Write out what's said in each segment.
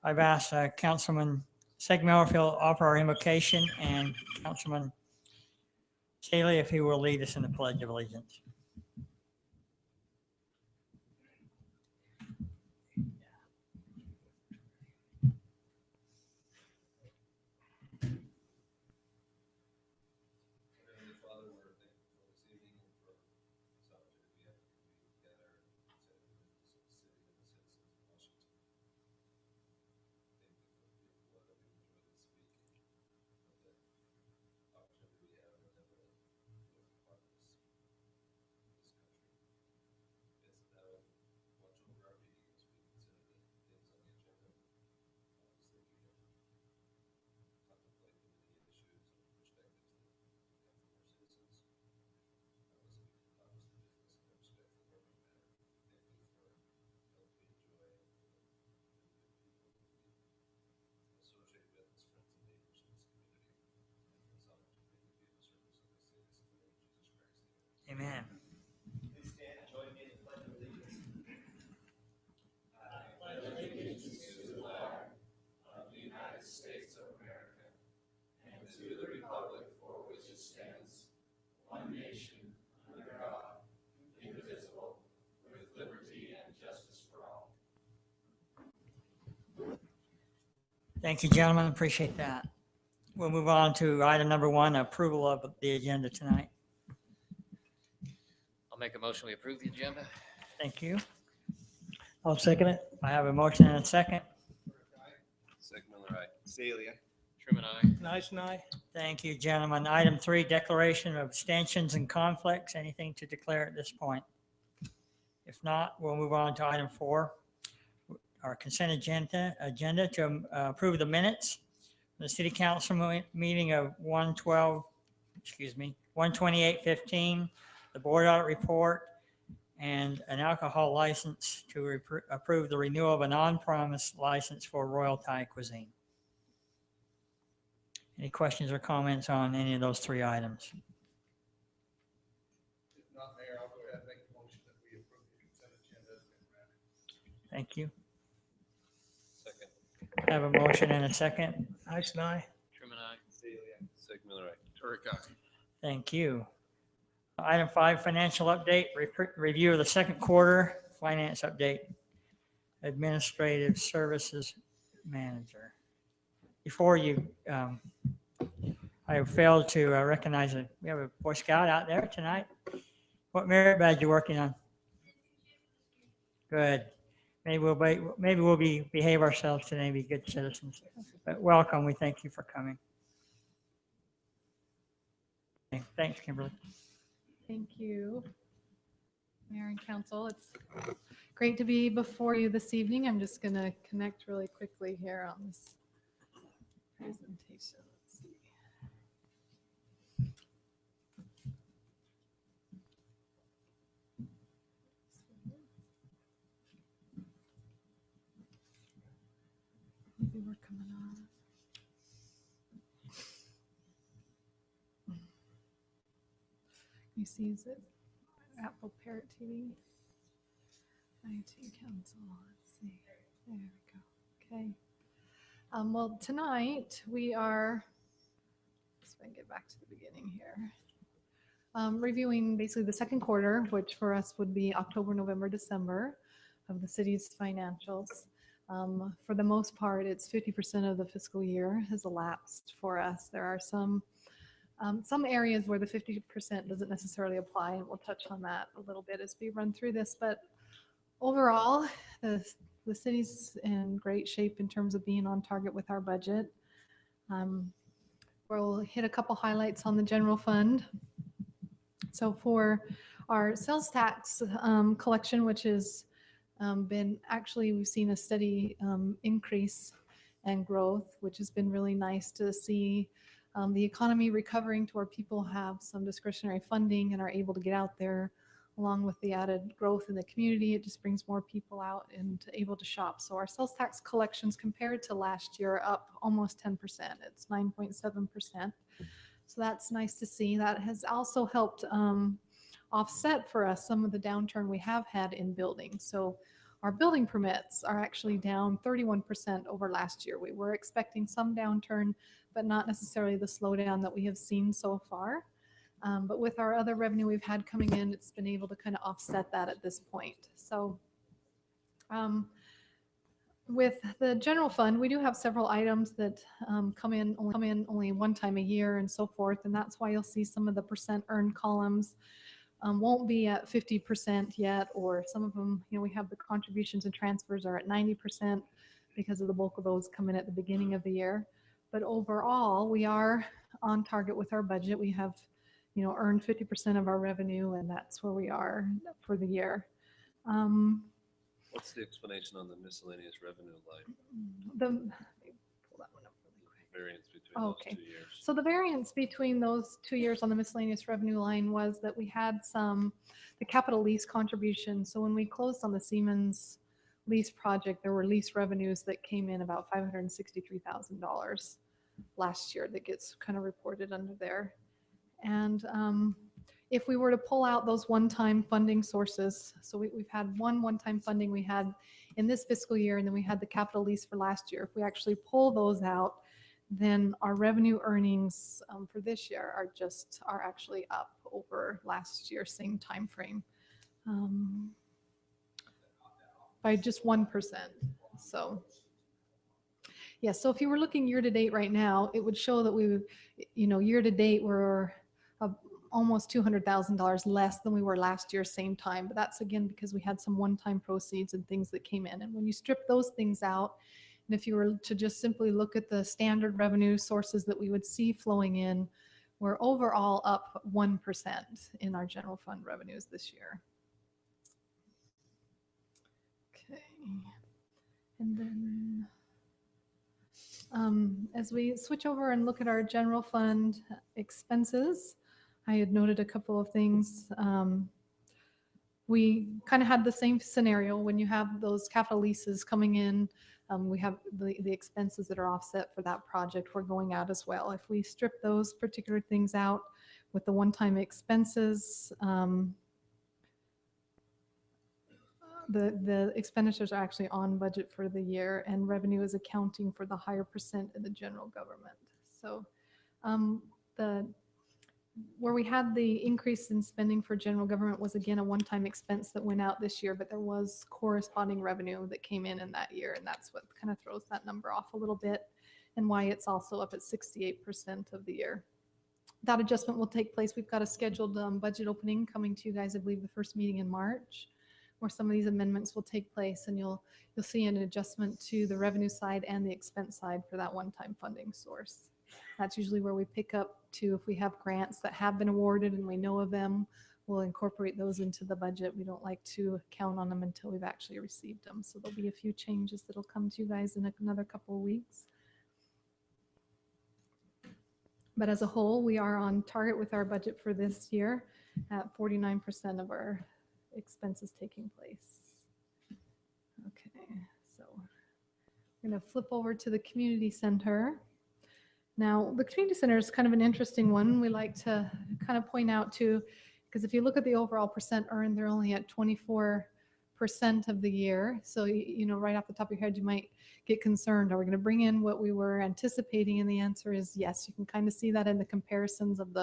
I've asked Councilman Segmiller if he'll offer our invocation and Councilman Staley if he will lead us in the Pledge of Allegiance. Amen. Thank you, gentlemen. Appreciate that. We'll move on to item number 1, approval of the agenda tonight. I'll make a motion, we approve the agenda. Thank you. I'll second it. I have a motion and a second. Segmiller, aye. Staley, aye. Truman, aye. Nice and I. Thank you, gentlemen. Item 3, declaration of abstentions and conflicts. Anything to declare at this point? If not, we'll move on to item 4, our consent agenda to approve the minutes from the city council meeting of 1/28/15, the board audit report, and an alcohol license to approve the renewal of an on-premise license for Royal Thai Cuisine. Any questions or comments on any of those 3 items? If not, Mayor, I'll go ahead and make the motion that we approve the consent agenda as been read. Thank you. Second. I have a motion and a second. Nice and I. Truman, aye. Staley, aye. Segmiller, aye. Turek, aye. Thank you. Item 5, financial update, review of the second quarter, finance update, administrative services manager. Before you, I failed to recognize that we have a Boy Scout out there tonight. What merit badge you working on? Good. Maybe we'll behave ourselves today, be good citizens. But welcome. We thank you for coming. Okay, thanks, Kimberly. Thank you, Mayor and Council. It's great to be before you this evening. I'm just going to connect really quickly here on this presentation. Let's see. Maybe we're coming on. You see, is it Apple Parrot TV? IT Council, let's see. There we go. Okay. Well, tonight we are, let's get back to the beginning here. Reviewing basically the second quarter, which for us would be October, November, December of the city's financials. For the most part, it's 50% of the fiscal year has elapsed for us. There are some areas where the 50% doesn't necessarily apply, and we'll touch on that a little bit as we run through this. But overall, the city's in great shape in terms of being on target with our budget. We'll hit a couple highlights on the general fund. So for our sales tax collection, which has we've seen a steady increase and growth, which has been really nice to see. The economy recovering to where people have some discretionary funding and are able to get out there, along with the added growth in the community. It just brings more people out and able to shop. So our sales tax collections compared to last year are up almost 10%. It's 9.7%. So that's nice to see. That has also helped offset for us some of the downturn we have had in buildings. So our building permits are actually down 31% over last year. We were expecting some downturn, but not necessarily the slowdown that we have seen so far. But with our other revenue we've had coming in, it's been able to kind of offset that at this point. So with the general fund, we do have several items that come in only one time a year and so forth. And that's why you'll see some of the percent earned columns won't be at 50% yet, or some of them, we have the contributions and transfers are at 90% because of the bulk of those come in at the beginning of the year. But overall, we are on target with our budget. We have, earned 50% of our revenue, and that's where we are for the year. What's the explanation on the miscellaneous revenue line? Let me pull that one up really quick. Variance between Okay. those 2 years. So the variance between those 2 years on the miscellaneous revenue line was that we had the capital lease contribution. So when we closed on the Siemens lease project, there were lease revenues that came in about $563,000 last year that gets kind of reported under there. And if we were to pull out those one-time funding sources, so we've had one-time funding we had in this fiscal year, and then we had the capital lease for last year. If we actually pull those out, then our revenue earnings for this year are actually up over last year, same time frame, by just 1%. So yeah, so if you were looking year to date right now, it would show that we, year to date we're almost $200,000 less than we were last year same time. But that's again because we had some one-time proceeds and things that came in. And when you strip those things out, and if you were to just simply look at the standard revenue sources that we would see flowing in, we're overall up 1% in our general fund revenues this year. Okay. And then as we switch over and look at our general fund expenses, I had noted a couple of things. We kind of had the same scenario when you have those capital leases coming in. We have the expenses that are offset for that project were going out as well. If we strip those particular things out with the one-time expenses, the expenditures are actually on budget for the year, and revenue is accounting for the higher percent in the general government. So where we had the increase in spending for general government was again a one-time expense that went out this year, but there was corresponding revenue that came in that year, and that's what kind of throws that number off a little bit, and why it's also up at 68% of the year. That adjustment will take place. We've got a scheduled budget opening coming to you guys, I believe the first meeting in March, where some of these amendments will take place, and you'll see an adjustment to the revenue side and the expense side for that one-time funding source. That's usually where we pick up to if we have grants that have been awarded and we know of them, we'll incorporate those into the budget. We don't like to count on them until we've actually received them. So there'll be a few changes that'll come to you guys in another couple of weeks. But as a whole, we are on target with our budget for this year at 49% of our expenses taking place. Okay, so we're going to flip over to the community center. Now, the community center is kind of an interesting one. We like to kind of point out too, because if you look at the overall percent earned, they're only at 24% of the year. So, right off the top of your head, you might get concerned. Are we going to bring in what we were anticipating? And the answer is yes. You can kind of see that in the comparisons of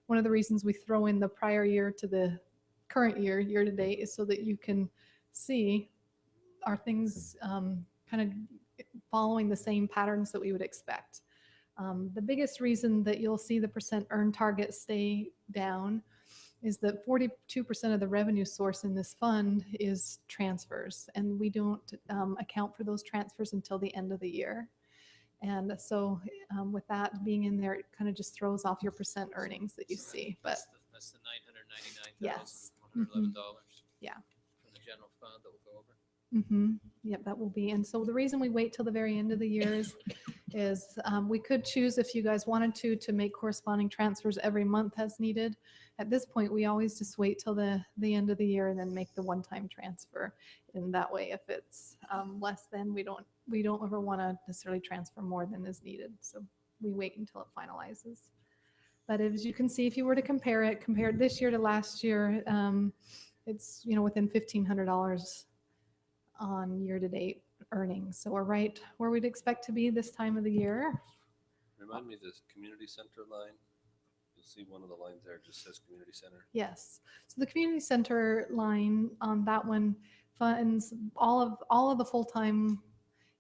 one of the reasons we throw in the prior year to the current year, year to date, is so that you can see are things kind of following the same patterns that we would expect. The biggest reason that you'll see the percent earned target stay down is that 42% of the revenue source in this fund is transfers, and we don't account for those transfers until the end of the year. And so with that being in there, it kind of just throws off your percent earnings that you see. But That's the yes. $999,111. Yeah. From the general fund that we'll go over. Mm-hmm. Yep, that will be. And so the reason we wait till the very end of the year is we could choose, if you guys wanted to make corresponding transfers every month as needed. At this point, we always just wait till the end of the year and then make the one-time transfer. And that way, if it's less than, we don't ever want to necessarily transfer more than is needed. So we wait until it finalizes. But as you can see, if you were to compare this year to last year, it's within $1,500 on year-to-date earnings. So we're right where we'd expect to be this time of the year. Remind me, this community center line, you'll see one of the lines there just says community center. Yes. So the community center line on that one funds all of the full-time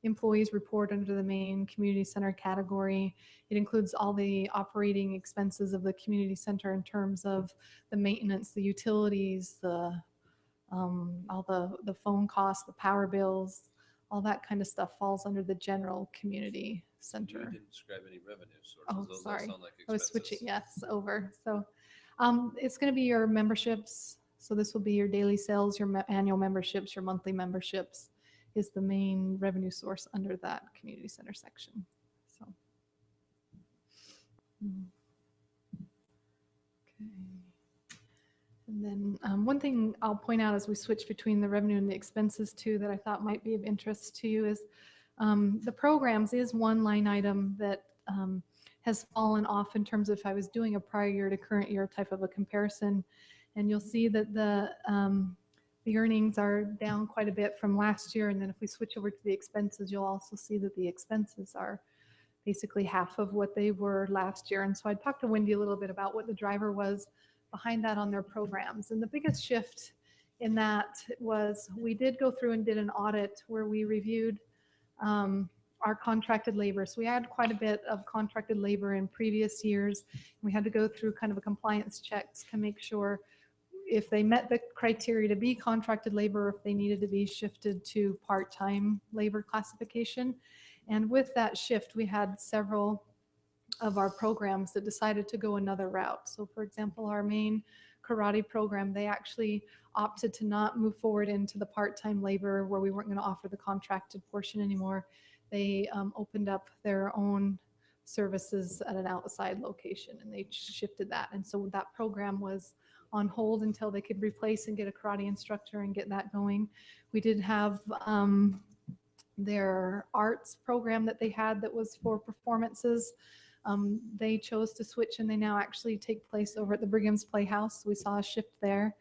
employees report under the main community center category. It includes all the operating expenses of the community center in terms of the maintenance, the utilities, all the phone costs, the power bills, all that kind of stuff falls under the general community You center. didn't describe any revenue sources. Oh, Those all sorry. sound like I was expenses. switching, yes, over. So it's going to be your memberships. So this will be your daily sales, your annual memberships, your monthly memberships is the main revenue source under that community center section. So. Okay. And then one thing I'll point out as we switch between the revenue and the expenses too that I thought might be of interest to you is the programs is one line item that has fallen off in terms of if I was doing a prior year to current year type of a comparison. And you'll see that the earnings are down quite a bit from last year. And then if we switch over to the expenses, you'll also see that the expenses are basically half of what they were last year. And so I talked to Wendy a little bit about what the driver was behind that on their programs. And the biggest shift in that was we did go through and did an audit where we reviewed our contracted labor. So we had quite a bit of contracted labor in previous years. We had to go through kind of a compliance checks to make sure if they met the criteria to be contracted labor, or if they needed to be shifted to part-time labor classification. And with that shift, we had several of our programs that decided to go another route. So for example, our main karate program, they actually opted to not move forward into the part-time labor where we weren't going to offer the contracted portion anymore. They opened up their own services at an outside location and they shifted that. And so that program was on hold until they could replace and get a karate instructor and get that going. We did have their arts program that they had that was for performances. They chose to switch and they now actually take place over at the Brigham's Playhouse. We saw a shift there.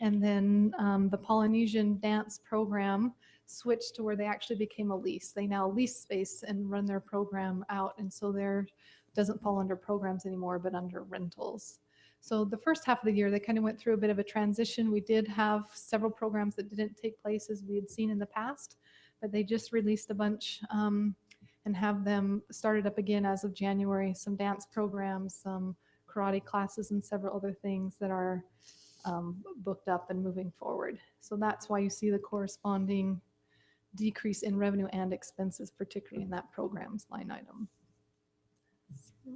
And then the Polynesian dance program switched to where they actually became a lease. They now lease space and run their program out. And so there doesn't fall under programs anymore, but under rentals. So the first half of the year, they kind of went through a bit of a transition. We did have several programs that didn't take place as we had seen in the past, but they just released a bunch and have them started up again as of January. Some dance programs, some karate classes, and several other things that are booked up and moving forward. So that's why you see the corresponding decrease in revenue and expenses, particularly in that programs line item. So.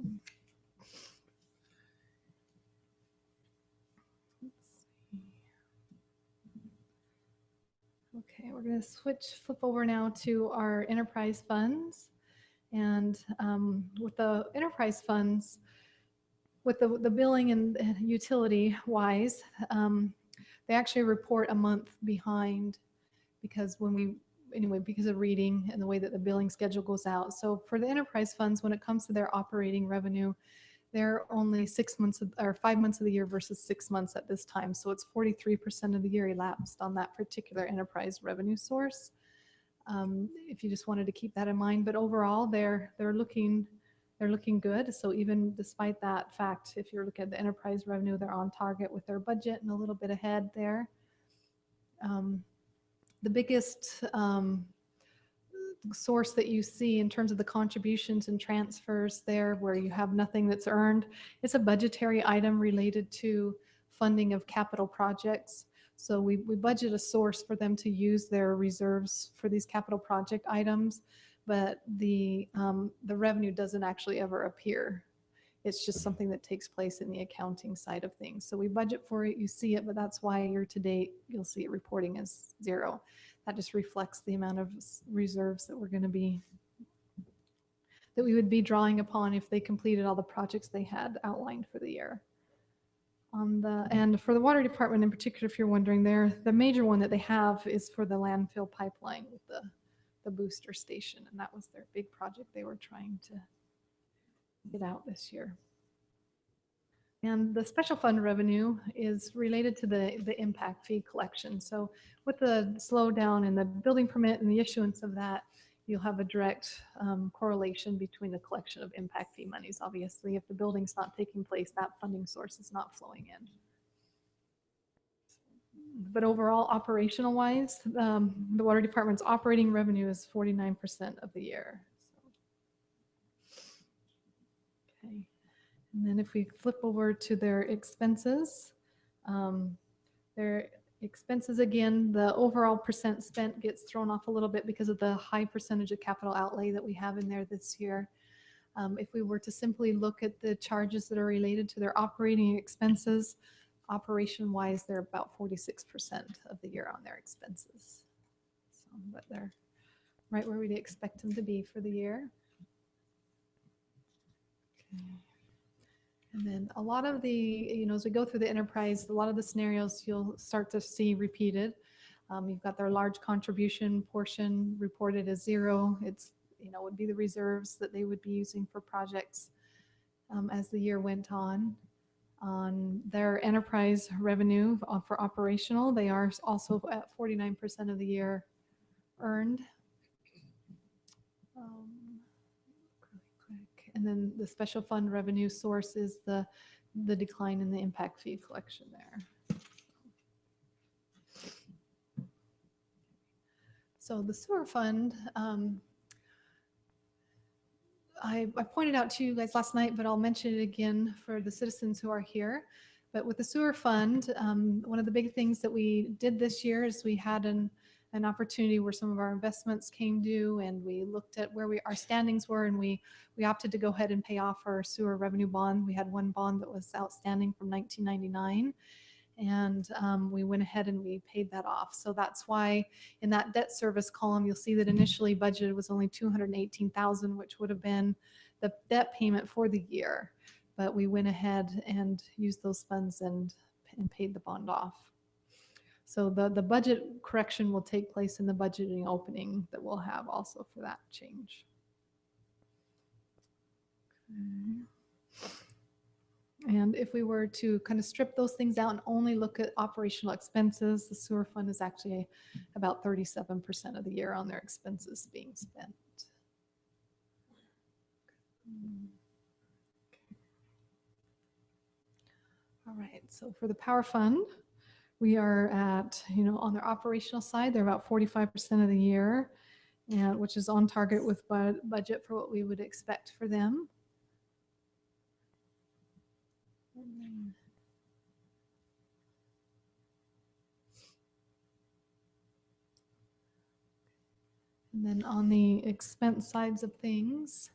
Okay, we're going to flip over now to our enterprise funds. And with the enterprise funds, with the billing and utility wise, they actually report a month behind because because of reading and the way that the billing schedule goes out. So for the enterprise funds, when it comes to their operating revenue, they're only 6 months or 5 months of the year versus 6 months at this time. So it's 43% of the year elapsed on that particular enterprise revenue source. If you just wanted to keep that in mind, but overall they're looking good. So even despite that fact, if you look at the enterprise revenue, they're on target with their budget and a little bit ahead there. The biggest source that you see in terms of the contributions and transfers there where you have nothing that's earned, it's a budgetary item related to funding of capital projects. So we budget a source for them to use their reserves for these capital project items, but the revenue doesn't actually ever appear. It's just something that takes place in the accounting side of things. So we budget for it, you see it, but that's why year to date, you'll see it reporting as 0. That just reflects the amount of reserves that we would be drawing upon if they completed all the projects they had outlined for the year. And for the water department in particular, if you're wondering, the major one that they have is for the landfill pipeline with the booster station. And that was their big project they were trying to get out this year. And the special fund revenue is related to the impact fee collection. So with the slowdown in the building permit and the issuance of that, you'll have a direct correlation between the collection of impact fee monies. Obviously, if the building's not taking place, that funding source is not flowing in. But overall, operational wise, the water department's operating revenue is 49% of the year. Okay. And then if we flip over to their expenses, again, the overall percent spent gets thrown off a little bit because of the high percentage of capital outlay that we have in there this year. If we were to simply look at the charges that are related to their operating expenses, operation-wise, they're about 46% of the year on their expenses. So, but they're right where we'd expect them to be for the year. Okay. And then a lot of the, as we go through the enterprise, a lot of the scenarios you'll start to see repeated. You've got their large contribution portion reported as 0. It's, would be the reserves that they would be using for projects as the year went on. On their enterprise revenue for operational, they are also at 49% of the year earned. And then the special fund revenue source is the decline in the impact fee collection there. So the sewer fund, I pointed out to you guys last night, but I'll mention it again for the citizens who are here. But with the sewer fund, one of the big things that we did this year is we had an opportunity where some of our investments came due, and we looked at where our standings were, and we opted to go ahead and pay off our sewer revenue bond. We had one bond that was outstanding from 1999. And we went ahead and we paid that off. So that's why in that debt service column, you'll see that initially budgeted was only $218,000, which would have been the debt payment for the year. But we went ahead and used those funds and paid the bond off. So the budget correction will take place in the budgeting opening that we'll have also for that change. Okay. And if we were to kind of strip those things out and only look at operational expenses, the sewer fund is actually about 37% of the year on their expenses being spent. All right, so for the power fund, we are at, on their operational side, they're about 45% of the year, and which is on target with budget for what we would expect for them. And then on the expense sides of things,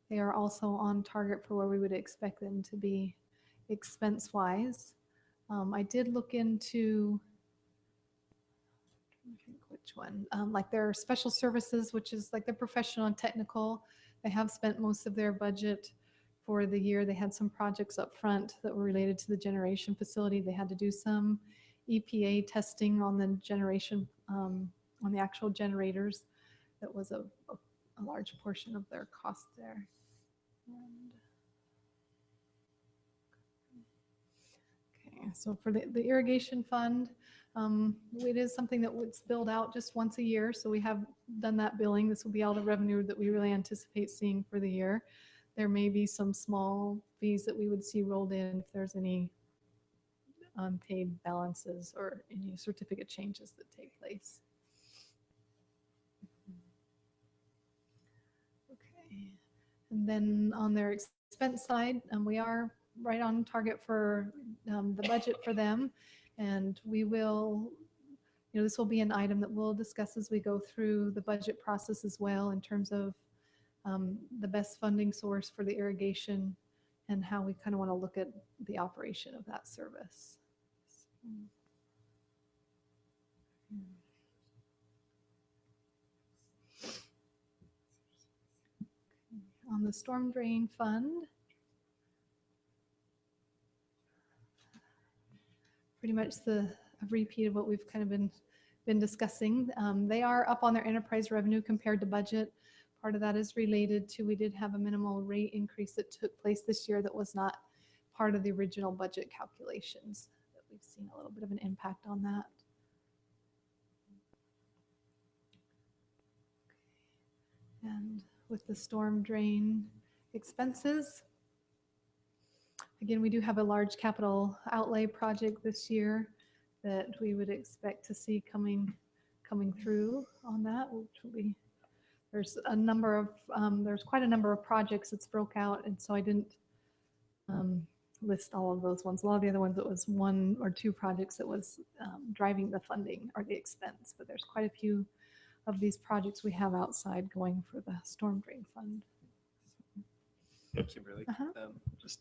they are also on target for where we would expect them to be expense-wise. I did look into, I think which one, like their special services, which is like the professional and technical. They have spent most of their budget for the year. They had some projects up front that were related to the generation facility. They had to do some EPA testing on the generation, on the actual generators. That was a large portion of their cost there. Okay, so for the irrigation fund, it is something that would build out just once a year. So we have done that billing. This will be all the revenue that we really anticipate seeing for the year. There may be some small fees that we would see rolled in if there's any unpaid balances or any certificate changes that take place. Okay, and then on their expense side, we are right on target for the budget for them, and we will, this will be an item that we'll discuss as we go through the budget process as well in terms of the best funding source for the irrigation and how we kind of want to look at the operation of that service. On the storm drain fund, pretty much a repeat of what we've kind of been discussing. They are up on their enterprise revenue compared to budget. Part of that is related to, we did have a minimal rate increase that took place this year that was not part of the original budget calculations that we've seen a little bit of an impact on that. And with the storm drain expenses, again, we do have a large capital outlay project this year that we would expect to see coming through on that, which will be, there's quite a number of projects that's broke out, and so I didn't list all of those ones. A lot of the other ones, it was one or two projects that was driving the funding or the expense, but there's quite a few of these projects we have outside going for the storm drain fund. Kimberly, Uh-huh. just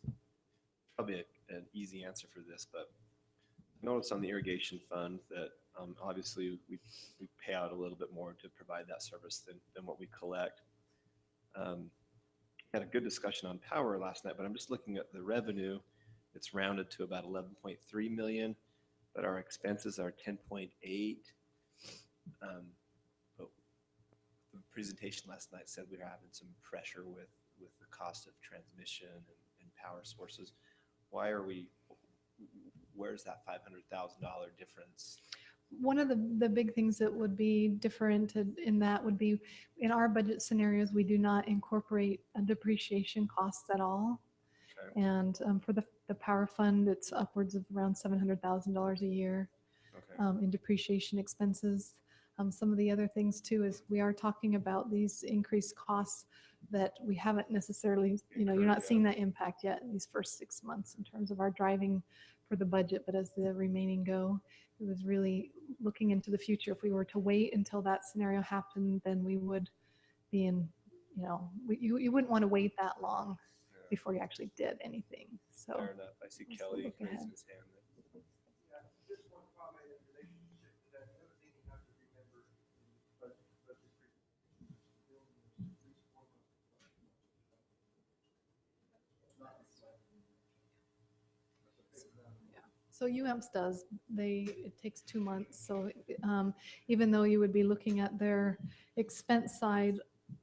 probably an easy answer for this, but I noticed on the irrigation fund that obviously we pay out a little bit more to provide that service than what we collect. Had a good discussion on power last night, but I'm just looking at the revenue. It's rounded to about 11.3 million, but our expenses are 10.8. But the presentation last night said we were having some pressure with the cost of transmission and power sources. Where's that $500,000 difference? One of the big things that would be different in that would be, in our budget scenarios, we do not incorporate a depreciation costs at all. Okay. And for the power fund, it's upwards of around $700,000 a year Okay. in depreciation expenses. Some of the other things too is we are talking about these increased costs that we haven't necessarily, you're not seeing that impact yet in these first 6 months in terms of our driving for the budget, but as the remaining go, it was really looking into the future. If we were to wait until that scenario happened, then we would be in, you wouldn't want to wait that long Yeah. before you actually did anything. So Fair enough. I see Let's Kelly look ahead. raising his hand. Yeah, just one comment in relationship to that. The other thing you have to remember in budget presentation, building is at least 4 months. So UAMPS does, it takes 2 months. So even though you would be looking at their expense side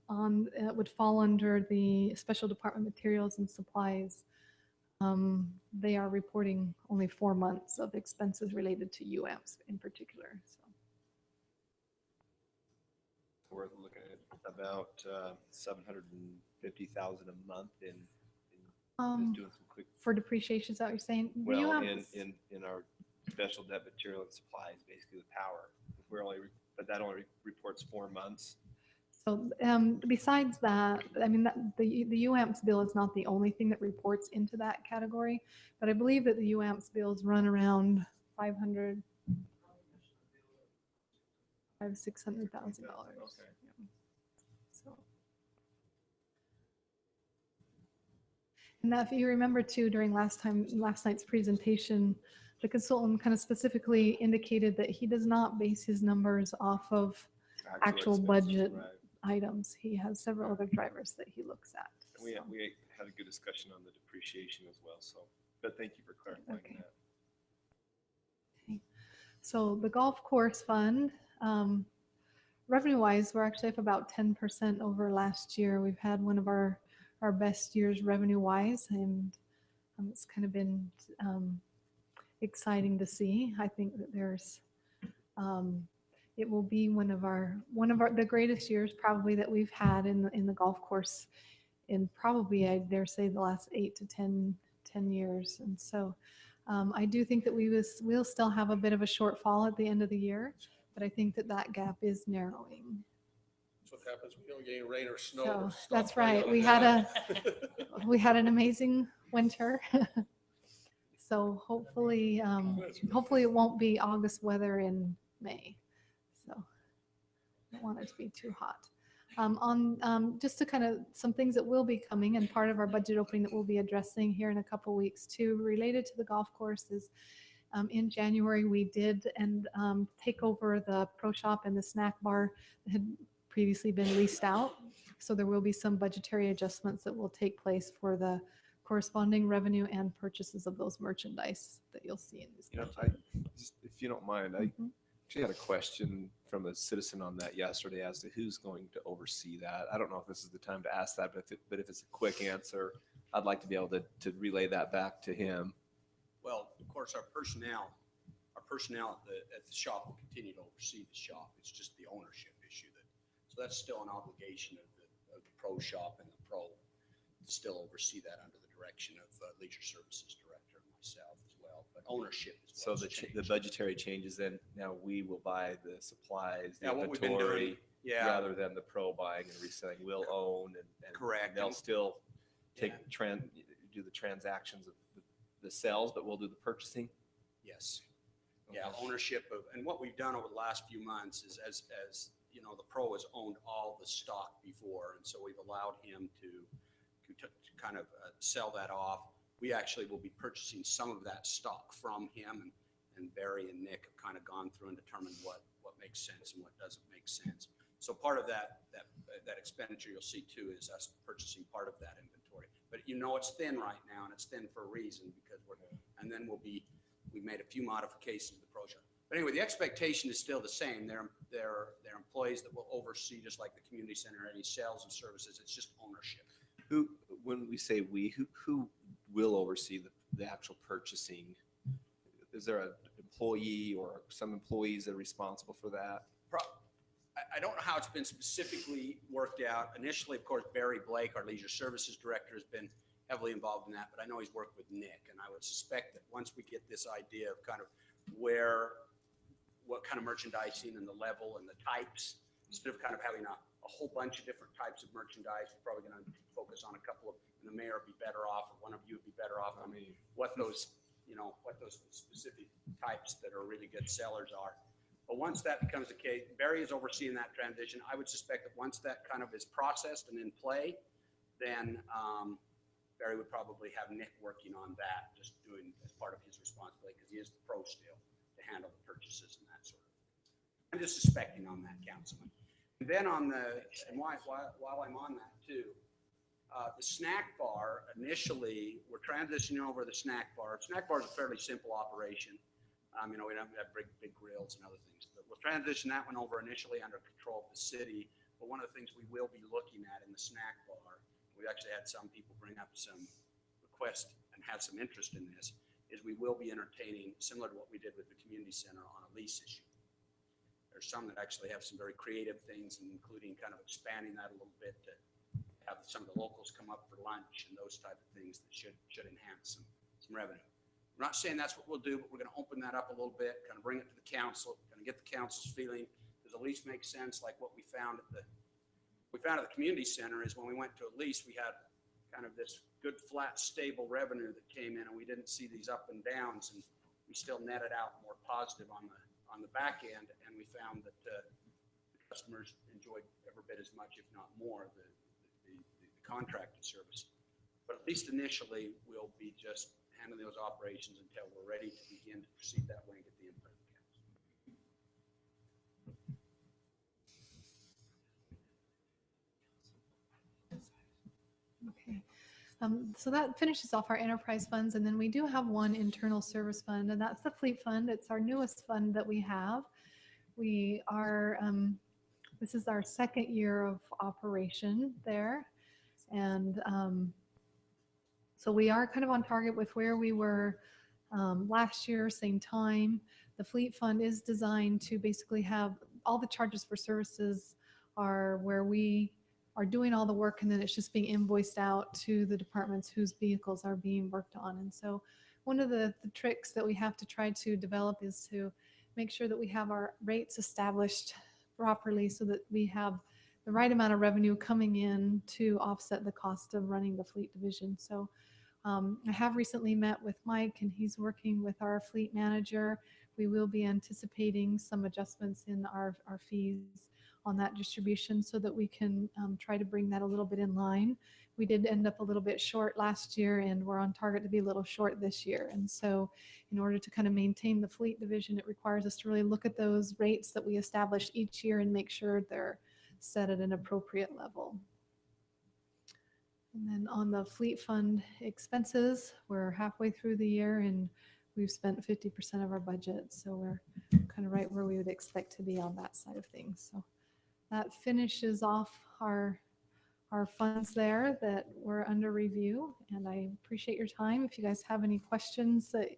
it would fall under the Special Department Materials and Supplies. They are reporting only 4 months of expenses related to UAMPS in particular. So. We're looking at about 750,000 a month in doing some quick. For depreciation, is that what you're saying? The Well, UAMPS in our special debt material and supplies, basically the power. But that only reports 4 months. So besides that, I mean, the UAMPS bill is not the only thing that reports into that category, but I believe that the UAMPS bills run around $600,000. Okay. So. And that, if you remember too, during last night's presentation, the consultant kind of specifically indicated that he does not base his numbers off of actual expenses, budget right. items. He has several other drivers that he looks at. And we so. had a good discussion on the depreciation as well. So, but thank you for clarifying Okay. that. Okay. So the golf course fund, revenue-wise, we're actually up about 10% over last year. We've had one of our best years revenue-wise, and it's kind of been exciting to see. I think that there's it will be one of the greatest years probably that we've had in the golf course in probably, I dare say, the last 8 to 10 years. And so I do think that we'll still have a bit of a shortfall at the end of the year, but I think that gap is narrowing. That's what happens when you don't get any rain or snow. So or stop that's playing right. on We the had golf. we had an amazing winter. So hopefully it won't be August weather in May. So I don't want it to be too hot. Just to kind of some things that will be coming and part of our budget opening that we'll be addressing here in a couple weeks too, related to the golf course is in January we did take over the pro shop and the snack bar that had previously been leased out. So there will be some budgetary adjustments that will take place for the corresponding revenue and purchases of those merchandise that you'll see in this. You know, if you don't mind, I Mhm. actually had a question from a citizen on that yesterday as to who's going to oversee that. I don't know if this is the time to ask that, but if it's a quick answer, I'd like to be able to relay that back to him. Well, of course, our personnel at the shop will continue to oversee the shop. It's just the ownership issue so that's still an obligation of the pro shop and the pro to still oversee that under the direction of Leisure Services Director and myself as well. But ownership is So what's the changed. budgetary changes, then now we will buy the supplies, the Yeah, what we've been doing, inventory, yeah, rather than the pro buying and reselling. We'll own and correct. they'll And- still take Yeah. do the transactions of the sales, but we'll do the purchasing. Yes. Yeah, Okay. ownership of, and what we've done over the last few months is as you know, the pro has owned all the stock before. And so we've allowed him to kind of sell that off. We actually will be purchasing some of that stock from him, and Barry and Nick have kind of gone through and determined what makes sense and what doesn't make sense. So part of that expenditure you'll see too is us purchasing part of that inventory. But you know, it's thin right now, and it's thin for a reason because and then we've made a few modifications to the pro shop. But anyway, the expectation is still the same. They're employees that will oversee, just like the community center, any sales and services. It's just ownership. When we say who will oversee the actual purchasing? Is there an employee or some employees that are responsible for that? I don't know how it's been specifically worked out. Initially, of course, Barry Blake, our Leisure Services Director, has been heavily involved in that, but I know he's worked with Nick, and I would suspect that once we get this idea of kind of what kind of merchandising and the level and the types, instead of kind of having a whole bunch of different types of merchandise, we're probably going to focus on a couple of, and the mayor would be better off, or one of you would be better off on what those specific types that are really good sellers are. But once that becomes the case, Barry is overseeing that transition. I would suspect that once that kind of is processed and in play, then Barry would probably have Nick working on that, just doing as part of his responsibility, because he is the pro still to handle the purchases and that sort of thing. I'm just suspecting on that, Councilman. And then while I'm on that too, the snack bar, initially, we're transitioning over the snack bar. Snack bar is a fairly simple operation. We don't have big grills and other things, but we'll transition that one over initially under control of the city. But one of the things we will be looking at in the snack bar, we actually had some people bring up some requests and have some interest in this, is we will be entertaining, similar to what we did with the community center, on a lease issue. There's some that actually have some very creative things, and including kind of expanding that a little bit to have some of the locals come up for lunch and those type of things that should enhance some revenue. I'm not saying that's what we'll do, but we're going to open that up a little bit, kind of bring it to the council, kind of get the council's feeling. Does a lease make sense? Like what we found at the community center is when we went to a lease, we had kind of this good, flat, stable revenue that came in, and we didn't see these up and downs, and we still netted out more positive on the back end, and we found that the customers enjoyed every bit as much, if not more, the contracted service. But at least initially, we'll be just handling those operations until we're ready to begin to proceed that way and get the input of the council. Okay. So that finishes off our enterprise funds, and then we do have one internal service fund, and that's the fleet fund. It's our newest fund that we have. We are, this is our second year of operation there. And so we are kind of on target with where we were last year, same time. The fleet fund is designed to basically have all the charges for services are where we are doing all the work, and then it's just being invoiced out to the departments whose vehicles are being worked on. And so one of the tricks that we have to try to develop is to make sure that we have our rates established properly so that we have the right amount of revenue coming in to offset the cost of running the fleet division. So I have recently met with Mike, and he's working with our fleet manager. We will be anticipating some adjustments in our fees on that distribution so that we can try to bring that a little bit in line. We did end up a little bit short last year, and we're on target to be a little short this year. And so in order to kind of maintain the fleet division, it requires us to really look at those rates that we establish each year and make sure they're set at an appropriate level. And then on the fleet fund expenses, we're halfway through the year and we've spent 50% of our budget. So we're kind of right where we would expect to be on that side of things. So that finishes off our our funds there that were under review, and I appreciate your time. If you guys have any questions that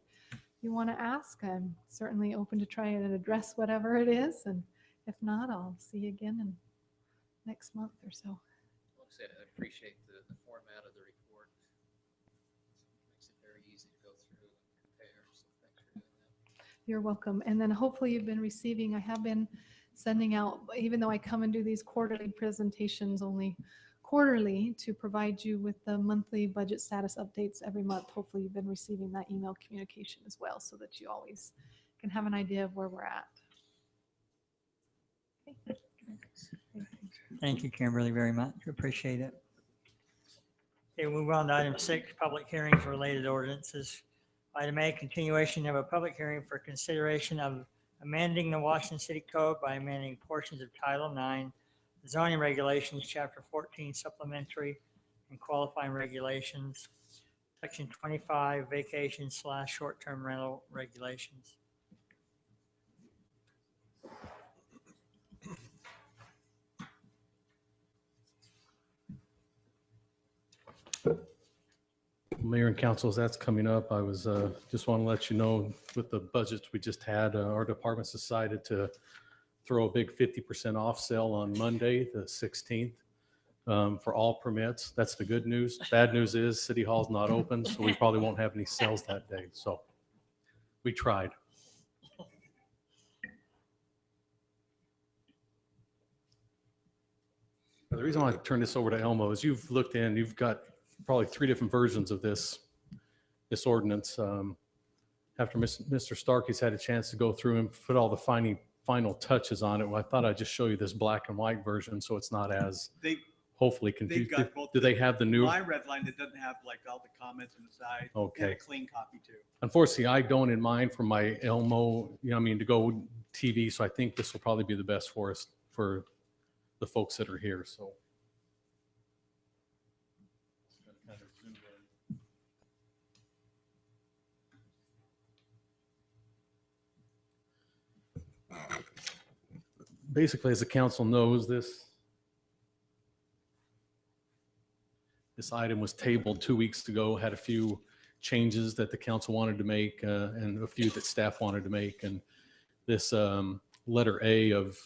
you want to ask, I'm certainly open to try and address whatever it is, and if not, I'll see you again in next month or so. Like I said, I appreciate the format of the report. Makes it very easy to go through and compare, so thanks for doing that. You're welcome. And then hopefully you've been receiving, I have been sending out, even though I come and do these quarterly presentations only quarterly to provide you with the monthly budget status updates every month. Hopefully you've been receiving that email communication as well, so that you always can have an idea of where we're at. Okay. Thank you, Kimberly, very much. Appreciate it. Okay, we'll move on to item 6, public hearings, related ordinances. Item A, continuation of a public hearing for consideration of amending the Washington City Code by amending portions of Title IX, zoning regulations, Chapter 14, supplementary and qualifying regulations, Section 25, vacation/short-term rental regulations. Mayor and councils, that's coming up. I was just want to let you know, with the budgets we just had, our department's decided to throw a big 50% off sale on Monday, the 16th, for all permits. That's the good news. Bad news is City Hall's not open, so we probably won't have any sales that day. So we tried. The reason why I turned this over to Elmo is you've looked in, you've got probably 3 different versions of this ordinance. After Mr. Starkey's had a chance to go through and put all the final touches on it, well, I thought I'd just show you this black and white version so it's not as hopefully confused. got both. Do they have the new? My red line that doesn't have like all the comments on the side. Okay. And a clean copy too. Unfortunately, I don't in mind for my Elmo, to go TV, so I think this will probably be the best for us, for the folks that are here, so. Basically, as the council knows, this item was tabled 2 weeks ago, had a few changes that the council wanted to make and a few that staff wanted to make. And this letter A of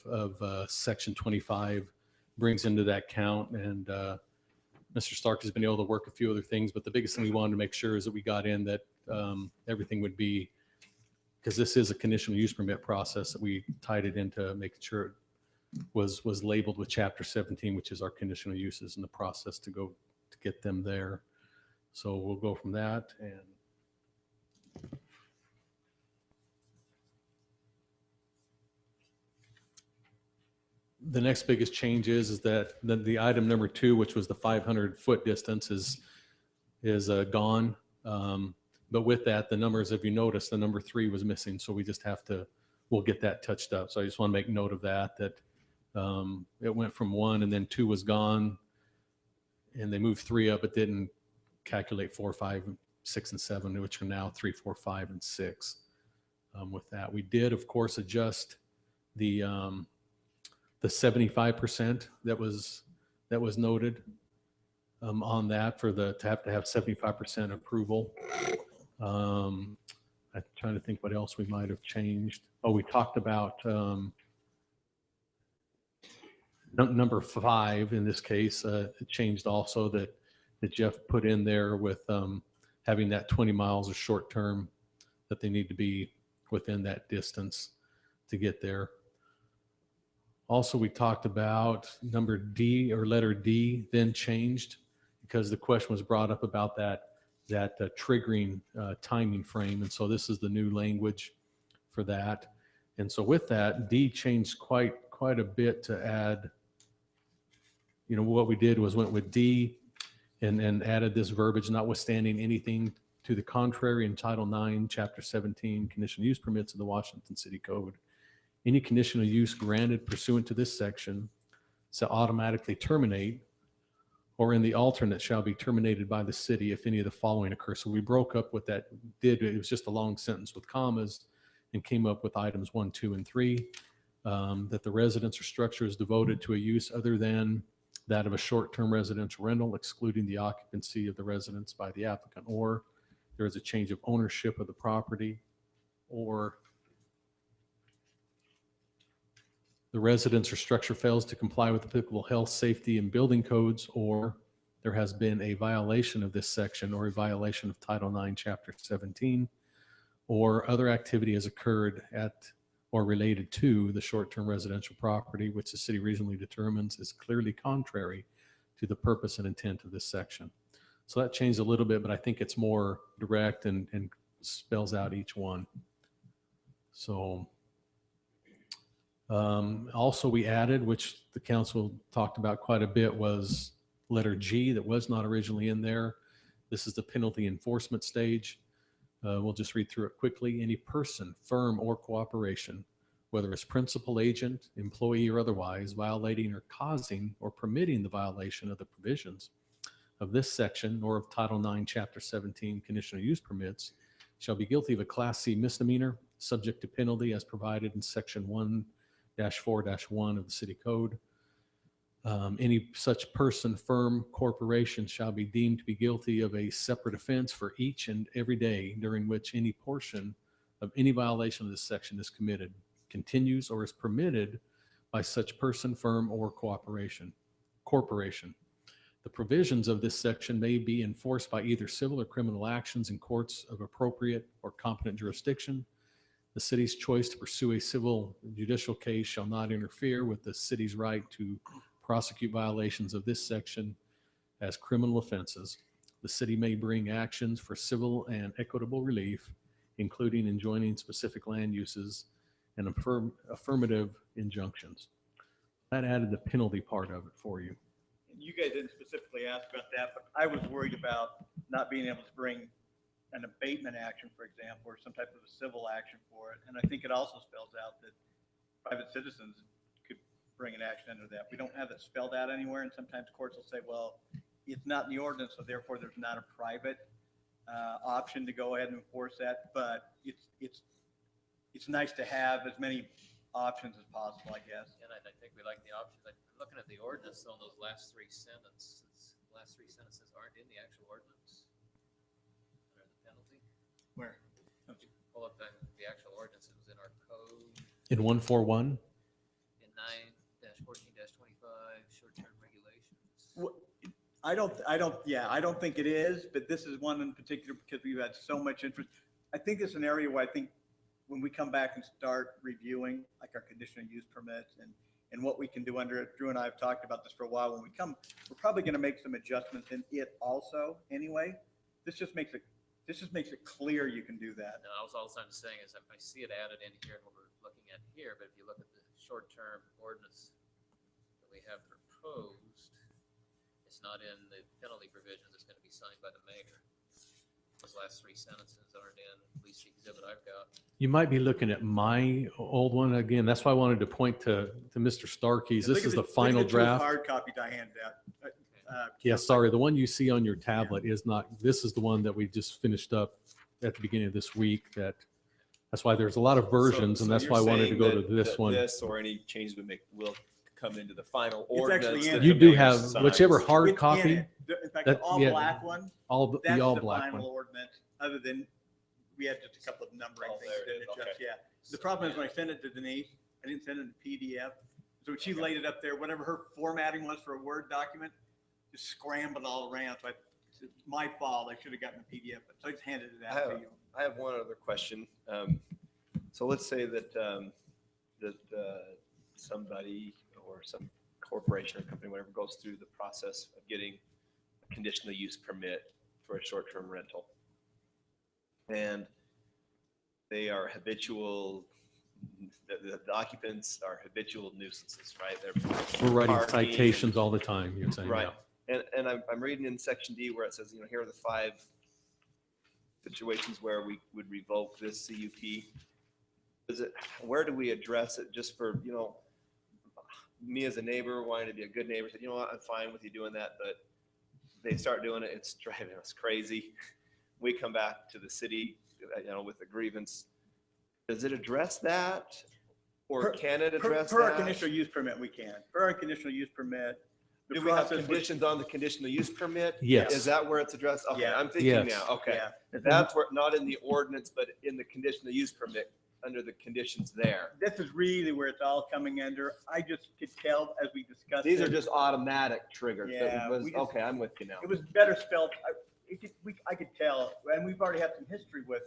section 25 brings into that count. And Mr. Stark has been able to work a few other things, but the biggest thing we wanted to make sure is that we got in that everything would be, because this is a conditional use permit process, that we tied it into making sure it was labeled with Chapter 17, which is our conditional uses in the process to get them there. So we'll go from that. And the next biggest change is that the item number 2, which was the 500-foot distance, is gone. But with that, the numbers, if you notice, the number 3 was missing. So we just we'll get that touched up. So I just want to make note of that it went from 1 and then 2 was gone. And they moved 3 up. It didn't calculate 4, 5, 6, and 7, which are now 3, 4, 5, and 6. With that, we did, of course, adjust the 75% that was noted on that to have 75% approval. I'm trying to think what else we might have changed. Oh, we talked about number 5 in this case. It changed also that Jeff put in there with having that 20 miles of short term, that they need to be within that distance to get there. Also, we talked about number D, or letter D, then changed because the question was brought up about that triggering timing frame. And so this is the new language for that. And so with that, D changed quite a bit to add, what we did was went with D and added this verbiage, notwithstanding anything to the contrary in Title IX, Chapter 17, conditional use permits of the Washington City Code. Any conditional use granted pursuant to this section shall automatically terminate, or in the alternate shall be terminated by the city if any of the following occur. So we broke up what that did. It was just a long sentence with commas and came up with items 1, 2, and 3, that the residence or structure is devoted to a use other than that of a short-term residential rental, excluding the occupancy of the residence by the applicant, or there is a change of ownership of the property, or the residence or structure fails to comply with applicable health, safety, and building codes, or there has been a violation of this section or a violation of Title IX, Chapter 17, or other activity has occurred at or related to the short-term residential property, which the city reasonably determines is clearly contrary to the purpose and intent of this section. So that changed a little bit, but I think it's more direct and spells out each one. So also we added, which the council talked about quite a bit, was letter G that was not originally in there. This is the penalty enforcement stage. We'll just read through it quickly. Any person, firm, or cooperation, whether as principal, agent, employee, or otherwise, violating or causing or permitting the violation of the provisions of this section or of Title IX, Chapter 17, conditional use permits, shall be guilty of a Class C misdemeanor, subject to penalty as provided in Section 1-4-1 of the City Code. Any such person, firm, corporation shall be deemed to be guilty of a separate offense for each and every day during which any portion of any violation of this section is committed, continues, or is permitted by such person, firm, or corporation. The provisions of this section may be enforced by either civil or criminal actions in courts of appropriate or competent jurisdiction. The city's choice to pursue a civil judicial case shall not interfere with the city's right to prosecute violations of this section as criminal offenses. The city may bring actions for civil and equitable relief, including enjoining specific land uses and affirmative injunctions. That added the penalty part of it for you. You guys didn't specifically ask about that, but I was worried about not being able to bring an abatement action, for example, or some type of a civil action for it. And I think it also spells out that private citizens could bring an action under that. We don't have it spelled out anywhere, and sometimes courts will say, well, it's not in the ordinance, so therefore there's not a private option to go ahead and enforce that. But it's nice to have as many options as possible, I guess. And I think we like the option. I'm looking at the ordinance, though, those last three sentences aren't in the actual ordinance. Under the penalty. Where? Pull up the actual ordinance, it was in our code In 141, in 9-14-25, short-term regulations. I don't think it is, but this is one in particular because we've had so much interest. I think it's an area where I think when we come back and start reviewing like our conditional use permits and what we can do under it, Drew and I have talked about this for a while. When we come, we're probably going to make some adjustments in it also anyway. This just makes it clear you can do that. No, all I'm saying is I see it added in here in what we're looking at here, but if you look at the short-term ordinance that we have proposed, it's not in the penalty provisions. It's going to be signed by the mayor. Those last three sentences aren't in at least the exhibit I've got. you might be looking at my old one again. That's why I wanted to point to Mr. Starkey's. This is the final draft. Hard copy Diane got. Yeah, sorry. The one you see on your tablet is not, this is the one that we just finished up at the beginning of this week. That's why there's a lot of versions, So and that's you're why I wanted to saying go that- to this that one. This or any changes we make will come into the final It's actually ordinance. in that there. You the do mayor have signs. whichever hard Within copy, it. In fact, that- the all yeah. black one, the that's all the black final one. ordinance, other than we had just a couple of numbering Oh, things. there it that is. adjust, Okay. Yeah. The problem is when I sent it to Denise, I didn't send it in PDF. So when she laid it up there, whatever her formatting was for a Word document, just scrambled all around. So it's my fault. I should have gotten a PDF, but so I just handed it out to you. I have one other question. So let's say that somebody or some corporation or company, whatever, goes through the process of getting a conditional use permit for a short-term rental. And they are habitual, the occupants are habitual nuisances, right? They're We're writing parking. citations all the time, you're saying. Right. yeah. And I'm reading in section D where it says, here are the 5 situations where we would revoke this CUP. Where do we address it just for, me as a neighbor wanting to be a good neighbor, said, you know what, I'm fine with you doing that, but they start doing it, it's driving us crazy. We come back to the city, with a grievance. Does it address that? Or can it address Per our that? conditional use permit, we can. Per our conditional use permit, the Do we have process was- conditions on the conditional use permit? Yes. Is that where it's addressed? Okay, Yeah. I'm thinking Yes. now, okay. Yeah. That's where, not in the ordinance, but in the conditional use permit, under the conditions there. This is really where it's all coming under. I just could tell as we discussed. These are it, just automatic triggers. That Yeah, was- we just- Okay, I'm with you now. It was better spelled. I could tell, and we've already had some history with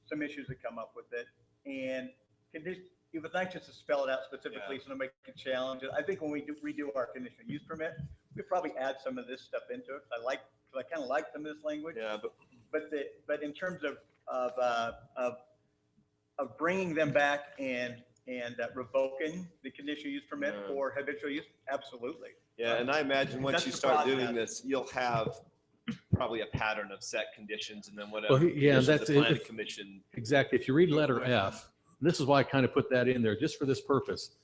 some issues that come up with it. And it was nice just to spell it out specifically so nobody can challenge it. I think when we redo our conditional use permit, we probably add some of this stuff into it. I kind of like some of this language. Yeah, but But in terms of bringing them back and revoking the conditional use permit Yeah. for habitual use, absolutely. yeah, and I imagine once That's you the start process. doing this, you'll have probably a pattern of set conditions and then whatever. Well, yeah, conditions that's the it. planning commission. Exactly. If you read letter F, this is why I kind of put that in there just for this purpose.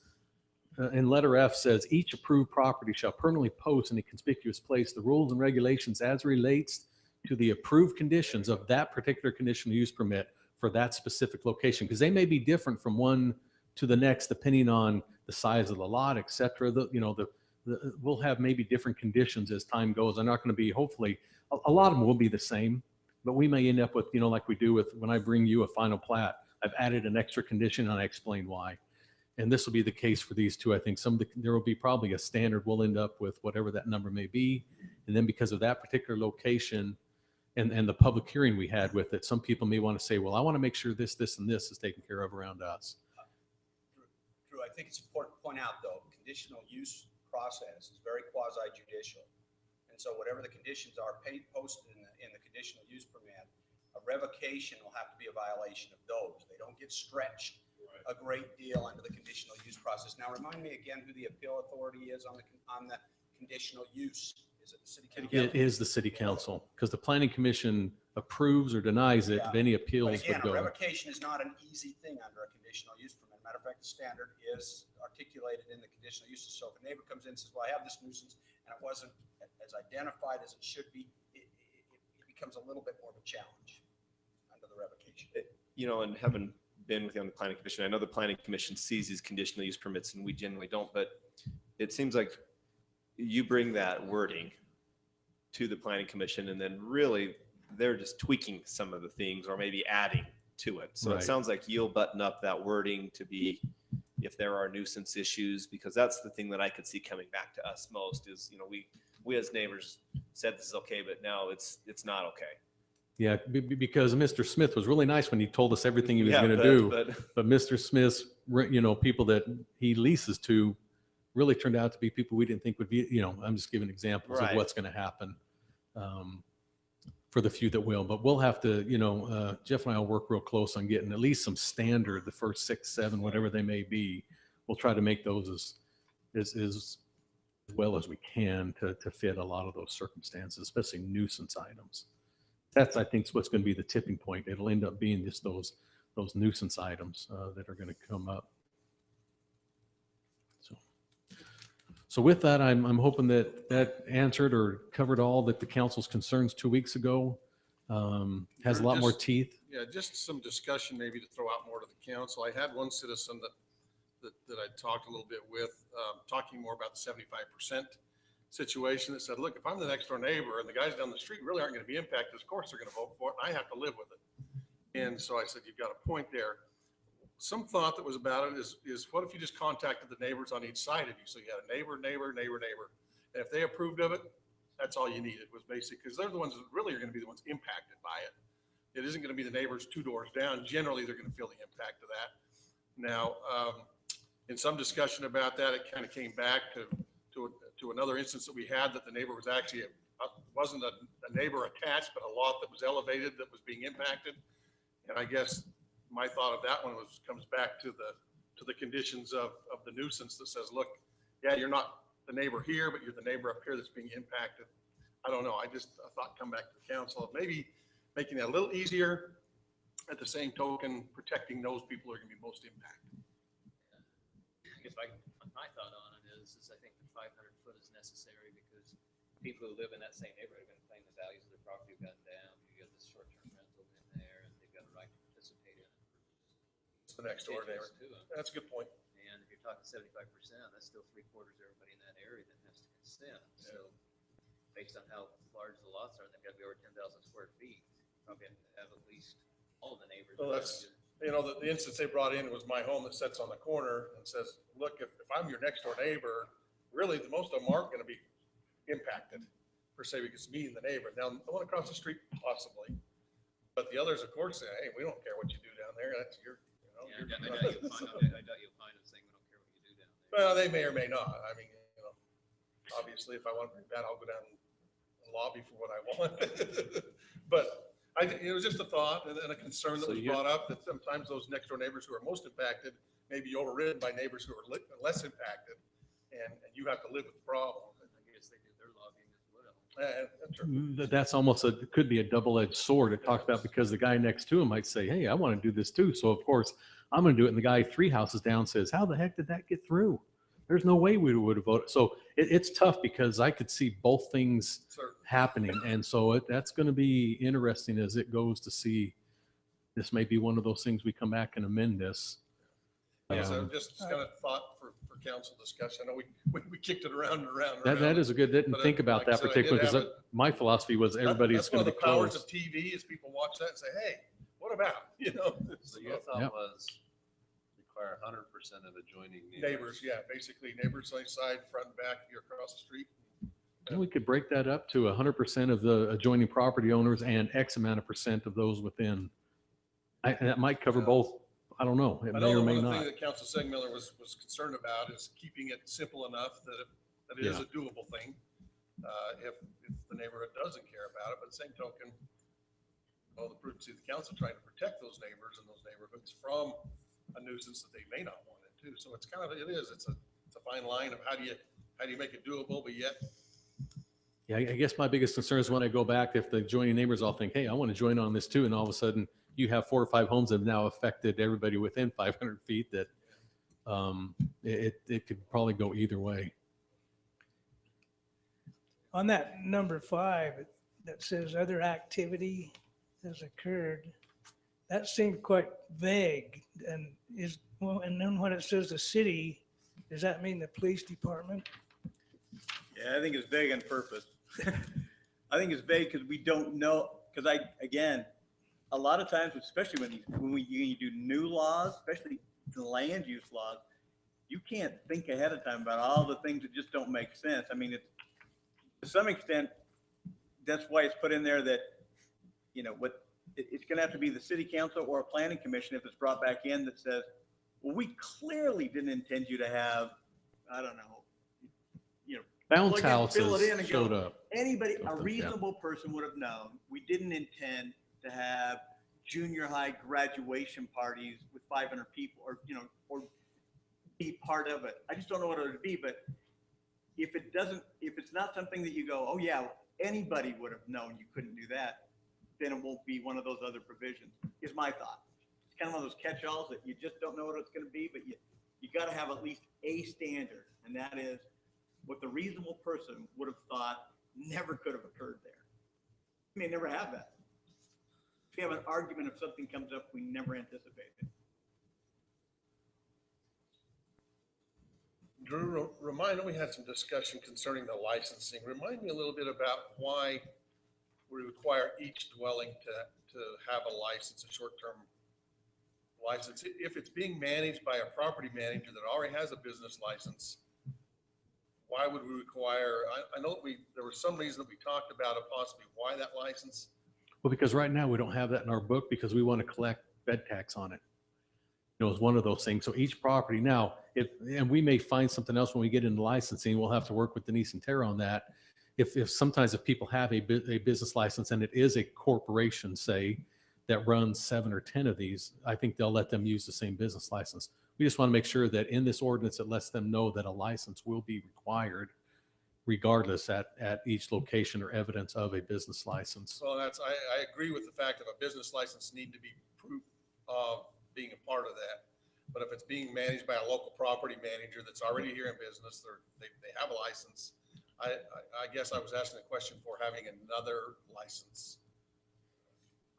And letter F says each approved property shall permanently post in a conspicuous place the rules and regulations as relates to the approved conditions of that particular conditional use permit for that specific location. Because they may be different from one to the next, depending on the size of the lot, et cetera. We'll have maybe different conditions as time goes. They're not going to be, hopefully, a lot of them will be the same, but we may end up with, like we do with, when I bring you a final plat, I've added an extra condition and I explain why. And this will be the case for these two. I think there will be probably a standard. We'll end up with whatever that number may be. And then because of that particular location and the public hearing we had with it, some people may want to say, well, I want to make sure this, and this is taken care of around us. Drew, I think it's important to point out, though, conditional use process is very quasi judicial. And so whatever the conditions are posted in the conditional use permit, a revocation will have to be a violation of those. They don't get stretched a great deal under the conditional use process. Now, remind me again who the appeal authority is on the conditional use. Is it the city council? It is the city council, because the planning commission approves or denies it. Yeah. If any But appeals again, would a go. revocation is not an easy thing under a conditional use permit. Matter of fact, the standard is articulated in the conditional uses. So if a neighbor comes in and says, well, I have this nuisance and it wasn't as identified as it should be, it becomes a little bit more of a challenge under the revocation. And having been with you on the planning commission, I know the planning commission sees these conditional use permits and we generally don't, but it seems like you bring that wording to the planning commission and then really they're just tweaking some of the things or maybe adding to it. So Right. it sounds like you'll button up that wording to be, if there are nuisance issues, because that's the thing that I could see coming back to us most is, we as neighbors said this is okay, but now it's not okay. Yeah, because Mr. Smith was really nice when he told us everything he was Yeah, going to do. but But Mr. Smith's, people that he leases to really turned out to be people we didn't think would be, I'm just giving examples Right. of what's going to happen for the few that will. But we'll have to, Jeff and I will work real close on getting at least some standard, the first 6, 7, whatever they may be. We'll try to make those as well as we can to fit a lot of those circumstances, especially nuisance items. That's, I think, is what's going to be the tipping point. It'll end up being just those nuisance items that are going to come up. So with that, I'm hoping that answered or covered all that the council's concerns 2 weeks ago. Has a lot more teeth. Yeah, just some discussion maybe to throw out more to the council. I had one citizen that I talked a little bit with, talking more about the 75% situation that said, look, if I'm the next door neighbor and the guys down the street really aren't going to be impacted, of course they're going to vote for it and I have to live with it. And so I said, you've got a point there. Some thought that was about it is what if you just contacted the neighbors on each side of you? So you had a neighbor. And if they approved of it, that's all you needed was basic, because they're the ones that really are going to be the ones impacted by it. It isn't going to be the neighbors 2 doors down. Generally, they're going to feel the impact of that. Now, in some discussion about that, it kind of came back to another instance that we had that the neighbor was actually, wasn't a neighbor attached, but a lot that was elevated that was being impacted. And I guess my thought of that one comes back to the conditions of the nuisance that says, look, yeah, you're not the neighbor here, but you're the neighbor up here that's being impacted. I don't know. I thought come back to the council of maybe making that a little easier. At the same token, protecting those people who are going to be most impacted. I guess my thought on it is I think the 500 foot is necessary because people who live in that same neighborhood are going to claim the values of their property have gone down. You got this short-term rental in there and they've got a right to participate in it. It's the next door neighbor. That's a good point. And if you're talking 75%, that's still 3/4 of everybody in that area that has to consent. So based on how large the lots are, they've got to be over 10,000 square feet. Probably have at least all of the neighbors. Well, that's, you know, the instance they brought in was my home that sits on the corner and says, look, if I'm your next door neighbor, really, the most of them aren't going to be impacted per se, because me and the neighbor. Now, the one across the street possibly, but the others, of course, say, hey, we don't care what you do down there. That's your, you know. Yeah, your- I doubt you'll find them saying we don't care what you do down there. Well, they may or may not. I mean, you know, obviously, if I want to bring that, I'll go down and lobby for what I want. But it was just a thought and a concern that So was you- brought up, that sometimes those next door neighbors who are most impacted may be overridden by neighbors who are less impacted, and you have to live with the problem. I guess they do their lobbying as well. That's true. That's almost could be a double-edged sword. It talks about, because the guy next to him might say, hey, I want to do this too. So of course, I'm going to do it. And the guy 3 houses down says, how the heck did that get through? There's no way we would have voted. So it's tough, because I could see both things Sir, happening. And so that's going to be interesting as it goes to see. This may be one of those things we come back and amend this. like I said, Um, just kind of thought for council discussion. I know we kicked it around and around. and That around. is a good, didn't But, think about like I that said, I did particularly, because have it. my philosophy was everybody's That's one going of to the be powers close. of TV is people watch that and say, hey, what about, you know? So your thought Yep. was require 100% of adjoining Neighbors, yeah, basically neighbors, side, front and back, you're across the street. And we could break that up to 100% of the adjoining property owners and X amount of percent of those within. And that might cover both. I don't know. It I may know or that may one of the not. things that Council Segmiller was concerned about is keeping it simple enough that it is Yeah. a doable thing. If the neighborhood doesn't care about it, but at the same token, the prudence of the council trying to protect those neighbors and those neighborhoods from a nuisance that they may not want it to. So it's it's a fine line of how do you make it doable, but yet Yeah, I guess my biggest concern is when I go back, if the adjoining neighbors all think, hey, I want to join on this too. And all of a sudden you have 4 or 5 homes that have now affected everybody within 500 feet, that it could probably go either way. On that number 5, that says other activity has occurred, that seemed quite vague. And and then when it says the city, does that mean the police department? Yeah, I think it's vague on purpose. I think it's vague because we don't know, because again, a lot of times, especially when you do new laws, especially the land use laws, you can't think ahead of time about all the things that just don't make sense. I mean, to some extent, that's why it's put in there that, it's going to have to be the city council or a planning commission if it's brought back in that says, well, we clearly didn't intend you to have, I don't know, Bounce plug it, fill it in houses and showed go. up. Anybody, a Something, yeah. reasonable person would have known, we didn't intend to have junior high graduation parties with 500 people or be part of it. I just don't know what it would be, but if it's not something that you go, oh yeah, anybody would have known you couldn't do that, then it won't be one of those other provisions, is my thought. It's kind of one of those catch-alls that you just don't know what it's going to be, but you got to have at least a standard, and that is what the reasonable person would have thought never could have occurred there. You may never have that. If you have an argument, if something comes up we never anticipated. Drew, we had some discussion concerning the licensing. Remind me a little bit about why we require each dwelling to have a license, a short-term license. If it's being managed by a property manager that already has a business license, why would we require, I know there was some reason that we talked about possibly why that license. Well, because right now we don't have that in our book because we want to collect bed tax on it. It's one of those things. So each property now, and we may find something else when we get into licensing, we'll have to work with Denise and Tara on that. If sometimes if people have a business license and it is a corporation, say, that runs 7 or 10 of these, I think they'll let them use the same business license. We just want to make sure that in this ordinance, it lets them know that a license will be required regardless at each location or evidence of a business license. So I agree with the fact that a business license need to be proof of being a part of that. But if it's being managed by a local property manager that's already here in business, they have a license. I guess I was asking a question for having another license.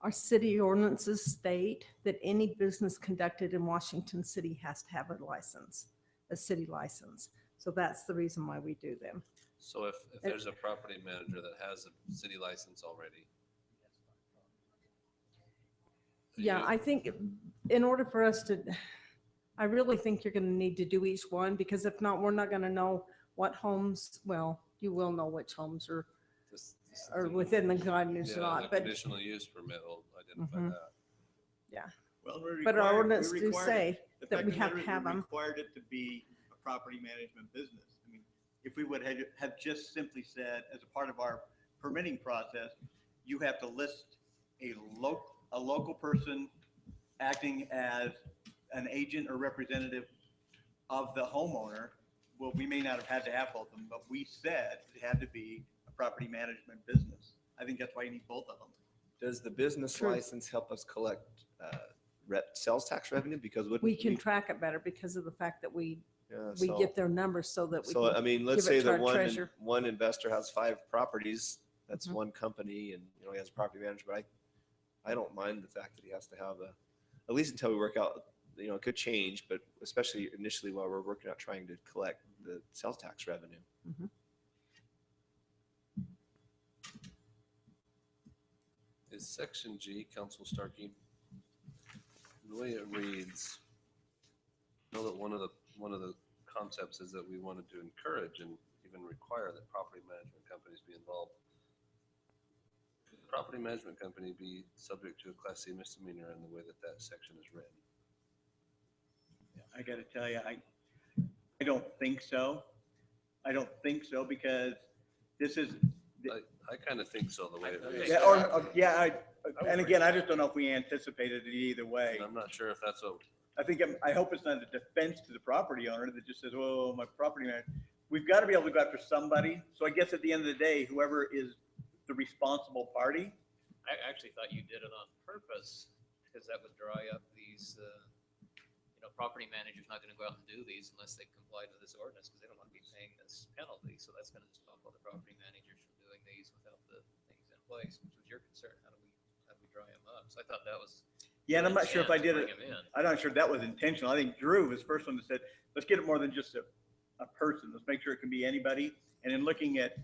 Our city ordinances state that any business conducted in Washington City has to have a license. a city license. So that's the reason why we do them. So if there's a property manager that has a city license already. Yeah, you- I think in order for us to, I really think you're going to need to do each one, because if not, we're not going to know what homes, well, you will know which homes this- are within the guidance or Yeah, not, the but, conditional use permit will identify Mhm. that. Well, we're but our required- we ordinance do required it. say The that fact we of the have to matter is have we them. required it to be a property management business. I mean, if we would have just simply said, as a part of our permitting process, you have to list a local person acting as an agent or representative of the homeowner, well, we may not have had to have both of them, but we said it had to be a property management business. I think that's why you need both of them. Does the business True. license help us collect sales tax revenue? Because We can track it better because of the fact that we so- get their numbers so that we So, I can, mean, let's give it say to our that treasurer. one investor has 5 properties, that's Mhm. one company, and, you know, he has a property manager, but I don't mind the fact that he has to have at least until we work out, you know, it could change, but especially initially while we're working out trying to collect the sales tax revenue. Is section G, Council Starkey, the way it reads, I know that one of the concepts is that we wanted to encourage and even require that property management companies be involved. Could the property management company be subject to a Class C misdemeanor in the way that that section is written? I gotta tell you, I don't think so. I don't think so because this is, I kind of think so, the way it reads. yeah, and again, I just don't know if we anticipated it either way. And I'm not sure if that's what, I hope it's not a defense to the property owner that just says, oh, my property manager. We've got to be able to go after somebody. So I guess at the end of the day, whoever is the responsible party, I actually thought you did it on purpose, because that would dry up these, property manager's not gonna go out and do these unless they comply to this ordinance, because they don't want to be paying this penalty, so that's gonna stop other property managers from doing these without the things in place, which was your concern, how do we dry them up? So I thought that was. yeah, and I'm not sure if I did it. Bring 'em in. I'm not sure that was intentional. I think Drew was the first one that said, let's get it more than just a person. Let's make sure it can be anybody. And in looking at,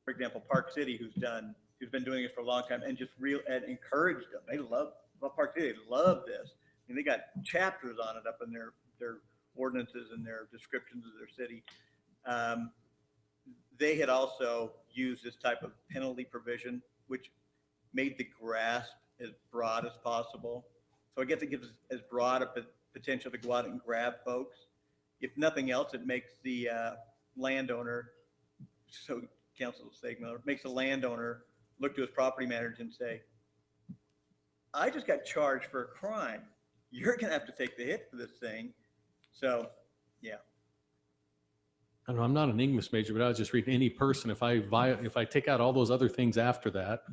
for example, Park City, who's been doing it for a long time and just and encouraged them. They love Park City. They love this. And they got chapters on it up in their ordinances and their descriptions of their city. They had also used this type of penalty provision, which made the grasp as broad as possible. So I guess it gives as broad a potential to go out and grab folks. If nothing else, it makes the landowner, so Council Stegman, makes the landowner look to his property manager and say, I just got charged for a crime. You're going to have to take the hit for this thing. So, yeah. I don't know, I'm not an English major, but I was just reading any person, if I take out all those other things after that,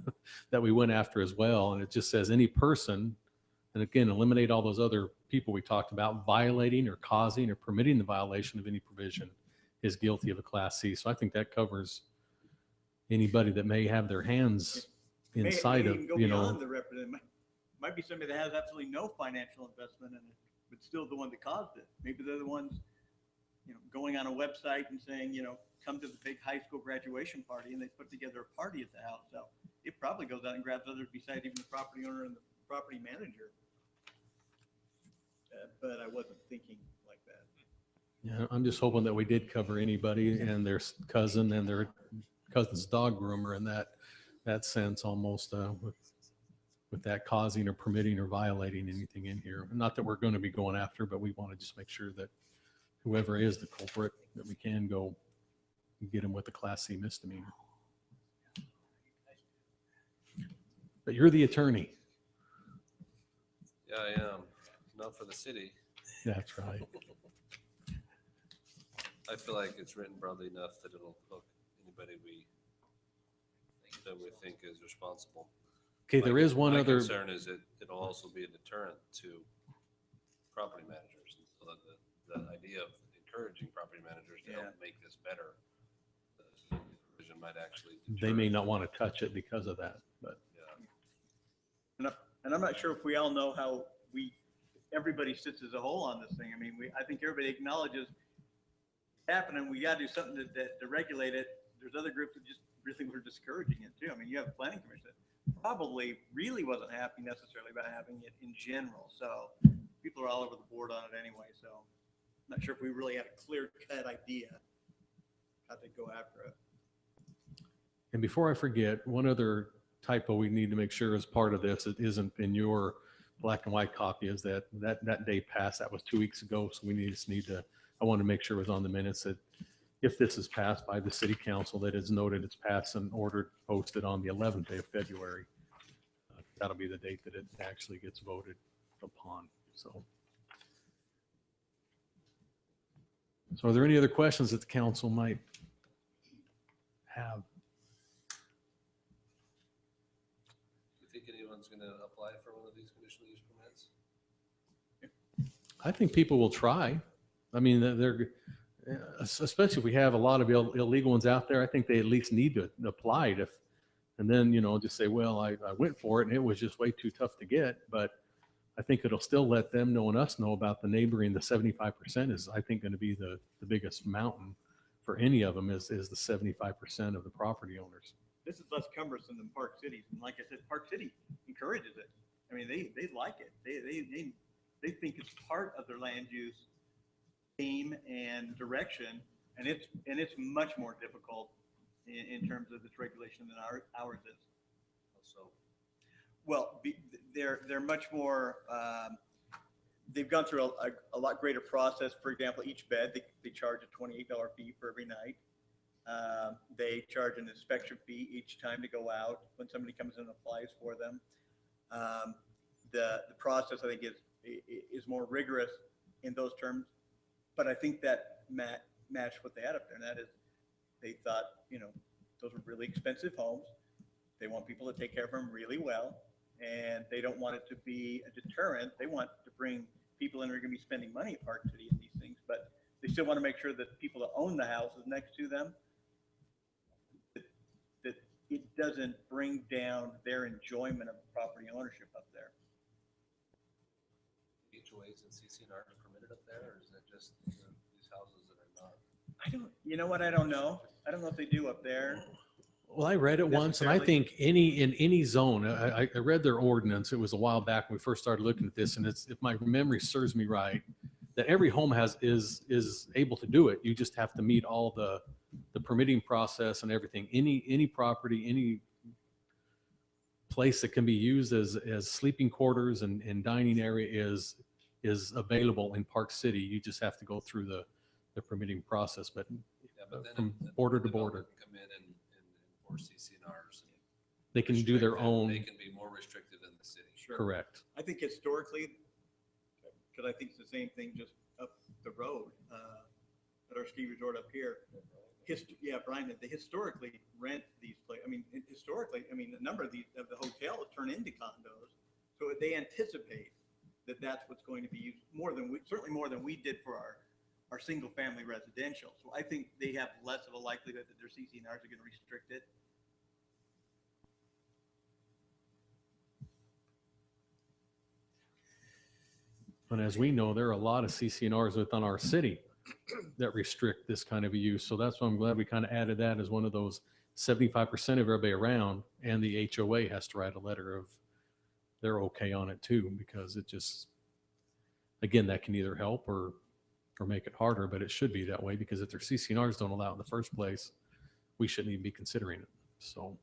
that we went after as well, and it just says any person, and again, eliminate all those other people we talked about, violating or causing or permitting the violation of any provision is guilty of a Class C. So I think that covers anybody that may have their hands inside May of, even go you beyond know, the representative. Might be somebody that has absolutely no financial investment in it, but still the one that caused it. Maybe they're the ones, going on a website and saying, come to the big high school graduation party, and they put together a party at the house. So it probably goes out and grabs others besides even the property owner and the property manager. But I wasn't thinking like that. yeah, I'm just hoping that we did cover anybody and their cousin and their cousin's dog groomer in that sense almost, with that causing or permitting or violating anything in here. Not that we're going to be going after, but we want to just make sure that whoever is the culprit, that we can go and get them with a Class C misdemeanor. But you're the attorney. yeah, I am, not for the city. That's right. I feel like it's written broadly enough that it'll hook anybody that we think is responsible. Okay, there is one My other, concern is it'll also be a deterrent to property managers. And so the idea of encouraging property managers to help make this better, the provision might actually. they may not want to touch it because of that, but Yeah. And I'm not sure if we all know how everybody sits as a whole on this thing. I mean, I think everybody acknowledges happening. We got to do something to regulate it. There's other groups that just really were discouraging it too. I mean, you have a planning commission that probably really wasn't happy necessarily about having it in general. So people are all over the board on it anyway. So I'm not sure if we really had a clear cut idea how to go after it. And before I forget, one other typo we need to make sure is part of this, it isn't in your black and white copy, is that day passed. That was 2 weeks ago. So we just need to, I want to make sure it was on the minutes that if this is passed by the city council, that it's noted it's passed and ordered, posted on the 11th day of February. That'll be the date that it actually gets voted upon. So are there any other questions that the council might have? Do you think anyone's going to apply for one of these conditional use permits? I think people will try. I mean, they're, especially if we have a lot of illegal ones out there, I think they at least need to apply it. And then, just say, well, I went for it and it was just way too tough to get. But I think it'll still let them know and us know about the neighboring. The 75% is, I think, going to be the biggest mountain for any of them is the 75% of the property owners. This is less cumbersome than Park Cities. And like I said, Park City encourages it. I mean, they like it. They think it's part of their land use theme and direction. And it's much more difficult in terms of its regulation than ours is. So Well, they're much more, they've gone through a lot greater process. For example, each bed, they charge a $28 fee for every night. They charge an inspection fee each time to go out when somebody comes in and applies for them. The process, I think, is more rigorous in those terms. But I think that matched what they had up there. And that is, they thought, those were really expensive homes. They want people to take care of them really well. And they don't want it to be a deterrent. They want to bring people in who are going to be spending money at Park City and these things, but they still want to make sure that people that own the houses next to them, that it doesn't bring down their enjoyment of property ownership up there. HOAs and CCNRs are permitted up there, or is that just these houses that are not? You know what? I don't know. I don't know if they do up there. Well, I read it once, and I think in any zone, I read their ordinance. It was a while back when we first started looking at this, and it's, if my memory serves me right, that every home is able to do it. You just have to meet all the permitting process and everything. Any property, any place that can be used as sleeping quarters and dining area is available in Park City. You just have to go through the permitting process, but then from the border to developer border. can come in and enforce CCNRs. They can do their own. They can be more restrictive than the city. Sure. Correct. I think historically, because I think it's the same thing just up the road at our ski resort up here. Brian, they historically rent these places. I mean, historically, a number of the hotels turn into condos. So they anticipate that that's what's going to be used certainly more than we did for our single family residential. So I think they have less of a likelihood that their CCNRs are going to restrict it. And as we know, there are a lot of CCNRs within our city that restrict this kind of a use. So that's why I'm glad we kind of added that as one of those 75% of everybody around, and the HOA has to write a letter of they're okay on it too, because it just, again, that can either help or make it harder, but it should be that way, because if their CCNRs don't allow it in the first place, we shouldn't even be considering it. So.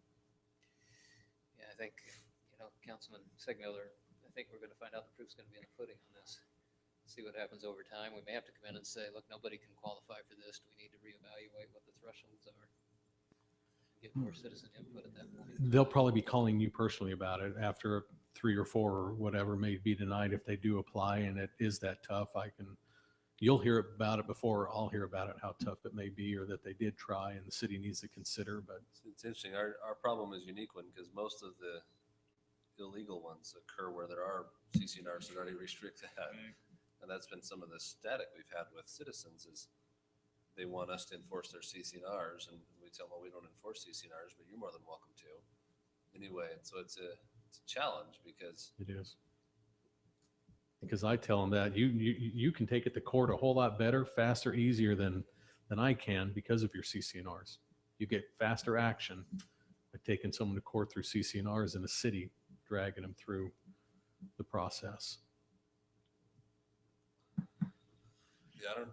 Yeah, I think, Councilman Segmiller, I think we're going to find out the proof's going to be in the pudding on this. See what happens over time. We may have to come in and say, look, nobody can qualify for this. Do we need to reevaluate what the thresholds are? Get more citizen input at that point. They'll probably be calling you personally about it after 3 or 4 or whatever may be denied if they do apply, and it is that tough. You'll hear about it before I'll hear about it, how tough it may be, or that they did try and the city needs to consider. But It's interesting. Our problem is a unique one because most of the illegal ones occur where there are CCNRs that already restrict that. And that's been some of the static we've had with citizens is they want us to enforce their CCNRs, and we tell them, well, we don't enforce CCNRs, but you're more than welcome to. Anyway, so it's a challenge because it is. Because I tell them that you can take it to court a whole lot better, faster, easier than than I can because of your CCNRs. You get faster action by taking someone to court through CCNRs in a city, dragging them through the process. Yeah, I don't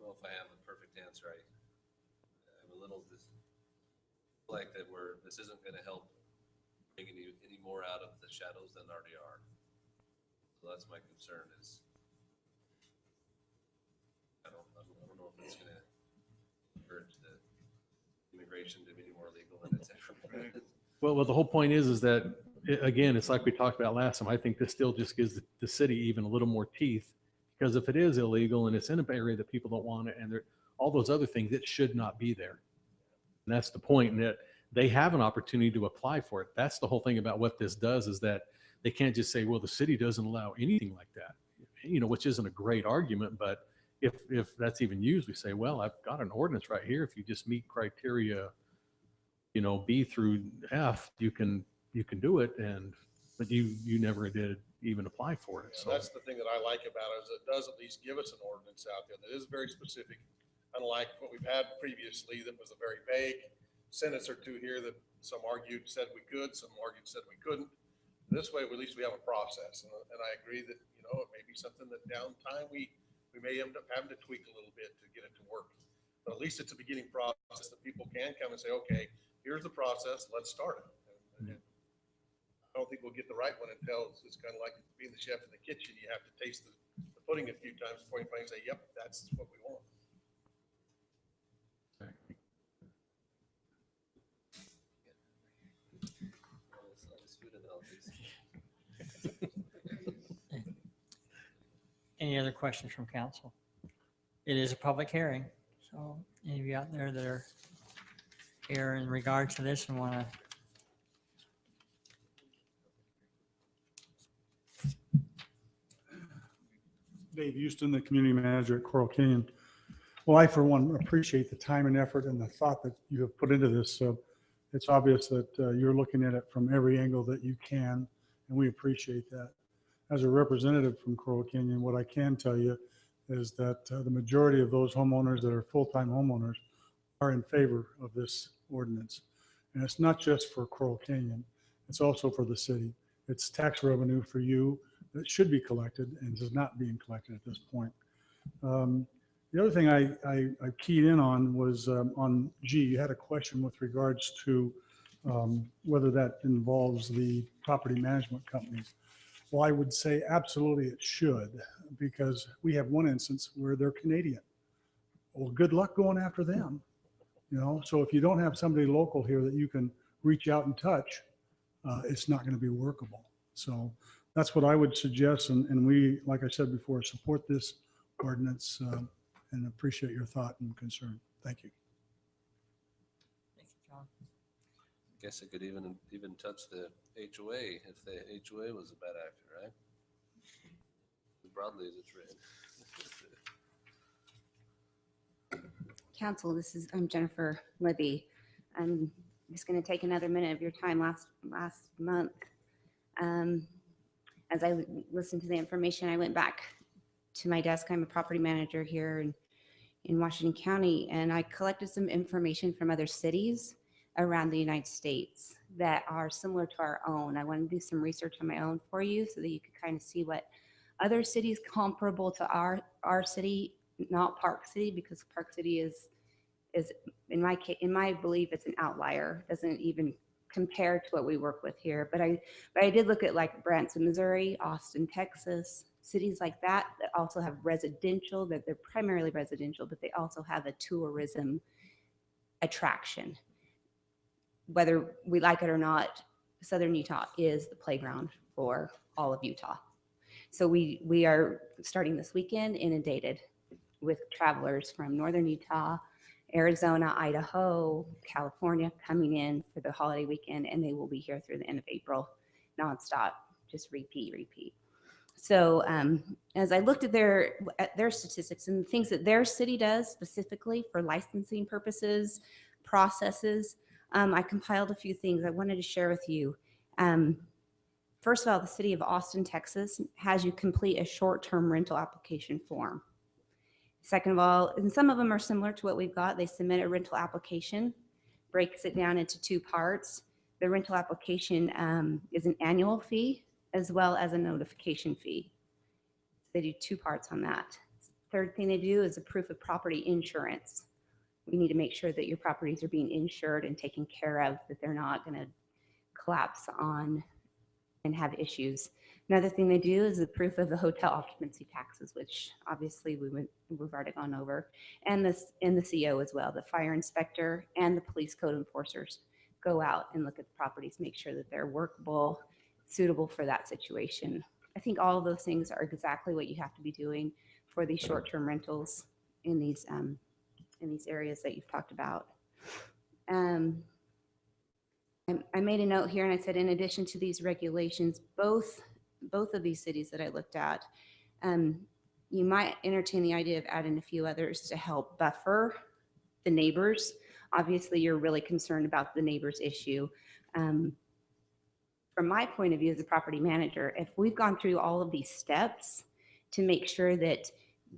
know if I have a perfect answer. I'm a little like that this isn't going to help bring any more out of the shadows than already are. So that's my concern is, I don't know if it's going to encourage the immigration to be any more legal than it's ever been. Well, the whole point is that, again, it's like we talked about last time. I think this still just gives the city even a little more teeth, because if it is illegal and it's in an area that people don't want it, and all those other things, it should not be there. And that's the point, and that they have an opportunity to apply for it. That's the whole thing about what this does, is that they can't just say, well, the city doesn't allow anything like that, which isn't a great argument. But if that's even used, we say, well, I've got an ordinance right here. If you just meet criteria, B through F, you can do it. But you never did even apply for it. So That's the thing that I like about it, is it does at least give us an ordinance out there that is very specific, unlike what we've had previously that was a very vague sentence or two here that some argued said we could, some argued said we couldn't. This way, at least we have a process. And I agree that, it may be something that down time we may end up having to tweak a little bit to get it to work. But at least it's a beginning process that people can come and say, okay, here's the process, let's start it. And I don't think we'll get the right one until it's kind of like being the chef in the kitchen. You have to taste the pudding a few times before you finally say, yep, that's what we want. Any other questions from council? It is a public hearing, so any of you out there that are here in regard to this and want to Dave Houston, the community manager at Coral Canyon. Well, I, for one, appreciate the time and effort and the thought that you have put into this. So it's obvious that you're looking at it from every angle that you can, and we appreciate that. As a representative from Coral Canyon, what I can tell you is that the majority of those homeowners that are full-time homeowners are in favor of this ordinance. And it's not just for Coral Canyon, it's also for the city. It's tax revenue for you that should be collected and is not being collected at this point. The other thing I keyed in on was on G, you had a question with regards to whether that involves the property management companies. Well, I would say absolutely it should, because we have one instance where they're Canadian. Well, good luck going after them. So if you don't have somebody local here that you can reach out and touch, it's not going to be workable. So that's what I would suggest. And we, like I said before, support this ordinance and appreciate your thought and concern. Thank you. Thank you, John. I guess it could even touch the HOA if the HOA was a bad actor, right? As broadly as it's written. Council, I'm Jennifer Libby. I'm just going to take another minute of your time. Last month, as I listened to the information, I went back to my desk. I'm a property manager here in Washington County, and I collected some information from other cities around the United States that are similar to our own. I want to do some research on my own for you so that you can kind of see what other cities comparable to our city, not Park City, because Park City is in my belief, it's an outlier. Doesn't even compare to what we work with here. But I did look at like Branson, Missouri, Austin, Texas, cities like that also have residential, that they're primarily residential, but they also have a tourism attraction. Whether we like it or not, Southern Utah is the playground for all of Utah. So we are starting this weekend inundated with travelers from Northern Utah, Arizona, Idaho, California coming in for the holiday weekend, and they will be here through the end of April, nonstop, just repeat. So as I looked at their statistics and the things that their city does specifically for licensing purposes, processes, I compiled a few things I wanted to share with you. First of all, the city of Austin, Texas has you complete a short-term rental application form. Second of all, and some of them are similar to what we've got, they submit a rental application, breaks it down into two parts. The rental application is an annual fee as well as a notification fee. They do two parts on that. Third thing they do is a proof of property insurance. We need to make sure that your properties are being insured and taken care of, that they're not going to collapse on and have issues. Another thing they do is the proof of the hotel occupancy taxes, which obviously we've already gone over, and the CO as well. The fire inspector and the police code enforcers go out and look at the properties, make sure that they're workable, suitable for that situation. I think all of those things are exactly what you have to be doing for these short-term rentals in these areas that you've talked about. I made a note here and I said, in addition to these regulations, both of these cities that I looked at, you might entertain the idea of adding a few others to help buffer the neighbors. Obviously, you're really concerned about the neighbors issue. From my point of view as a property manager, if we've gone through all of these steps to make sure that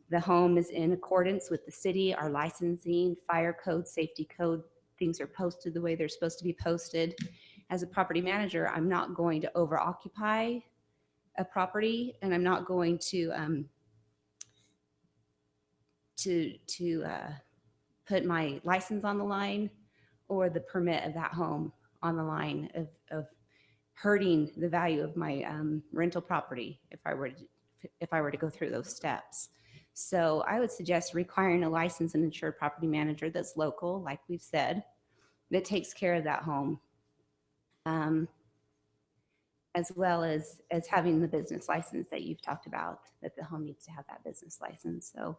the home is in accordance with the city, our licensing, fire code, safety code, things are posted the way they're supposed to be posted. As a property manager, I'm not going to over occupy a property, and I'm not going to put my license on the line or the permit of that home on the line of hurting the value of my rental property if I were to go through those steps. So I would suggest requiring a licensed and insured property manager that's local, like we've said, that takes care of that home, as well as having the business license that you've talked about, that the home needs to have that business license. So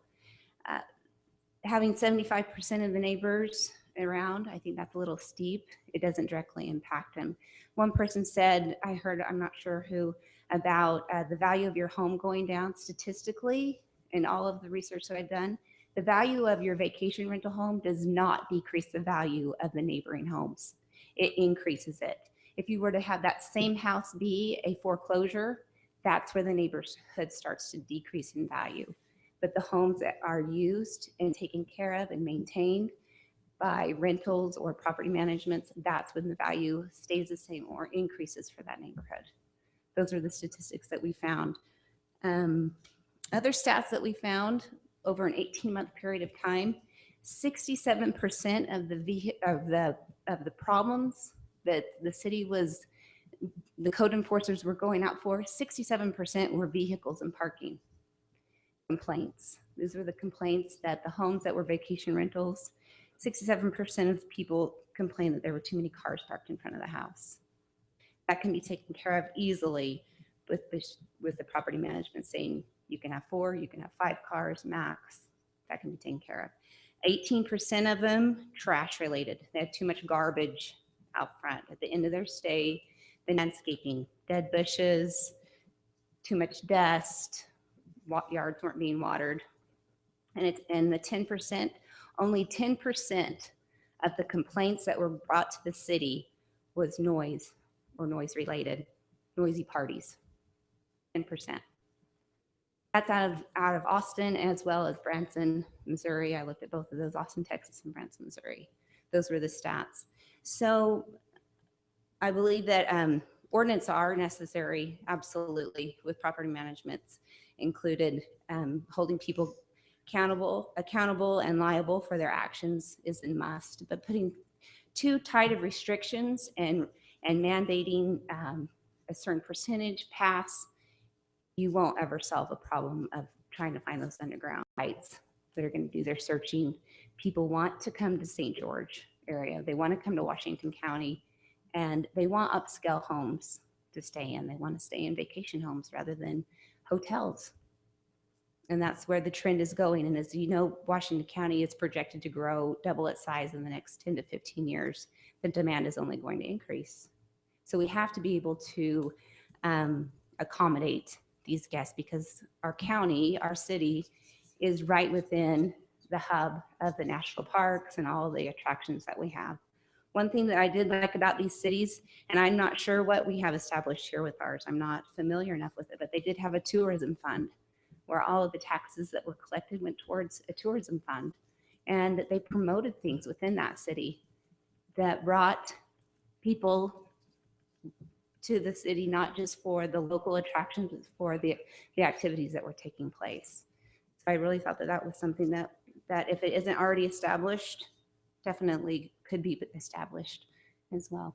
having 75% of the neighbors around, I think that's a little steep. It doesn't directly impact them. One person said, I heard, I'm not sure who, about the value of your home going down statistically. In all of the research that I've done, the value of your vacation rental home does not decrease the value of the neighboring homes. It increases it. If you were to have that same house be a foreclosure, that's where the neighborhood starts to decrease in value. But the homes that are used and taken care of and maintained by rentals or property managements, that's when the value stays the same or increases for that neighborhood. Those are the statistics that we found. Other stats that we found over an 18-month period of time, 67% of the problems that the city the code enforcers were going out for, 67% were vehicles and parking complaints. These were the complaints that the homes that were vacation rentals, 67% of people complained that there were too many cars parked in front of the house. That can be taken care of easily with the property management saying, you can have 4, you can have 5 cars max. That can be taken care of. 18% of them trash related. They had too much garbage out front at the end of their stay. The landscaping, dead bushes, too much dust, yards weren't being watered. And the 10%, only 10% of the complaints that were brought to the city was noise or noise related, noisy parties, 10%. That's out of Austin as well as Branson, Missouri. I looked at both of those, Austin, Texas, and Branson, Missouri. Those were the stats. So I believe that ordinance are necessary, absolutely, with property management included. Holding people accountable and liable for their actions is a must. But putting too tight of restrictions and mandating a certain percentage pass, you won't ever solve a problem of trying to find those underground sites that are going to do their searching. People want to come to St. George area. They want to come to Washington County, and they want upscale homes to stay in. They want to stay in vacation homes rather than hotels. And that's where the trend is going. And as you know, Washington County is projected to grow double its size in the next 10 to 15 years. The demand is only going to increase. So we have to be able to accommodate these guests because our county, our city, is right within the hub of the national parks and all the attractions that we have. One thing that I did like about these cities, and I'm not sure what we have established here with ours, I'm not familiar enough with it, but they did have a tourism fund where all of the taxes that were collected went towards a tourism fund. And that they promoted things within that city that brought people to the city, not just for the local attractions, but for the activities that were taking place. So I really thought that that was something that if it isn't already established, definitely could be established as well.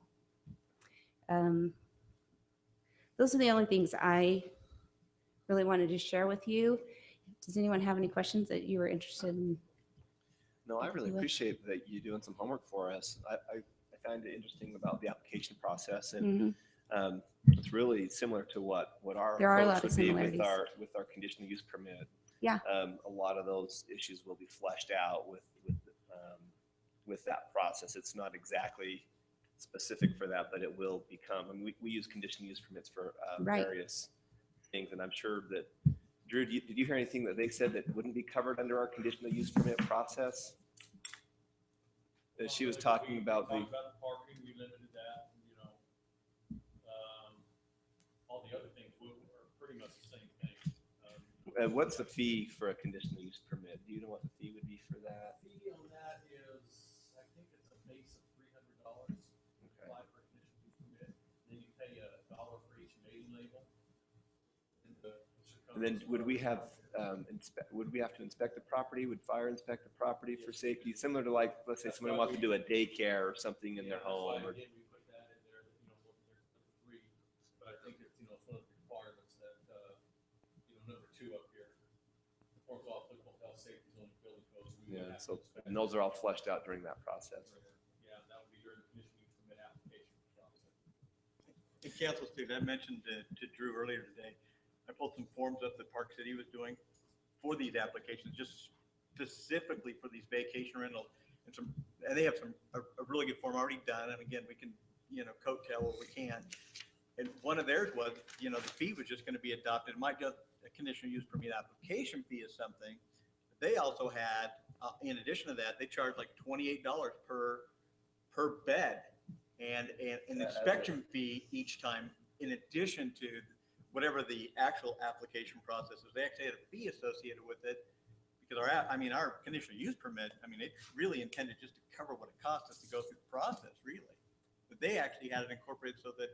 Those are the only things I really wanted to share with you. Does anyone have any questions that you were interested in? No, I really You will? appreciate that you doing some homework for us. I find it interesting about the application process, and Mhm. it's really similar to what our There are a approach lot of would be similarities. with our conditional use permit. Yeah. A lot of those issues will be fleshed out with that process. It's not exactly specific for that, but it will become. I mean, we use conditional use permits for Right. various things, and I'm sure that Drew, did you hear anything that they said that wouldn't be covered under our conditional use permit process? That she was talking about the. Parking, we limited that, all the other things are pretty much the same thing. What's the fee for a conditional use permit? Do you know what the fee would be for that? The fee on that is, I think it's a base of $300 to apply for a conditional use permit. Then you pay $1 for each mailing label. And then would we have to inspect the property? Would fire inspect the property for safety? Similar to, like, let's say somebody wants to do a daycare or something in their home. Or, Again, we put that in there, there's number 3, but I think it's, it's one of the requirements that, number 2 up here. Performs all applicable health, safety, zoning, building codes. We would yeah, have to so, inspect and those are all fleshed out during that process. Yeah, that would be during the conditional use permit application process. And council, Steve, I mentioned to Drew earlier today, I pulled some forms up that Park City was doing for these applications, just specifically for these vacation rentals. And they have a really good form already done. And again, we can, coattail what we can. And one of theirs was, the fee was just going to be adopted. It might just a conditional use permit application fee is something. They also had, in addition to that, they charged like $28 per bed and an inspection fee each time, in addition to whatever the actual application process is. They actually had a fee associated with it because our conditional use permit, it's really intended just to cover what it costs us to go through the process, really. But they actually had it incorporated so that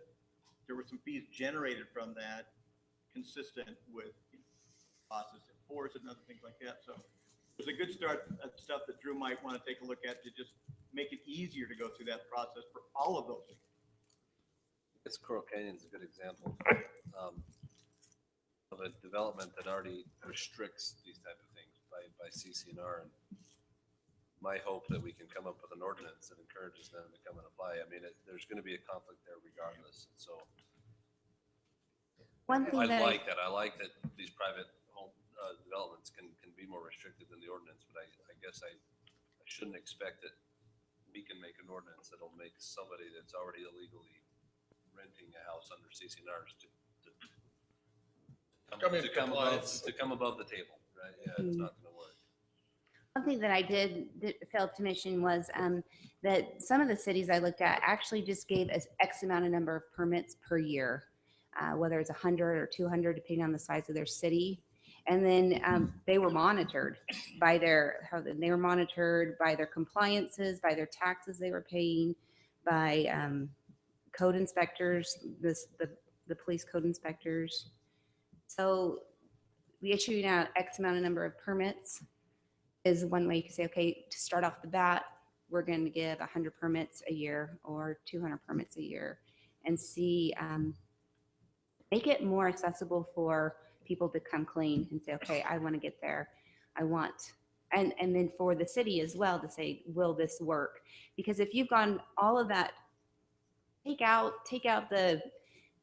there were some fees generated from that consistent with process enforcement and other things like that. So it was a good start at stuff that Drew might want to take a look at to just make it easier to go through that process for all of those things. It's Coral Canyon is a good example of a development that already restricts these type of things by CC&R. And my hope that we can come up with an ordinance that encourages them to come and apply. There's going to be a conflict there regardless. And so One thing I that like that. I like that these private home developments can be more restricted than the ordinance. But I guess I shouldn't expect that we can make an ordinance that'll make somebody that's already illegally renting a house under CC&Rs to come above the table, right? Yeah, it's not going to work. One thing that I did fail to mention was that some of the cities I looked at actually just gave us X amount of number of permits per year, whether it's 100 or 200, depending on the size of their city. And then they were monitored by their compliances, by their taxes they were paying, by code inspectors, the police code inspectors. So we issuing out X amount of number of permits is one way you can say, okay, to start off the bat, we're going to give 100 permits a year or 200 permits a year, and see, make it more accessible for people to come clean and say, okay, I want to get there. And then for the city as well to say, will this work? Because if you've gone all of that, take out the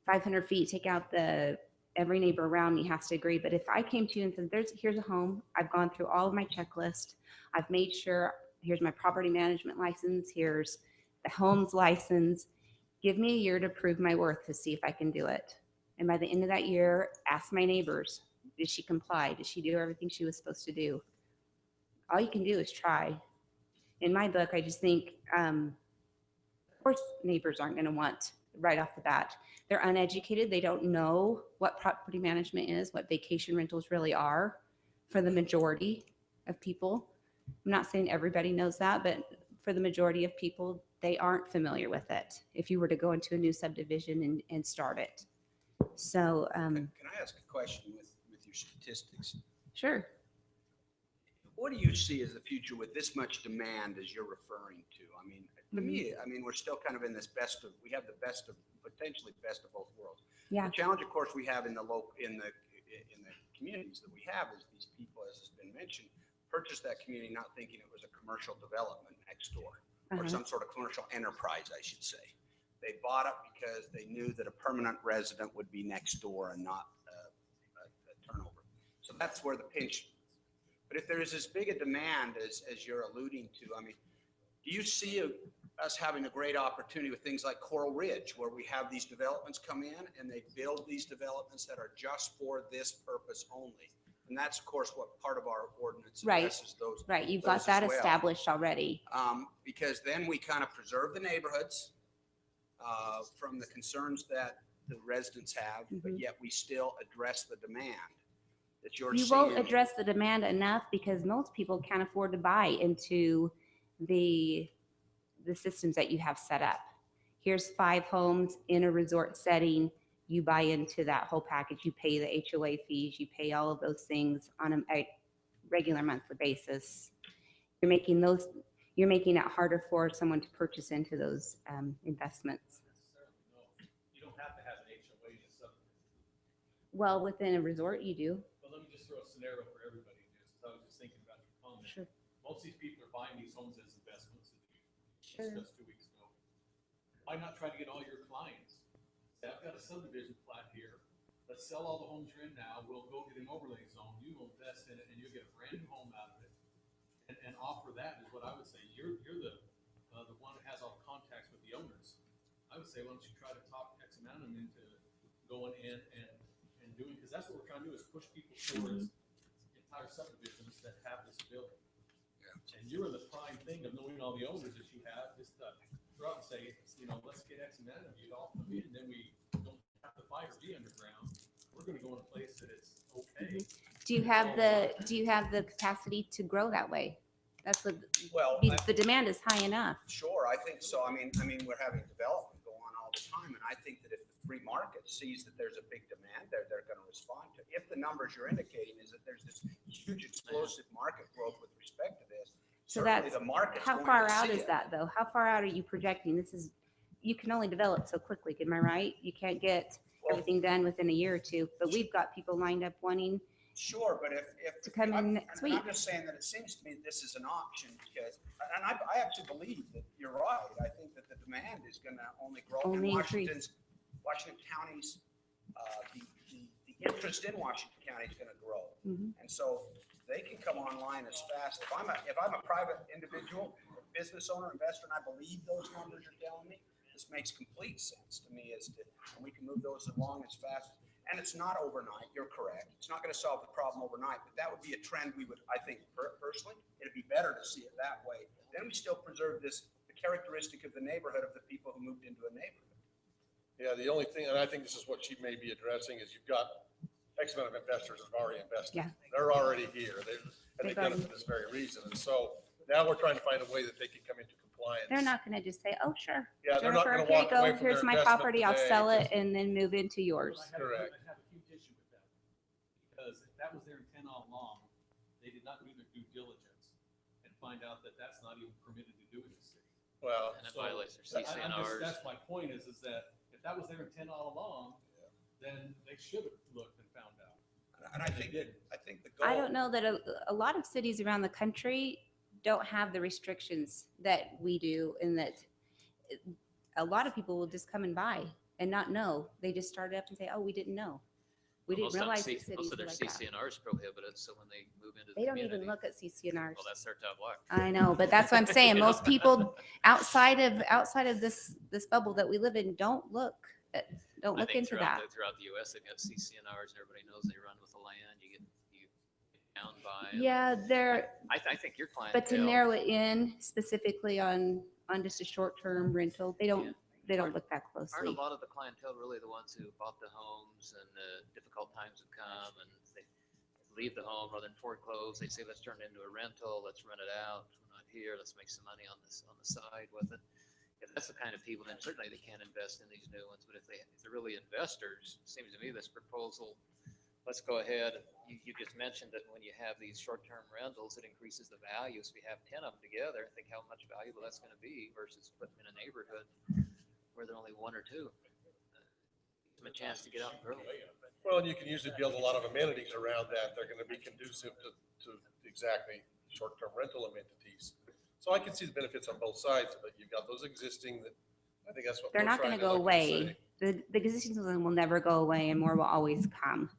500 feet, take out the every neighbor around me has to agree. But if I came to you and said, here's a home, I've gone through all of my checklist, I've made sure, here's my property management license, here's the home's license, give me a year to prove my worth to see if I can do it. And by the end of that year, ask my neighbors, did she comply? Did she do everything she was supposed to do? All you can do is try. In my book, I just think course, neighbors aren't going to want right off the bat. They're uneducated. They don't know what property management is, what vacation rentals really are for the majority of people. I'm not saying everybody knows that, but for the majority of people, they aren't familiar with it if you were to go into a new subdivision and start it. So, Can I ask a question with your statistics? sure. What do you see as the future with this much demand as you're referring to? I mean, to me, I mean, we're still kind of in this we have the best of, potentially best of both worlds. Yeah. The challenge, of course, we have in the communities that we have is these people, as has been mentioned, purchased that community not thinking it was a commercial development next door or some sort of commercial enterprise, I should say. They bought it because they knew that a permanent resident would be next door and not a turnover. So that's where the pinch. But if there is as big a demand as you're alluding to, I mean, do you see us having a great opportunity with things like Coral Ridge, where we have these developments come in and they build these developments that are just for this purpose only? And that's, of course, what part of our ordinance addresses those. Right. You've those got that as well. established already. Because then we kind of preserve the neighborhoods from the concerns that the residents have, but yet we still address the demand that you're You seeing. won't address the demand enough because most people can't afford to buy into the systems that you have set up. Here's 5 homes in a resort setting. You buy into that whole package. You pay the HOA fees. You pay all of those things on a regular monthly basis. You're making it harder for someone to purchase into those investments. You don't have to have an HOA to subdivision. Well, within a resort, you do. But let me just throw a scenario for everybody, because I was just thinking about your comment. Sure. Most of these people are buying these homes as investments, as we Sure. discussed 2 weeks ago. Why not try to get all your clients? Say, I've got a subdivision plat here. Let's sell all the homes you're in now. We'll go get an overlay zone. You will invest in it, and you'll get a brand new home out of it. And offer that is what I would say. You're the one that has all the contacts with the owners. I would say, why don't you try to talk X amount of them into going in and doing, because that's what we're trying to do, is push people towards entire subdivisions that have this ability. And you're in the prime thing of knowing all the owners that you have, just go out and say, let's get X amount of you to all come in, and then we don't have to fight or be underground. We're gonna go in a place that it's okay. Do you have the capacity to grow that way? That's the demand is high enough. Sure, I think so. I mean, we're having development go on all the time, and I think that if the free market sees that there's a big demand there, they're going to respond to it. If the numbers you're indicating is that there's this huge explosive market growth with respect to this, So certainly that's the market's how going far to out see is it. that though? How far out are you projecting? You can only develop so quickly. Am I right? You can't get everything done within a year or two. But we've got people lined up wanting. Sure, but if to come in next week. I'm just saying that it seems to me this is an option because, and I actually believe that you're right. I think that the demand is going to only grow. Only And increase. Washington County's, the interest in Washington County is going to grow. And so they can come online as fast. If I'm a private individual, business owner, investor, and I believe those numbers you're telling me, this makes complete sense to me and we can move those along as fast. And it's not overnight, you're correct. It's not going to solve the problem overnight, but that would be a trend we would, I think, personally, it'd be better to see it that way. Then we still preserve the characteristic of the neighborhood of the people who moved into a neighborhood. Yeah, the only thing, and I think this is what she may be addressing, is you've got X amount of investors that have already invested. Yeah. They're already here. They've done it for this very reason. And so now we're trying to find a way that they can come into compliance. They're not going to just say, "Oh, sure, Yeah, they're not Jennifer, gonna here you walk away go. from Here's their my investment property. I'll today sell it because- and then move into yours." Correct. I have a huge issue with that. Because if that was their intent all along, they did not do their due diligence and find out that that's not even permitted to do in the city. Well, And it violates their I'm just- CCNRs. That's my point is that if that was their intent all along, then they should have looked and found out. And I They think didn't. the goal. I don't know that a lot of cities around the country don't have the restrictions that we do, in that a lot of people will just come and buy and not know. They just start up and say, "Oh, we didn't know. We didn't Most of them realize C- the cities Most of were their like that." CCNRs prohibited, so when they move into the They don't community. even look at CCNRs. Well, that's their tough luck. I know, but that's what I'm saying. Most people outside of this bubble that we live in don't look I into think that. throughout the US, they've got CCNRs, and everybody knows they run with the land, you get down by. 'em. Yeah, they're, I think your client. but to narrow it in specifically on on just a short-term rental, they don't look that Aren't closely. a lot of the clientele really the ones who bought the homes and the difficult times have come and they leave the home rather than foreclose? They say, let's turn it into a rental, let's rent it out. We're not here, let's make some money on the side with it. If that's the kind of people, then certainly they can't invest in these new ones. But if they're really investors, it seems to me this proposal, let's go ahead. You just mentioned that when you have these short-term rentals, it increases the value. So if we have 10 of them together, think how much valuable that's going to be versus putting them in a neighborhood where there are only one or two. Give them a chance to get out and grow. Well, and you can usually build a lot of amenities around that. They're going to be conducive to exactly short-term rental amenities. So I can see the benefits on both sides of it. You've got those existing that, I think that's what They're we're not going trying to go look and away. say. The existing ones will never go away and more will always come.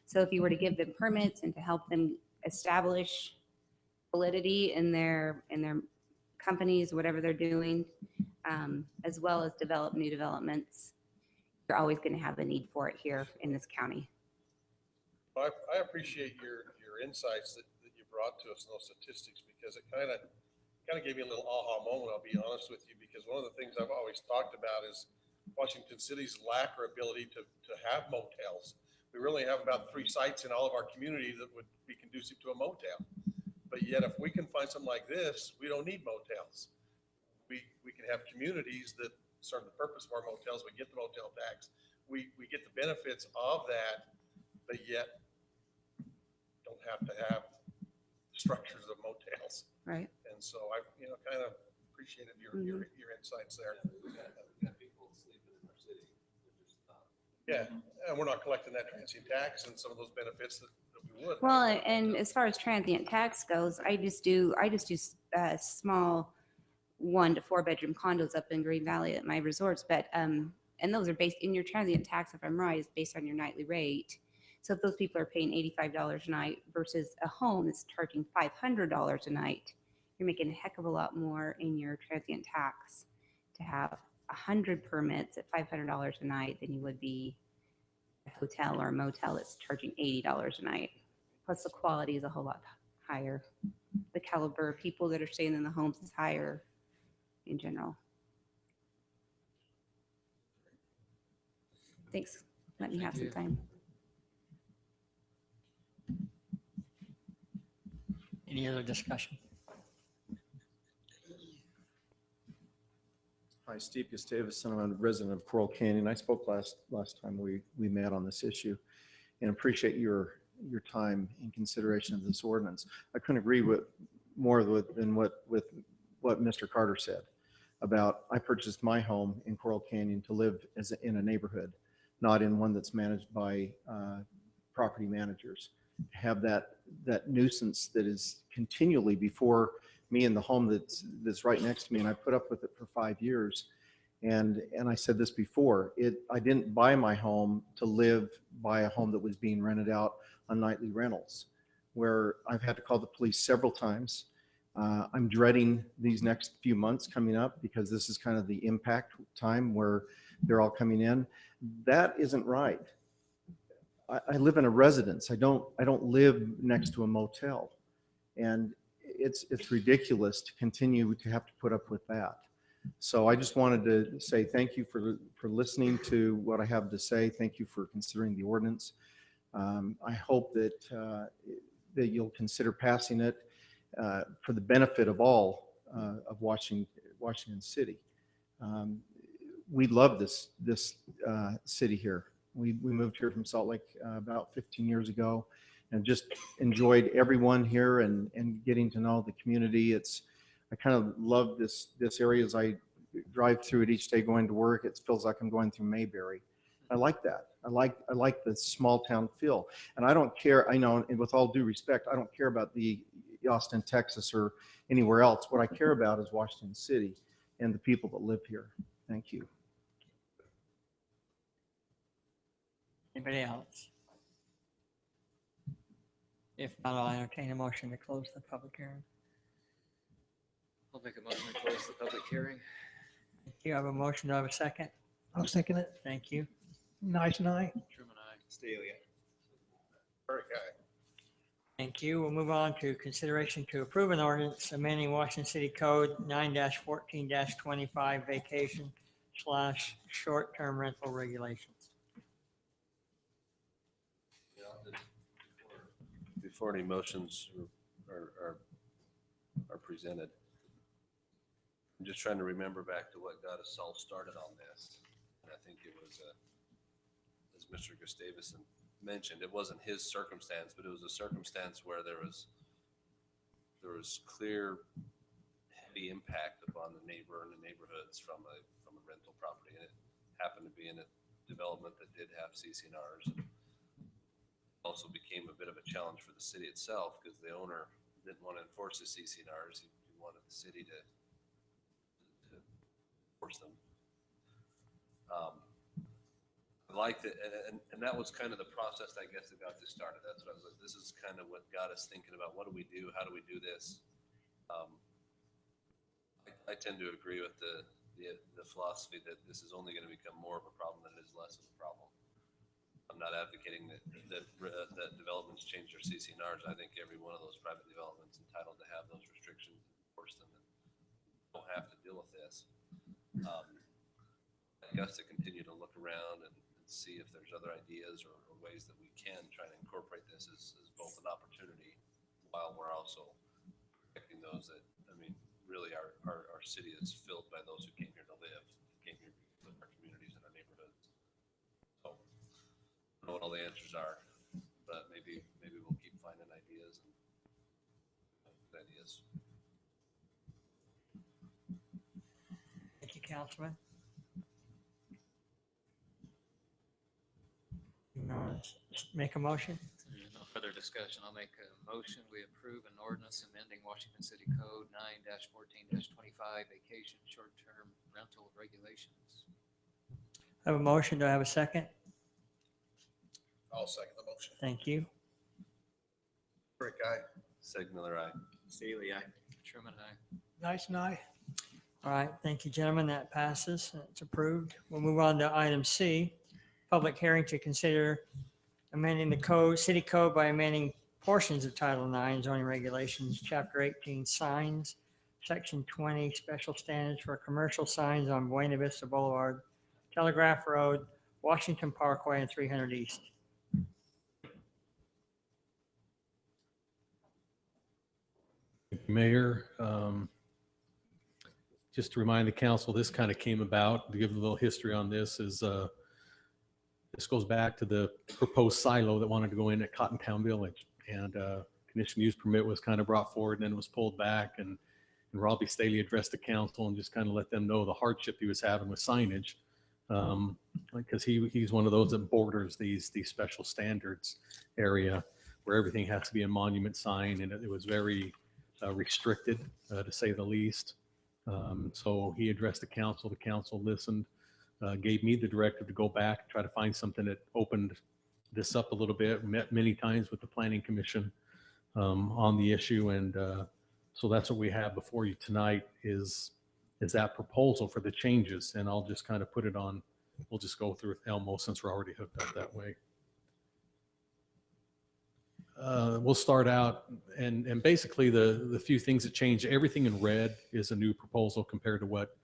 So if you were to give them permits and to help them establish validity in their companies, whatever they're doing, as well as develop new developments, you're always going to have a need for it here in this county. Well, I appreciate your insights that you brought to us in those statistics, because it kind of gave me a little aha moment, I'll be honest with you, because one of the things I've always talked about is Washington City's lack or ability to have motels. We really have about 3 sites in all of our community that would be conducive to a motel. But yet if we can find something like this, we don't need motels. We can have communities that serve the purpose of our motels. We get the motel tax. We get the benefits of that, but yet don't have to have structures of motels. Right. And so I, kind of appreciated your insights there. People sleeping in our city. They're just not. Yeah, and we're not collecting that transient tax and some of those benefits that we would. Well, and as far as transient tax goes, I just do small 1 to 4 bedroom condos up in Green Valley at my resorts. But, and those are based in your transient tax, if I'm right, is based on your nightly rate. So if those people are paying $85 a night versus a home that's charging $500 a night, you're making a heck of a lot more in your transient tax to have 100 permits at $500 a night than you would be a hotel or a motel that's charging $80 a night. Plus the quality is a whole lot higher. The caliber of people that are staying in the homes is higher in general. Thanks. Let me have some time. Any other discussion? Hi, Steve Gustavus, and I'm a resident of Coral Canyon. I spoke last time we met on this issue, and appreciate your time in consideration of this ordinance. I couldn't agree more than what Mr. Carter said about, I purchased my home in Coral Canyon to live in a neighborhood, not in one that's managed by property managers. Have that nuisance that is continually before me in the home that's right next to me, and I put up with it for 5 years. And I said this before, I didn't buy my home to live by a home that was being rented out on nightly rentals, where I've had to call the police several times. I'm dreading these next few months coming up because this is kind of the impact time where they're all coming in. That isn't right. I live in a residence. I don't live next to a motel, and it's ridiculous to continue to have to put up with that. So I just wanted to say thank you for listening to what I have to say. Thank you for considering the ordinance. I hope that you'll consider passing it for the benefit of all of Washington City. We love this city here. We moved here from Salt Lake about 15 years ago, and just enjoyed everyone here and getting to know the community. I kind of love this area as I drive through it each day going to work. It feels like I'm going through Mayberry. I like that. I like the small town feel. And I don't care, I know, and with all due respect, I don't care about the Austin, Texas or anywhere else. What I care about is Washington City and the people that live here. Thank you. Anybody else? If not, I'll entertain a motion to close the public hearing. I'll make a motion to close the public hearing. You have a motion, do I have a second? I'll second it. Thank you. Nice night. Truman, aye. Staley. Very good. Thank you. We'll move on to consideration to approve an ordinance amending Washington City Code 9-14-25 vacation / short-term rental regulations. Before any motions are presented, I'm just trying to remember back to what got us all started on this. And I think it was, as Mr. Gustavus mentioned, it wasn't his circumstance, but it was a circumstance where there was clear heavy impact upon the neighbor and the neighborhoods from a rental property. And it happened to be in a development that did have CCNRs. And also became a bit of a challenge for the city itself because the owner didn't want to enforce the CCNRs. He wanted the city to enforce them. I liked it, and that was kind of the process, I guess, that got this started. That's what I was like, this is kind of what got us thinking about what do we do? How do we do this? I tend to agree with the philosophy that this is only going to become more of a problem than it is less of a problem. I'm not advocating that developments change their CCNRs. I think every one of those private developments is entitled to have those restrictions, enforce them, and don't have to deal with this. I guess to continue to look around and see if there's other ideas or ways that we can try to incorporate this as both an opportunity while we're also protecting those that, I mean, really our city is filled by those who came here to live, came here to live in our communities and our neighborhoods. So I don't know what all the answers are, but maybe we'll keep finding ideas and good ideas. Thank you, Councilman. Make a motion. No further discussion. I'll make a motion. We approve an ordinance amending Washington City Code 9-14-25 vacation short-term rental regulations. I have a motion. Do I have a second? I'll second the motion. Thank you. Brick, aye. Segmiller, aye. Staley, aye. Truman, aye. Nice and I. All right, thank you, gentlemen. That passes. It's approved. We'll move on to item C, public hearing to consider amending the code, city code by amending portions of Title IX zoning regulations, Chapter 18 signs, Section 20 special standards for commercial signs on Buena Vista Boulevard, Telegraph Road, Washington Parkway, and 300 East. Mayor, just to remind the council, this kind of came about, to give a little history on this, is this goes back to the proposed silo that wanted to go in at Cottontown Village. And conditional use permit was kind of brought forward and then it was pulled back. And Robbie Staley addressed the council and just kind of let them know the hardship he was having with signage. Because he's one of those that borders these special standards area where everything has to be a monument sign, and it was very restricted, to say the least. So he addressed the council listened, gave me the directive to go back, try to find something that opened this up a little bit. Met many times with the planning commission on the issue. And so that's what we have before you tonight is that proposal for the changes. And I'll just kind of put it on, we'll just go through with Elmo since we're already hooked up that way. We'll start out and basically the few things that change, everything in red is a new proposal compared to what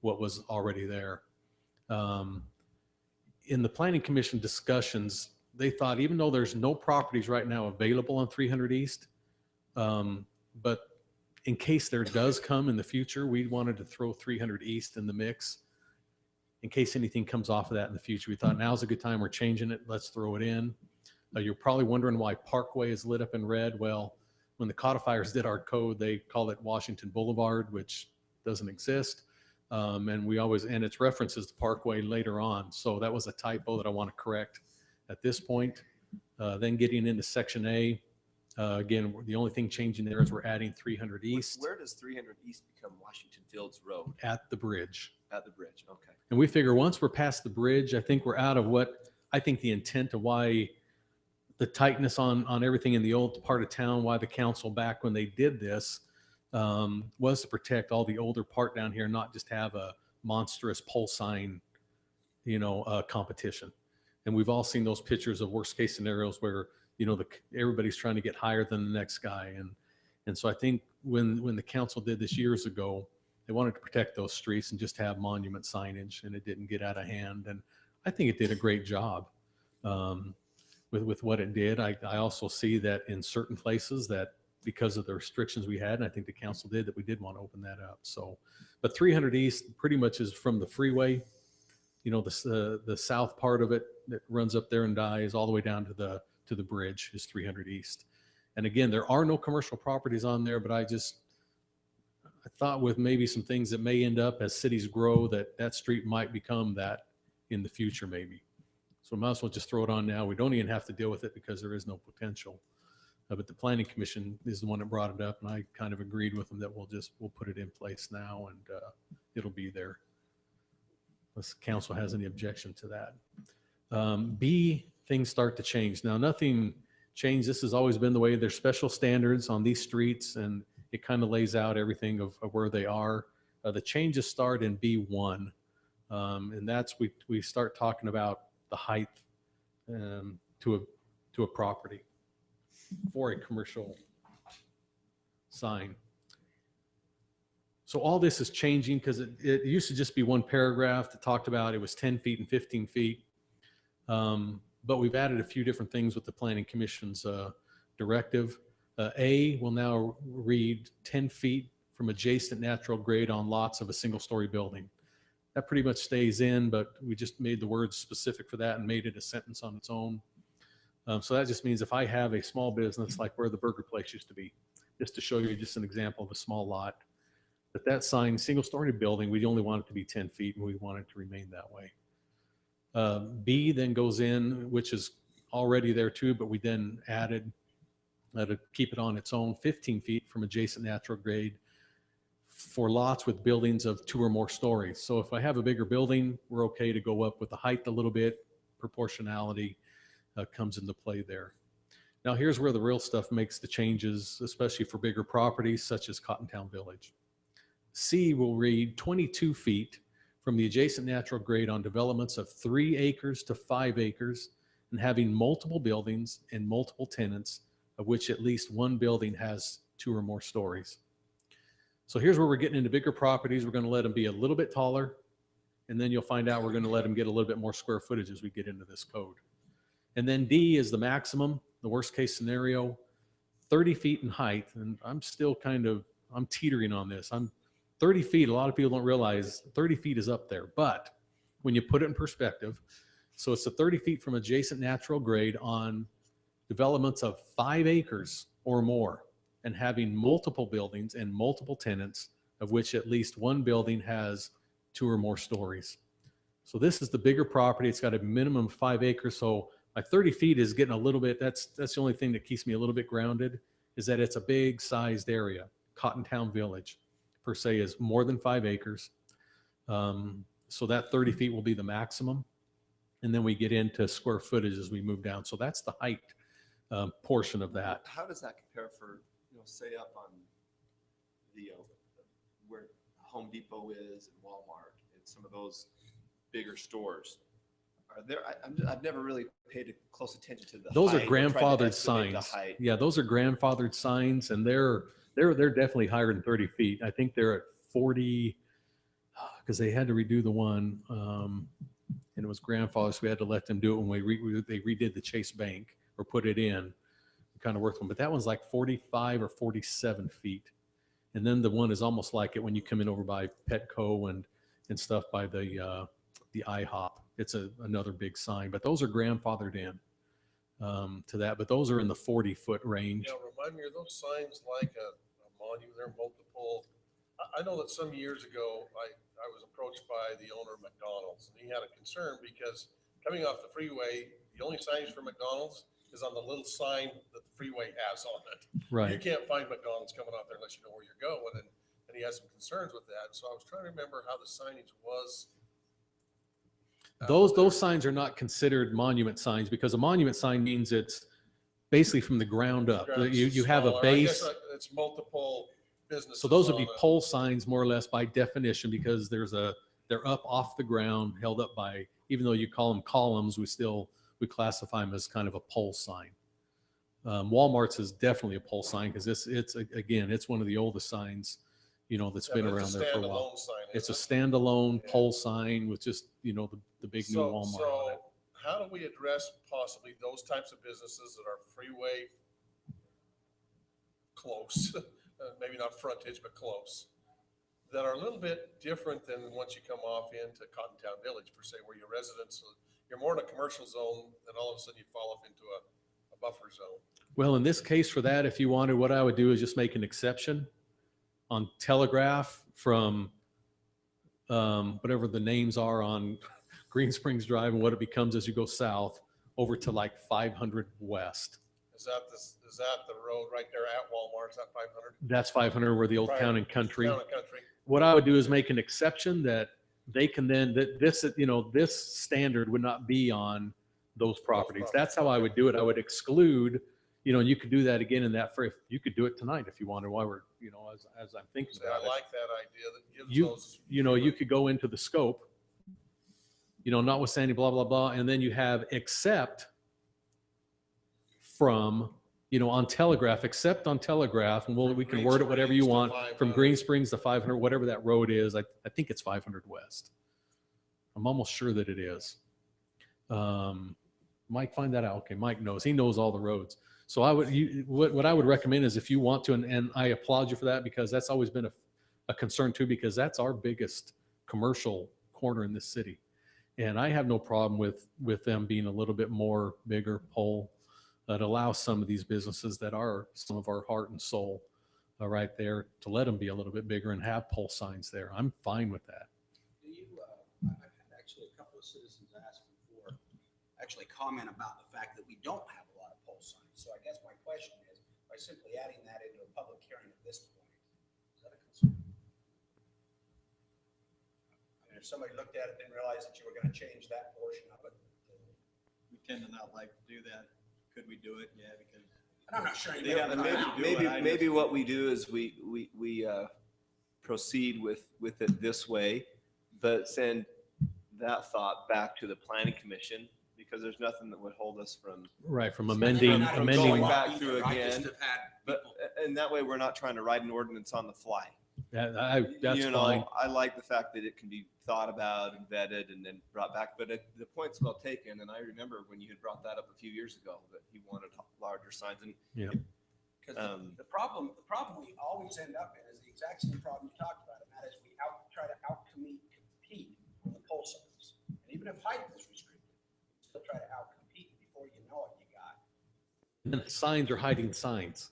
was already there. In the planning commission discussions, they thought even though there's no properties right now available on 300 East, but in case there does come in the future, we wanted to throw 300 East in the mix in case anything comes off of that in the future. We thought now's a good time. We're changing it. Let's throw it in. You're probably wondering why Parkway is lit up in red. Well, when the codifiers did our code, they called it Washington Boulevard, which doesn't exist. And it's references the Parkway later on. So that was a typo that I want to correct at this point. Then getting into Section A, again, the only thing changing there is we're adding 300 East. Where does 300 East become Washington Fields Road? At the bridge. At the bridge, okay. And we figure once we're past the bridge, I think we're out of what I think the intent of why the tightness on everything in the old part of town, why the council back when they did this was to protect all the older part down here, not just have a monstrous pole sign, competition. And we've all seen those pictures of worst case scenarios where everybody's trying to get higher than the next guy. And so I think when the council did this years ago, they wanted to protect those streets and just have monument signage, and it didn't get out of hand. And I think it did a great job with what it did. I also see that in certain places that because of the restrictions we had, and I think the council did, that we did want to open that up. So, but 300 East pretty much is from the freeway, the south part of it that runs up there and dies all the way down to the bridge is 300 East. And again, there are no commercial properties on there, but I thought with maybe some things that may end up as cities grow, that street might become that in the future maybe. So might as well just throw it on now. We don't even have to deal with it because there is no potential. But the planning commission is the one that brought it up, and I kind of agreed with them that we'll put it in place now, and it'll be there. Unless the council has any objection to that. B, things start to change. Now, nothing changed. This has always been the way. There's special standards on these streets, and it kind of lays out everything of where they are. The changes start in B1, and that's we start talking about the height to a property for a commercial sign. So all this is changing because it used to just be one paragraph that talked about it was 10 feet and 15 feet. But we've added a few different things with the Planning Commission's directive. A will now read 10 feet from adjacent natural grade on lots of a single-story building. That pretty much stays in, but we just made the words specific for that and made it a sentence on its own. So that just means if I have a small business like where the burger place used to be, just to show you just an example of a small lot, that sign, single-story building, we only want it to be 10 feet, and we want it to remain that way. B then goes in, which is already there too, but we then added to keep it on its own 15 feet from adjacent natural grade for lots with buildings of 2 or more stories. So if I have a bigger building, we're okay to go up with the height a little bit. Proportionality comes into play there. Now here's where the real stuff makes the changes, especially for bigger properties such as Cottontown Village. C will read 22 feet from the adjacent natural grade on developments of 3 acres to 5 acres and having multiple buildings and multiple tenants, of which at least one building has 2 or more stories. So here's where we're getting into bigger properties. We're going to let them be a little bit taller, and then you'll find out we're going to let them get a little bit more square footage as we get into this code. And then D is the maximum, the worst case scenario, 30 feet in height. And I'm still I'm teetering on this. 30 feet, a lot of people don't realize 30 feet is up there. But when you put it in perspective, so it's the 30 feet from adjacent natural grade on developments of 5 acres or more and having multiple buildings and multiple tenants, of which at least one building has 2 or more stories. So this is the bigger property. It's got a minimum of 5 acres. So my 30 feet is getting a little bit, that's the only thing that keeps me a little bit grounded, is that it's a big sized area. Cottontown Village per se is more than 5 acres. So that 30 feet will be the maximum. And then we get into square footage as we move down. So that's the height portion of that. How does that compare for, say up on the, where Home Depot is and Walmart and some of those bigger stores? Are there, I've never really paid close attention to the Those are height or tried to grandfathered estimate the signs. height. Yeah, those are grandfathered signs, and they're definitely higher than 30 feet. I think they're at 40 because they had to redo the one, and it was grandfathered, so we had to let them do it when they redid the Chase Bank or put it in. Kind of worked one, but that one's like 45 or 47 feet. And then the one is almost like it when you come in over by Petco and stuff by the IHOP. It's another big sign, but those are grandfathered in to that. But those are in the 40-foot range. Yeah, remind me, are those signs like a monument? They're multiple. I know that some years ago, I was approached by the owner of McDonald's, and he had a concern because coming off the freeway, the only signage for McDonald's is on the little sign that the freeway has on it. Right. You can't find McDonald's coming off there unless you know where you're going, and he has some concerns with that. So I was trying to remember how the signage was. Those signs are not considered monument signs because a monument sign means it's basically from the ground up. You have a Smaller. I base. guess it's multiple businesses. So those would be on it. pole signs more or less by definition because they're up off the ground, held up by, even though you call them columns, we classify them as kind of a pole sign. Walmart's is definitely a pole sign because again, it's one of the oldest signs, that's Yeah, been but around it's a there for a while. standalone sign, It's a isn't it? standalone Yeah. pole sign with just, the big new Walmart on So it. how do we address possibly those types of businesses that are freeway close, maybe not frontage, but close, that are a little bit different than once you come off into Cottontown Village per se, where your residents, you're more in a commercial zone, and all of a sudden you fall off into a buffer zone. Well, in this case for that, if you wanted, what I would do is just make an exception on Telegraph from whatever the names are on Green Springs Drive and what it becomes as you go south over to like 500 West. Is that the road right there at Walmart? Is that 500? That's 500 where the old Right. Town and Country. Town and Country. What I would do is make an exception that they can then, that this standard would not be on those properties. That's how I would do it. I would exclude, and you could do that again in that for, you could do it tonight if you wanted while we're, as I'm thinking See, about I it. like that idea that gives You, those. you could go into the scope, notwithstanding blah, blah, blah, and then you have except from, on Telegraph, except on Telegraph, and we can Green word it whatever you Springs to want, from 500. Green Springs to 500, whatever that road is. I think it's 500 West. I'm almost sure that it is. Mike, find that out. Okay, Mike knows. He knows all the roads. So what I would recommend is if you want to, and I applaud you for that because that's always been a concern too, because that's our biggest commercial corner in this city. And I have no problem with them being a little bit more bigger pole that allows some of these businesses that are some of our heart and soul right there to let them be a little bit bigger and have pole signs there. I'm fine with that. Do you, I've had actually a couple of citizens ask before, actually comment about the fact that we don't have a lot of pole signs. So I guess my question is, by simply adding that into a public hearing at this point, is that a concern? I mean, if somebody looked at it, didn't realize that you were going to change that portion of it. We tend to not like to do that. Could we do it? Yeah, because. And I'm not sure. They have the right to do Maybe, it. I maybe just- what we do is we proceed with it this way, but send that thought back to the planning commission because there's nothing that would hold us from. Right, from From amending. Going back through I just again, have had but, people, and that way we're not trying to write an ordinance on the fly. That's fine. I like the fact that it can be thought about and vetted and then brought back, but the point's well taken. And I remember when you had brought that up a few years ago, that he wanted larger signs and. Yeah. because the problem we always end up in is the exact same problem you talked about, and that is we try to compete on the pole signs. And even if height is restricted, we still try to out-compete, and before you know it, you got. And the signs are hiding signs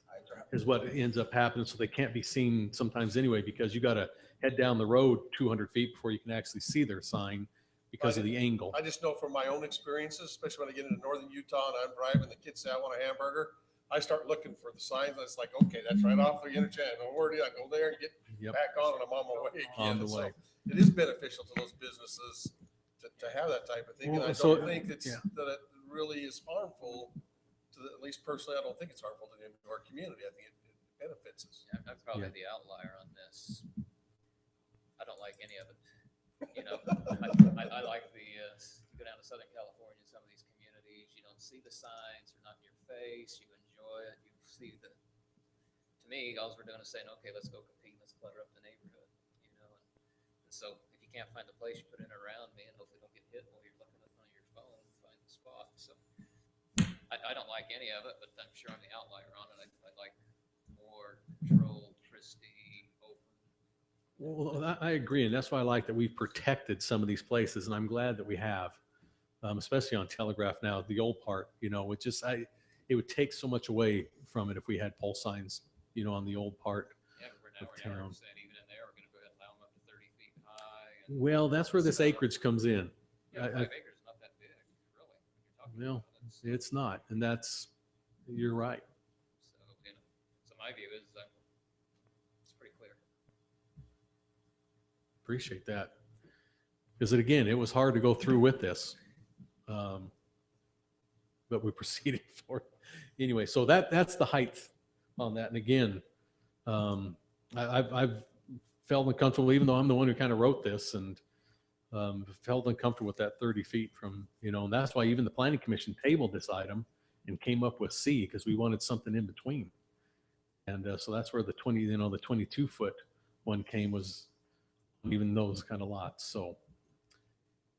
is what ends up happening. So they can't be seen sometimes anyway, because you got to head down the road 200 feet before you can actually see their sign because of the angle. I just know from my own experiences, especially when I get into northern Utah and I'm driving, the kids say, I want a hamburger. I start looking for the signs. And it's like, okay, that's right off the interchange. No worry, I go there and get Yep. back on and I'm on my way again. On the So way. it is beneficial to those businesses to have that type of thing. And Well, I so- don't think that it really is harmful at least personally, I don't think it's harmful to our community. I think it benefits us. Yeah, I'm probably Yeah. the outlier on this. I don't like any of it. I like you go down to Southern California, some of these communities, you don't see the signs, they're not in your face, you enjoy it, you see to me, all we're doing is saying, okay, let's go compete, let's clutter up the neighborhood, and so if you can't find the place, you put it around me and hopefully don't get hit while you're looking up on your phone, find the spot, so. I don't like any of it, but I'm sure I'm the outlier on it. I'd like more controlled, pristine, open. Well, I agree. And that's why I like that we've protected some of these places. And I'm glad that we have, especially on Telegraph now, the old part, which is, it would take so much away from it if we had pole signs, on the old part Yeah, but of we're now town. saying even in there, we're gonna go ahead and allow them up to 30 feet high. And Well, that's where this acreage comes in. yeah, 5 acres is not that big, really. When you're talking Well, about it. it's not. And you're right. So my view is it's pretty clear. Appreciate that. Because again, it was hard to go through with this. But we proceeded for it. Anyway, so that's the height on that. And again, I've felt uncomfortable, even though I'm the one who kind of wrote this, and felt uncomfortable with that 30 feet from, and that's why even the planning commission tabled this item and came up with C because we wanted something in between. And so that's where the 22 foot one came, was even those kind of lots. So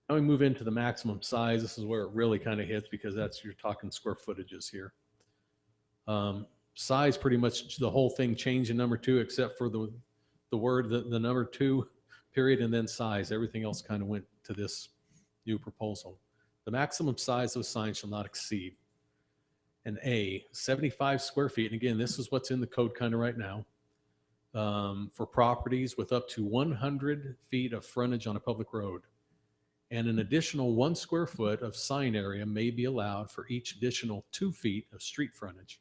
now we move into the maximum size. This is where it really kind of hits, because you're talking square footages here. Size, pretty much the whole thing changed in number 2, except for the word, the number 2 period, and then size. Everything else kind of went to this new proposal. The maximum size of signs shall not exceed an A, 75 square feet. And again, this is what's in the code kind of right now. For properties with up to 100 feet of frontage on a public road. And an additional 1 square foot of sign area may be allowed for each additional 2 feet of street frontage,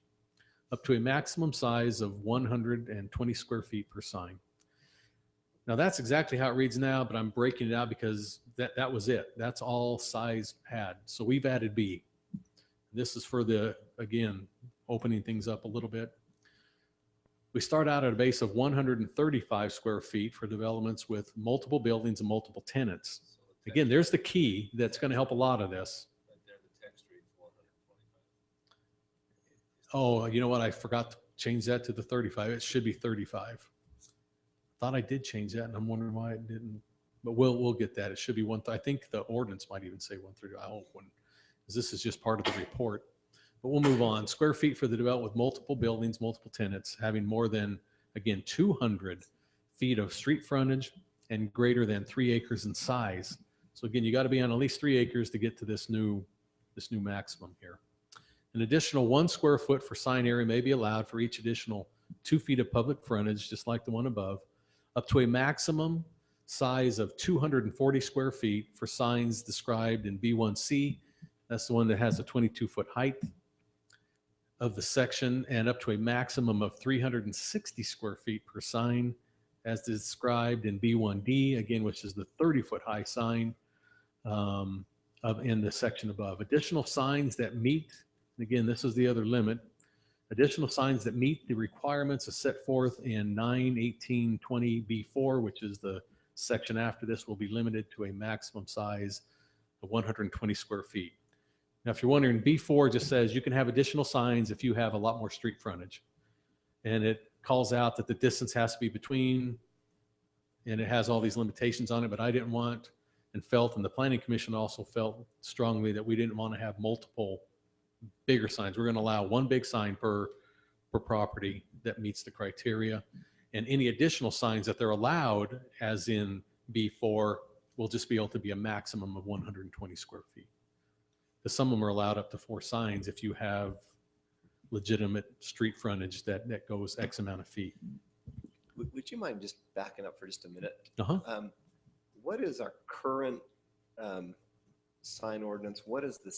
up to a maximum size of 120 square feet per sign. Now that's exactly how it reads now, but I'm breaking it out because that was it. That's all size had. So we've added B. This is for again, opening things up a little bit. We start out at a base of 135 square feet for developments with multiple buildings and multiple tenants. Again, there's the key that's going to help a lot of this. Oh, you know what? I forgot to change that to the 35. It should be 35. Thought I did change that, and I'm wondering why it didn't. But we'll get that. It should be I think the ordinance might even say 130. I hope because this is just part of the report. But we'll move on. Square feet for the development with multiple buildings, multiple tenants, having more than, again, 200 feet of street frontage and greater than 3 acres in size. So again, you got to be on at least 3 acres to get to this new maximum here. An additional 1 square foot for sign area may be allowed for each additional 2 feet of public frontage, just like the one above, up to a maximum size of 240 square feet for signs described in B1C. That's the one that has a 22-foot height of the section, and up to a maximum of 360 square feet per sign, as described in B1D, again, which is the 30-foot high sign in the section above. Additional signs that meet, and again, this is the other limit, additional signs that meet the requirements as set forth in 9/18/20 which is the section after this, will be limited to a maximum size of 120 square feet. Now, if you're wondering, B4 just says you can have additional signs if you have a lot more street frontage. And it calls out that the distance has to be between, and it has all these limitations on it, but I didn't want and felt, and the Planning Commission also felt strongly that we didn't want to have multiple bigger signs. We're going to allow 1 big sign per property that meets the criteria. And any additional signs that they're allowed, as in B4, will just be able to be a maximum of 120 square feet. Because some of them are allowed up to 4 signs if you have legitimate street frontage that goes X amount of feet. Would you mind just backing up for just a minute? Uh-huh. What is our current sign ordinance? What is the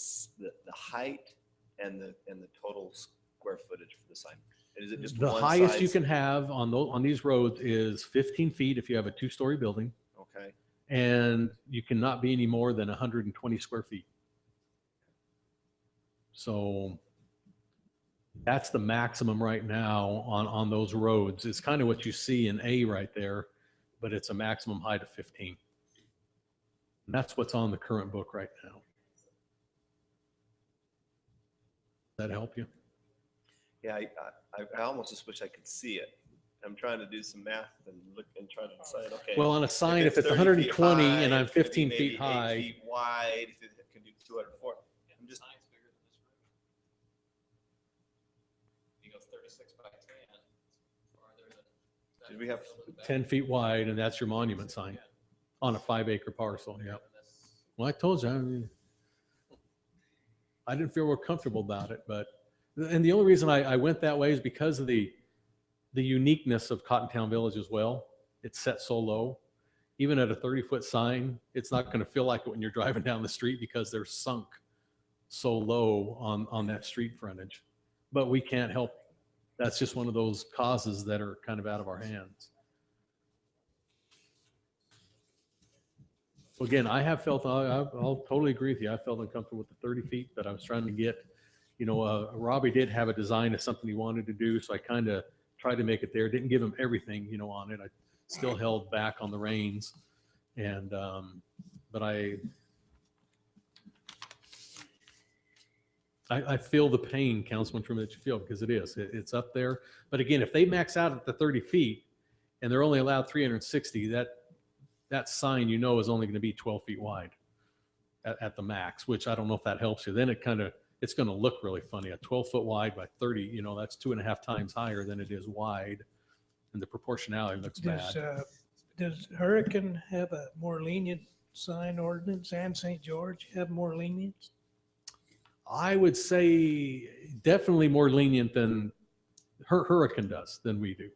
height and the total square footage for the sign? Is it just The one highest size? you can have on these roads is 15 feet if you have a 2-story building, Okay. and you cannot be any more than 120 square feet. So that's the maximum right now on those roads. It's kind of what you see in A right there, but it's a maximum height of 15. And that's what's on the current book right now. Does that help you? Yeah, I almost just wish I could see it. I'm trying to do some math and look and try to decide, okay. Well, on a sign, if it's 30 feet 120 high, and I'm it's gonna be 15 maybe feet 8 high, feet wide, it can do 204. I'm just, Sign's bigger than this room. You go 36 by 10, farther than. Did we have 10 feet wide, and that's your monument sign on a 5-acre parcel. Yeah. Well, I told you, I didn't feel real comfortable about it, and the only reason I went that way is because of the uniqueness of Cottontown Village as well. It's set so low. Even at a 30-foot sign, it's not going to feel like it when you're driving down the street because they're sunk so low on that street frontage. But we can't help. That's just one of those causes that are kind of out of our hands. Again, I have felt, I'll totally agree with you. I felt uncomfortable with the 30 feet, but I was trying to get, Robbie did have a design of something he wanted to do. So I kind of tried to make it there. Didn't give him everything, on it. I still held back on the reins. And, but I I feel the pain, Councilman Truman, that you feel, because it is. It's up there. But again, if they max out at the 30 feet and they're only allowed 360, that sign, you know, is only going to be 12 feet wide at the max, which I don't know if that helps you. Then it's going to look really funny. A 12-foot wide by 30, you know, that's 2.5 times higher than it is wide. And the proportionality looks bad. Does Hurricane have a more lenient sign ordinance and St. George have more lenient? I would say definitely more lenient than Hurricane does than we do.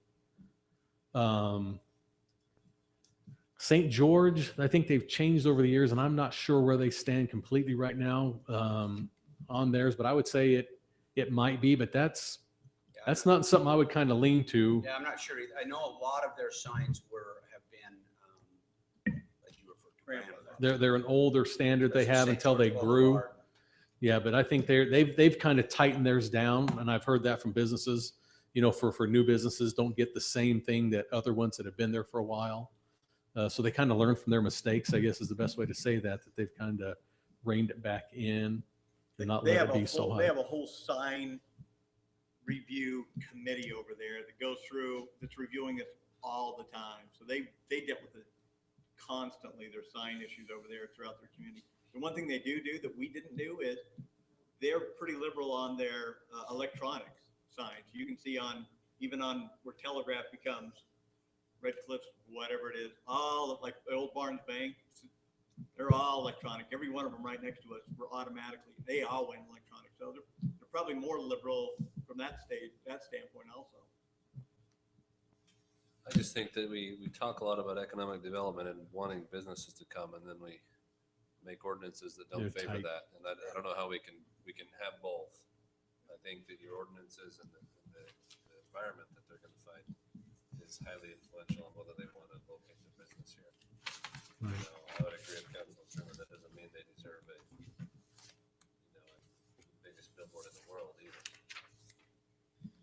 St. George, I think they've changed over the years, and I'm not sure where they stand completely right now on theirs, but I would say it might be, but that's not something I would kind of lean to. Yeah, I'm not sure. I know a lot of their signs have been, like you referred to, grandfathered. They're an older standard they have until they grew. Yeah, but I think they've kind of tightened theirs down, and I've heard that from businesses, you know, for new businesses, don't get the same thing that other ones that have been there for a while. So they kind of learn from their mistakes, I guess is the best way to say that they've kind of reined it back in and not let it be so high. They have a whole sign review committee over there that goes through, that's reviewing it all the time. So they deal with it constantly, their sign issues over there throughout their community. The one thing they do that we didn't do is they're pretty liberal on their electronics signs. You can see even on where Telegraph becomes Red Cliffs, whatever it is, all like the old Barnes Bank, they're all electronic. Every one of them right next to us, we're automatically, they all went electronic. So they're probably more liberal from that standpoint also. I just think that we talk a lot about economic development and wanting businesses to come, and then we make ordinances that don't favor that. And I don't know how we can have both. I think that your ordinances and the environment that they're going to find is highly influential on whether they want to locate their business here. Right. You know, I would agree with Councilman Truman. That doesn't mean they deserve the biggest billboard in the world either.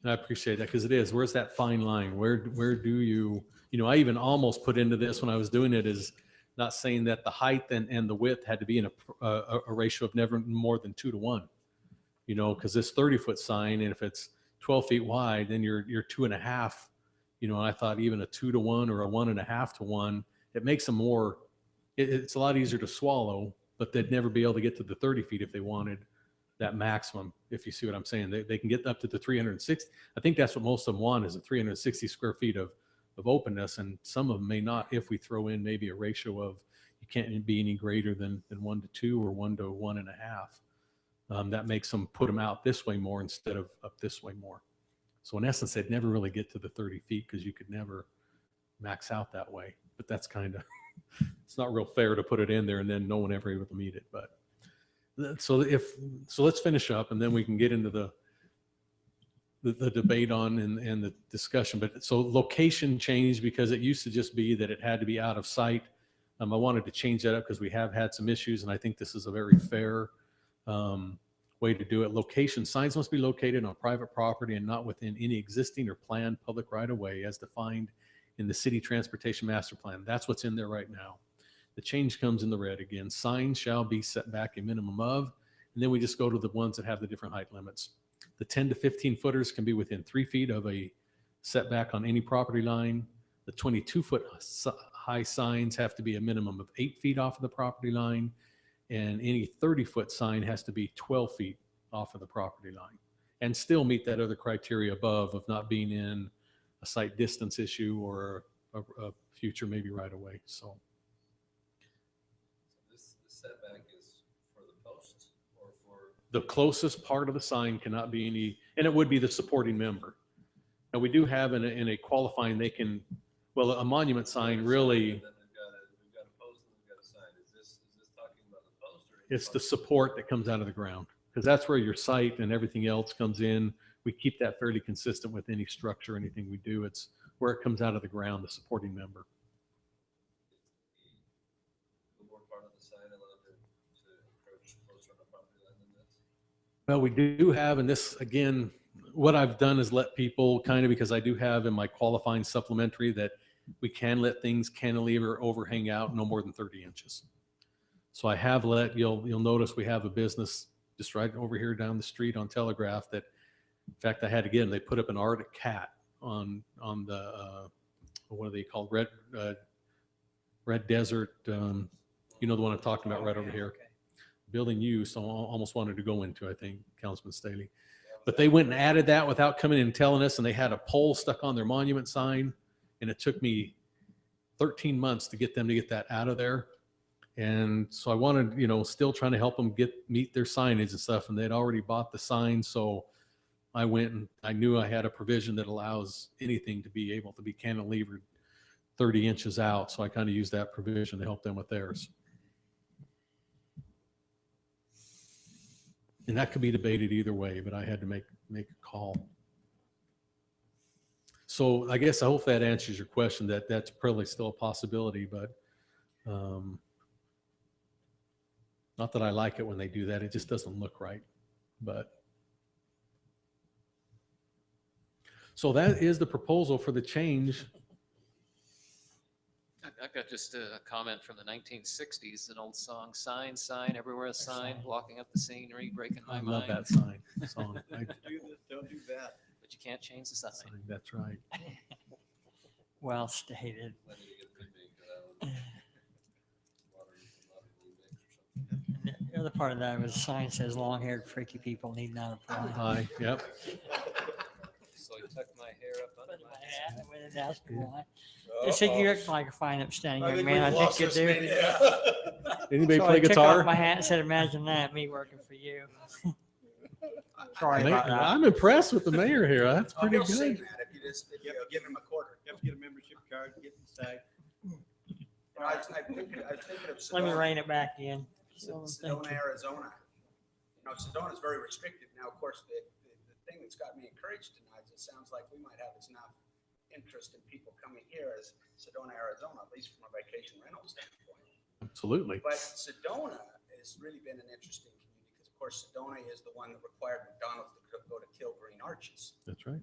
And I appreciate that because it is. Where's that fine line? Where do you know, I even almost put into this when I was doing it is not saying that the height and the width had to be in a ratio of never more than 2 to 1, you know, because this 30-foot sign, and if it's 12 feet wide, then you're 2.5, you know, and I thought even a 2 to 1 or a 1.5 to 1, it makes them more, it's a lot easier to swallow, but they'd never be able to get to the 30 feet if they wanted that maximum, if you see what I'm saying. They can get up to the 360. I think that's what most of them want, is a 360 square feet of openness, and some of them may not, if we throw in maybe a ratio of you can't be any greater than 1 to 2 or 1 to 1.5. That makes them put them out this way more instead of up this way more. So in essence, they'd never really get to the 30 feet because you could never max out that way. But that's kind of, it's not real fair to put it in there and then no one ever able to meet it. But so let's finish up and then we can get into the debate on and the discussion. But so location changed because it used to just be that it had to be out of sight. I wanted to change that up because we have had some issues, and I think this is a very fair way to do it. Location signs must be located on private property and not within any existing or planned public right of way as defined in the city transportation master plan. That's what's in there right now. The change comes in the red again. Signs shall be set back a minimum of, and then we just go to the ones that have the different height limits. The 10 to 15 footers can be within 3 feet of a setback on any property line. The 22-foot high signs have to be a minimum of 8 feet off of the property line, and any 30-foot sign has to be 12 feet off of the property line and still meet that other criteria above of not being in a site distance issue or a future maybe right away. So this setback is for the posts or for the closest part of the sign cannot be any, and it would be the supporting member. And we do have in a qualifying, they can, well, a monument sign really, We've got a post and we've got a sign. Is this talking about the post or? it's the support that comes out of the ground, because that's where your site and everything else comes in. We keep that fairly consistent with any structure, anything we do. It's where it comes out of the ground, the supporting member. The more part of the sign allowed to encroach closer on the property line than this? Well, we do have, and this, again, what I've done is let people kind of, because I do have in my qualifying supplementary that we can let things cantilever overhang out no more than 30 inches. So I have let, you'll notice we have a business just right over here down the street on Telegraph that, in fact, I had to get them. They put up an Arctic cat on the, what are they called? Red Desert. You know, the one I'm talking about right over here. Building U, so I almost wanted to go into, I think, Councilman Staley. But they went and added that without coming in and telling us, and they had a pole stuck on their monument sign, and it took me 13 months to get them to get that out of there. And so I wanted, you know, still trying to help them meet their signage and stuff, and they'd already bought the sign, so I went and I knew I had a provision that allows anything to be able to be cantilevered 30 inches out, so I kind of used that provision to help them with theirs. And that could be debated either way, but I had to make a call. So I guess I hope that answers your question, that that's probably still a possibility, but not that I like it when they do that. It just doesn't look right. But so that is the proposal for the change. I've got just a comment from the 1960s, an old song, sign, sign, everywhere a sign, blocking up the scenery, breaking my I mind. love that song. I, Do this, don't do that. But you can't change the sign. that's right. Well stated. And the other part of that was the sign says long-haired freaky people need not apply. Yep. So you tuck my hair up under my hat. I went and asked why. They said you look like a fine upstanding young man. I think you do. Anybody So play I took guitar? off my hat and said, imagine that, me working for you. Sorry about that. I'm impressed with the mayor here. That's Oh, pretty he'll sing good. that if you give him a quarter. You have to get a membership card, get inside. I was thinking of Let me Sedona, rein it back in. Sedona, Arizona. You know, Sedona's very restricted. Now, of course, the thing that's got me encouraged tonight is it sounds like we might have as enough interest in people coming here as Sedona, Arizona, at least from a vacation rental standpoint. Absolutely. But Sedona has really been an interesting community because, of course, Sedona is the one that required McDonald's to go to Kill Green Arches. That's right.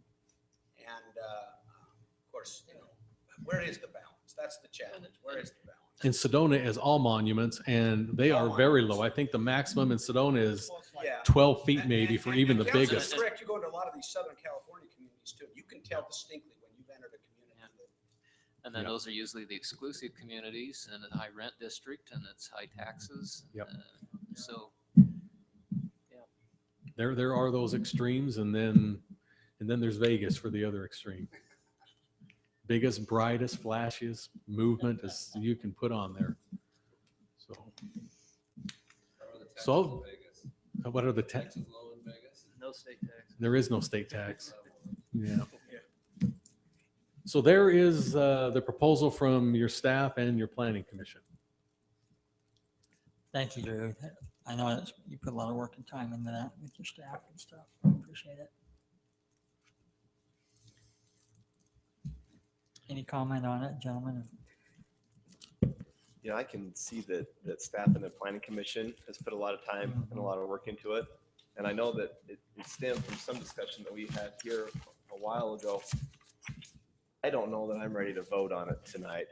And of course, you know, where is the balance? That's the challenge. Where is the balance? And Sedona is all monuments, and they are very low. I think the maximum in Sedona is Yeah. 12 feet maybe for even the Councilman's biggest. correct. You go into a lot of these Southern California communities too. You can tell distinctly when you've entered a community. And then Yep. those are usually the exclusive communities and a high rent district and it's high taxes. Yep. So There are those extremes, and then there's Vegas for the other extreme. Biggest, brightest, flashiest movement as you can put on there. So what are the taxes? no state tax. There is no state tax. Yeah. So there is the proposal from your staff and your planning commission. Thank you, Drew. I know that's, you put a lot of work and time into that with your staff and stuff. I appreciate it. Any comment on it, gentlemen? Yeah, I can see that staff and the planning commission has put a lot of time and a lot of work into it. And I know that it stemmed from some discussion that we had here a while ago. I don't know that I'm ready to vote on it tonight.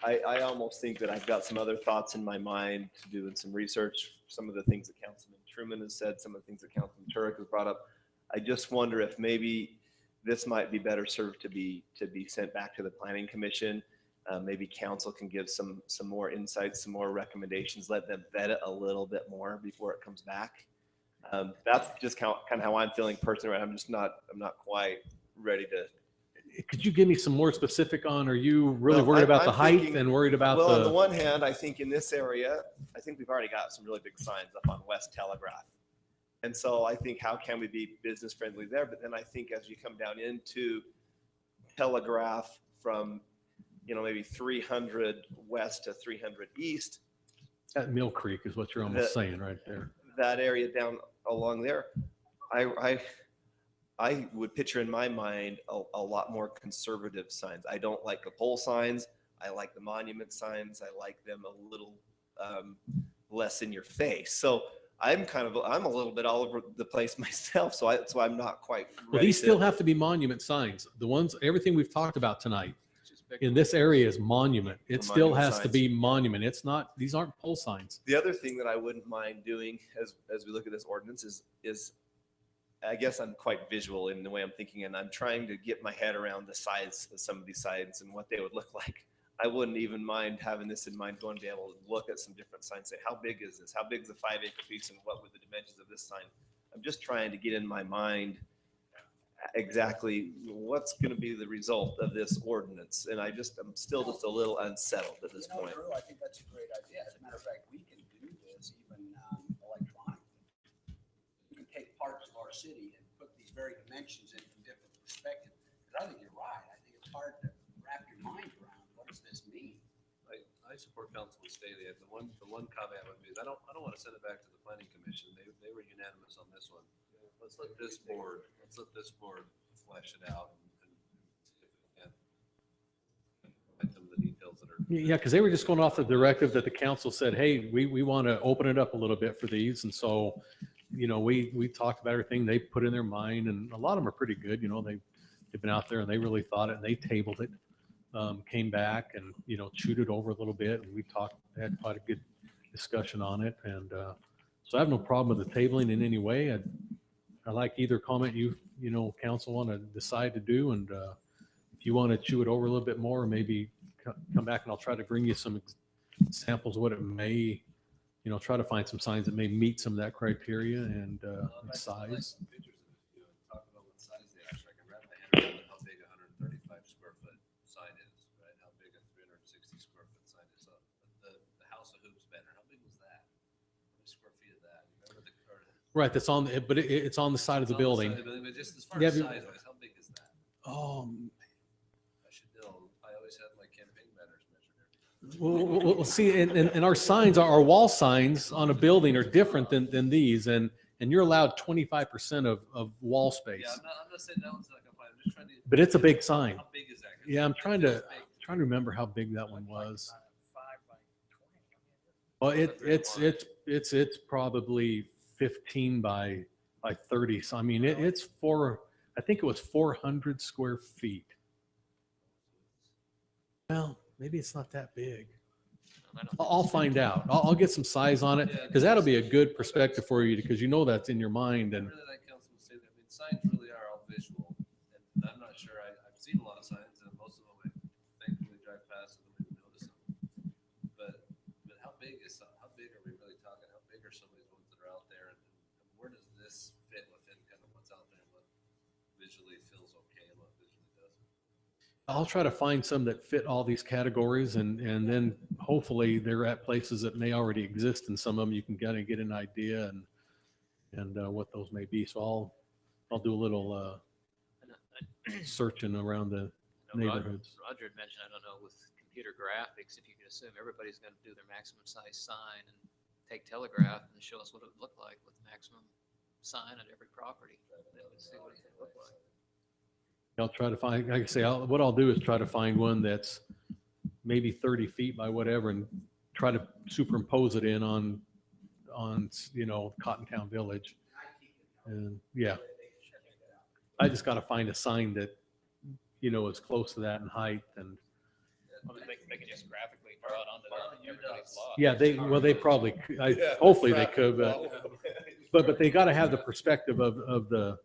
I almost think that I've got some other thoughts in my mind to doing some research, some of the things that Councilman Truman has said, some of the things that Councilman Turek has brought up. I just wonder if maybe this might be better served to be sent back to the planning commission. Maybe council can give some more insights, some more recommendations, let them vet it a little bit more before it comes back. That's just kind of how I'm feeling personally. Right? I'm not quite ready to. Could you give me some more specific on, are you really Well, worried about I'm the height thinking- and worried about Well, on the the, one hand, I think in this area, I think we've already got some really big signs up on West Telegraph. And so I think how can we be business friendly there? But then I think as you come down into Telegraph from, maybe 300 west to 300 east, at Mill Creek is what you're almost saying right there. that area down along there, I would picture in my mind a lot more conservative signs. I don't like the pole signs. I like the monument signs. I like them a little less in your face. So I'm a little bit all over the place myself. So I'm not quite ready. Well, these still have to be monument signs. The ones, everything we've talked about tonight in this area is monument. It The still monument has to signs. be monument. It's not, these aren't pole signs. The other thing that I wouldn't mind doing as we look at this ordinance is I guess I'm quite visual in the way I'm thinking, and I'm trying to get my head around the size of some of these signs and what they would look like. I wouldn't even mind having this in mind, going to be able to look at some different signs, say, how big is this? How big is a 5-acre piece, and what would the dimensions of this sign? I'm just trying to get in my mind exactly what's going to be the result of this ordinance. And I'm still just a little unsettled at this point. Drew, I think that's a great idea. As a matter of fact, we can do this even electronically. We can take parts of our city and put these very dimensions in from different perspectives. Because I think you're right. I think it's hard to wrap your mind around. What does this mean? I support Councilman Staley. The one caveat would be is I don't want to send it back to the planning commission. They were unanimous on this one. Let's let this board flesh it out and see if we can find some of the details that are. Yeah, because they were just going off the directive that the council said, hey, we want to open it up a little bit for these. And so, we talked about everything they put in their mind, and a lot of them are pretty good. They've been out there and they really thought it, and they tabled it, came back and, chewed it over a little bit. And we had quite a good discussion on it. And so I have no problem with the tabling in any way. I like either comment council want to decide to do. And if you want to chew it over a little bit more, maybe come back and I'll try to bring you some examples of what it may, try to find some signs that may meet some of that criteria and size. Talk about what size they are, so I can wrap my head around how big a 135 square foot sign is, right? How big a 360 square foot sign is. So the House of Hoops banner, how big was that? How many square feet of that? Remember Right, that's on, but it's on the side of the building. But just as far Yeah, as but- size wise, how big is that? Oh, I should know. I always have my campaign banners measured every. Well, see, and our signs, our wall signs on a building are different than these, and you're allowed 25% of wall space. Yeah, I'm not saying that one's not gonna fly. I'm just trying to. But it's a big sign. How big is that? Yeah, I'm trying to That's big. remember how big that one was. 5 by 20. Well, it's probably 15 by 30. So I mean, I think it was 400 square feet. Well, maybe it's not that big. I'll find out. I'll get some size on it, because that'll be a good perspective for you, because that's in your mind. I And really like Councilman Staley. I mean, signs really are all visual, and I'm not sure. I've seen a lot of signs, and most of them I thankfully drive past and don't even notice them. But how big are we really talking? How big are some of these ones that are out there, and where does this fit within kind of what's out there, and what visually feels okay and what visually doesn't? I'll try to find some that fit all these categories, and then hopefully they're at places that may already exist, and some of them you can kind of get an idea and what those may be. So I'll do a little searching around the neighborhoods. Roger had mentioned, I don't know, with computer graphics, if you could assume everybody's going to do their maximum size sign and take telegraph and show us what it would look like with maximum sign at every property. Then we'd see what it would look like. I'll try to find, like I say, what I'll do is try to find one that's maybe 30 feet by whatever, and try to superimpose it in on Cottontown Village. And yeah, I just got to find a sign that, is close to that in height. And They could just graphically draw it onto everybody's lot. yeah, they probably, hopefully they could, but they got to have the perspective of the,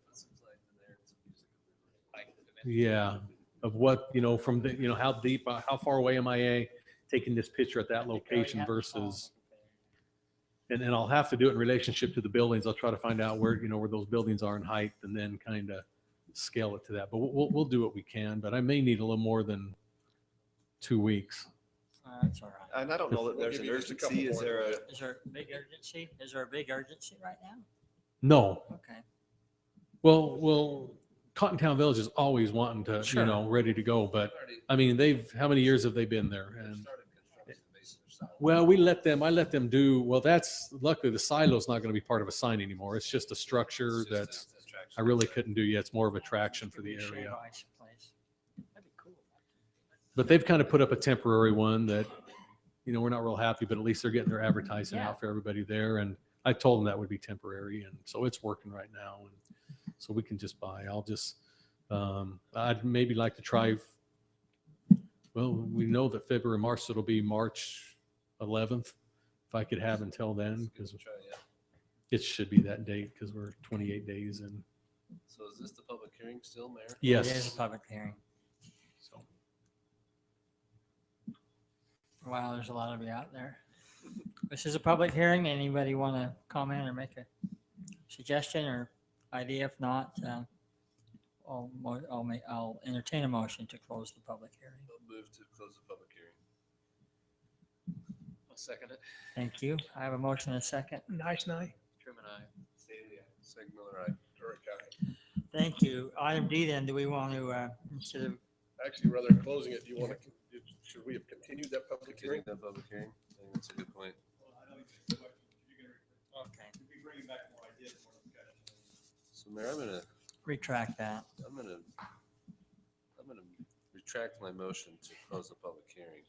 yeah, of what, from the, how deep, how far away am I taking this picture at that location versus, and I'll have to do it in relationship to the buildings. I'll try to find out where, where those buildings are in height, and then kind of scale it to that. But we'll do what we can, but I may need a little more than 2 weeks. That's all right. And I don't know that there's an urgency. Is there a? Is there a big urgency? Is there a big urgency right now? No. Okay. Well, Cottontown Village is always wanting to, Sure. ready to go. But I mean, how many years have they been there? And Started construction bases or something. well, I let them do, that's luckily the silo's not going to be part of a sign anymore. It's just a structure It's just that's, a attraction. I really couldn't do yet. It's more of attraction for the Show area. by someplace. That'd be cool. But they've kind of put up a temporary one that, we're not real happy, but at least they're getting their advertising Yeah. out for everybody there. And I told them that would be temporary. And so it's working right now. And so we can just buy. I'll just, I'd maybe like to try Well, we know that February, March, it'll be March 11th. If I could have until then, because Try, yeah. it should be that date because we're 28 days in. So is this the public hearing still, Mayor? It is Yes. a public hearing. So Wow, there's a lot of you out there. This is a public hearing. Anybody want to comment or make a suggestion or idea? If not, I'll entertain a motion to close the public hearing. I'll move to close the public hearing. I'll second it. Thank you. I have a motion and a second. Nice night. Truman, I. Sig Miller, aye. Dirk, aye. Thank you. Item D then, do we want to, instead of, Actually, rather than closing it, do you want to, should we have continued that public Continuing hearing? that public hearing. I think that's a good point. okay, So Mayor, retract that. I'm gonna retract my motion to close the public hearing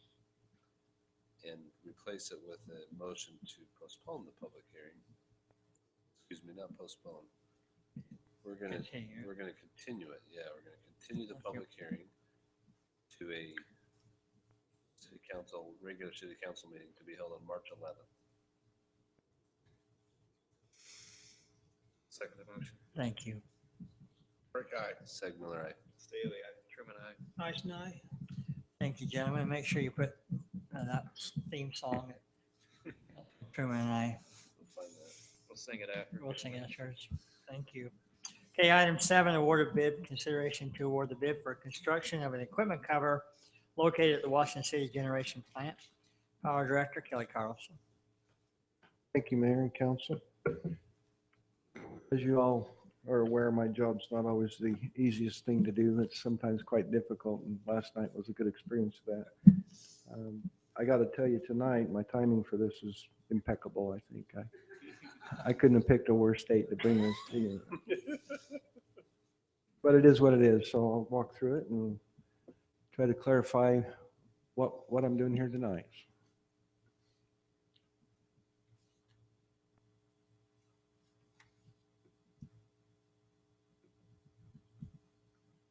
and replace it with a motion to postpone the public hearing. Excuse me, not postpone. We're gonna Continue. continue it. Yeah, we're gonna continue the public hearing to a city council, regular city council meeting to be held on March 11th. Second the motion. Thank you. Dirk, aye. Sig Miller, aye. Staley, I. Truman, I. Nice night. Thank you, gentlemen. Make sure you put that theme song that Truman and I We'll find that. We'll sing it after. will sing in the church. Thank you. Okay, item 7, award of bid, consideration to award the bid for construction of an equipment cover located at the Washington City Generation Plant. Power Director Kelly Carlson. Thank you, Mayor and Council. As you all are aware, my job's not always the easiest thing to do. It's sometimes quite difficult, and last night was a good experience of that. I got to tell you tonight, my timing for this is impeccable, I think. I couldn't have picked a worse date to bring this to you. But it is what it is, so I'll walk through it and try to clarify what I'm doing here tonight.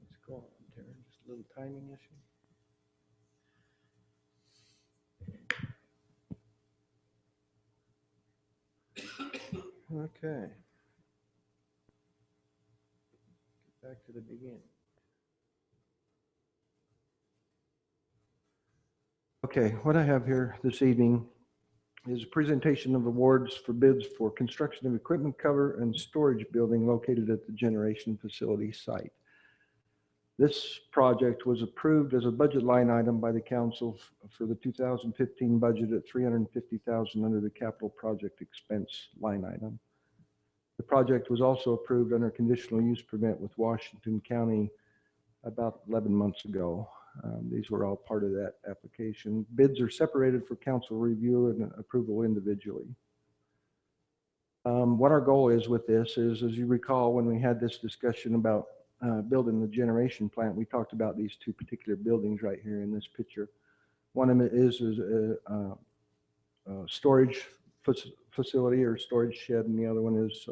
Let's go on, Darren, just a little timing issue. Okay. Get back to the beginning. Okay, what I have here this evening is a presentation of awards for bids for construction of equipment cover and storage building located at the generation facility site. This project was approved as a budget line item by the council for the 2015 budget at $350,000 under the capital project expense line item. The project was also approved under conditional use permit with Washington County about 11 months ago. These were all part of that application. Bids are separated for council review and approval individually. What our goal is with this is, as you recall, when we had this discussion about building the generation plant, we talked about these two particular buildings right here in this picture. One of them is a storage facility or storage shed, and the other one is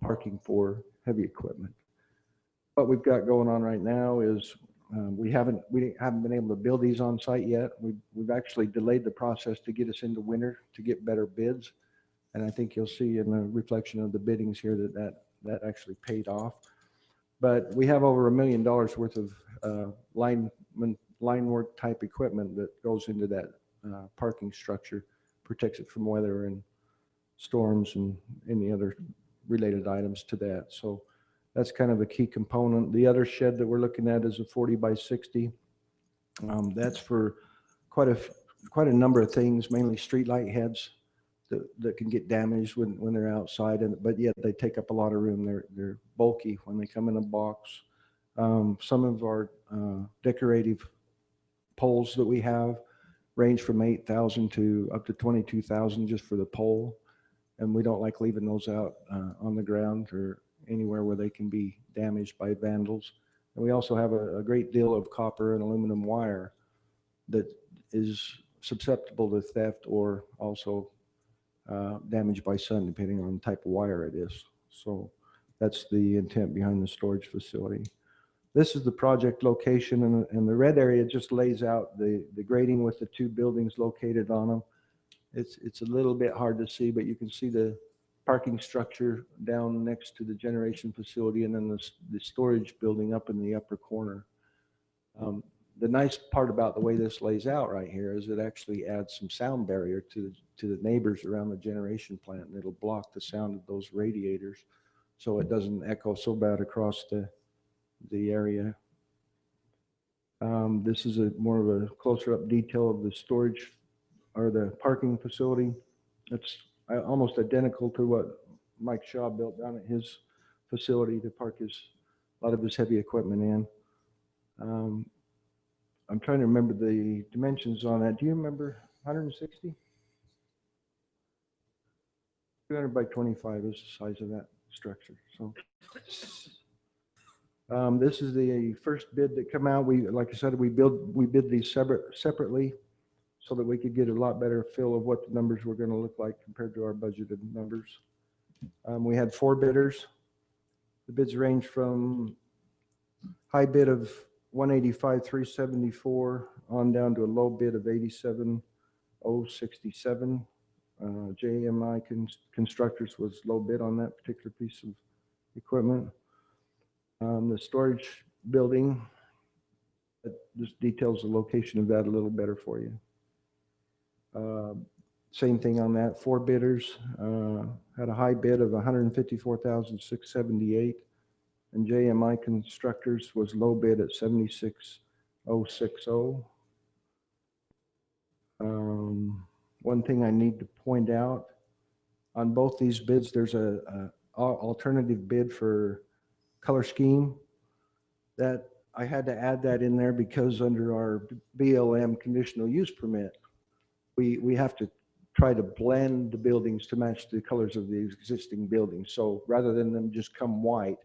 parking for heavy equipment. What we've got going on right now is we haven't been able to build these on site yet. We've actually delayed the process to get us into winter to get better bids, and I think you'll see in the reflection of the biddings here that actually paid off. But we have over $1 million worth of line work type equipment that goes into that parking structure, protects it from weather and storms and any other related items to that. So that's kind of a key component. The other shed that we're looking at is a 40 by 60. That's for quite a number of things, mainly street light heads that can get damaged when they're outside, but yet they take up a lot of room. They're bulky when they come in a box. Some of our decorative poles that we have range from 8,000 to up to 22,000 just for the pole, and we don't like leaving those out on the ground or anywhere where they can be damaged by vandals. And we also have a great deal of copper and aluminum wire that is susceptible to theft or also damaged by sun, depending on the type of wire it is. So that's the intent behind the storage facility. This is the project location, and the red area just lays out the grading with the two buildings located on them. It's a little bit hard to see, but you can see the parking structure down next to the generation facility, and then the storage building up in the upper corner. The nice part about the way this lays out right here is it actually adds some sound barrier to the neighbors around the generation plant, and it'll block the sound of those radiators so it doesn't echo so bad across the area. This is more of a closer up detail of the storage or the parking facility. It's almost identical to what Mike Shaw built down at his facility to park a lot of his heavy equipment in. I'm trying to remember the dimensions on that. Do you remember 160? 200 by 25 is the size of that structure. So this is the first bid that come out. Like I said, we bid these separately so that we could get a lot better feel of what the numbers were going to look like compared to our budgeted numbers. We had 4 bidders. The bids range from high bid of 185,374 on down to a low bid of 87,067. JMI Constructors was low bid on that particular piece of equipment. The storage building, just details the location of that a little better for you. Same thing on that. 4 bidders had a high bid of 154,678, and JMI Constructors was low bid at 76,060. One thing I need to point out on both these bids, there's a alternative bid for color scheme that I had to add that in there because under our BLM conditional use permit, we have to try to blend the buildings to match the colors of the existing buildings. So rather than them just come white,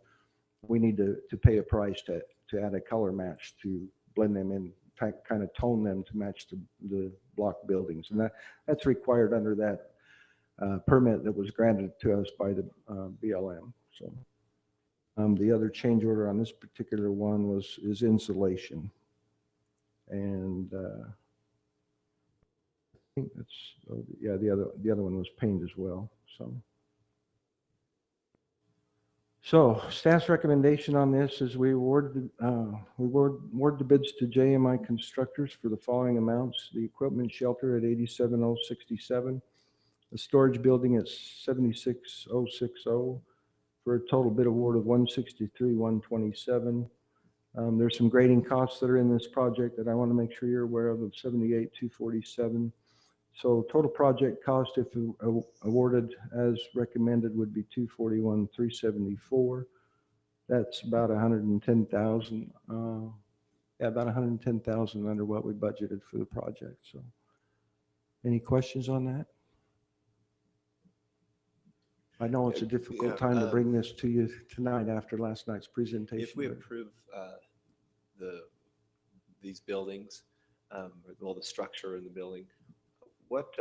we need to pay a price to add a color match to blend them in, kind of tone them to match the block buildings. And that's required under that permit that was granted to us by the BLM. So the other change order on this particular one is insulation. And I think that's, yeah, the other one was paint as well. So staff's recommendation on this is we award the bids to JMI Constructors for the following amounts: the equipment shelter at 87,067, the storage building at 76,060, for a total bid award of 163,127. There's some grading costs that are in this project that I want to make sure you're aware of 78,247. So total project cost, if awarded as recommended, would be 241,374. That's about 110,000. Yeah, about 110,000 under what we budgeted for the project. So, any questions on that? I know it's a difficult time to bring this to you tonight after last night's presentation. If we approve these buildings, all the structure in the building, what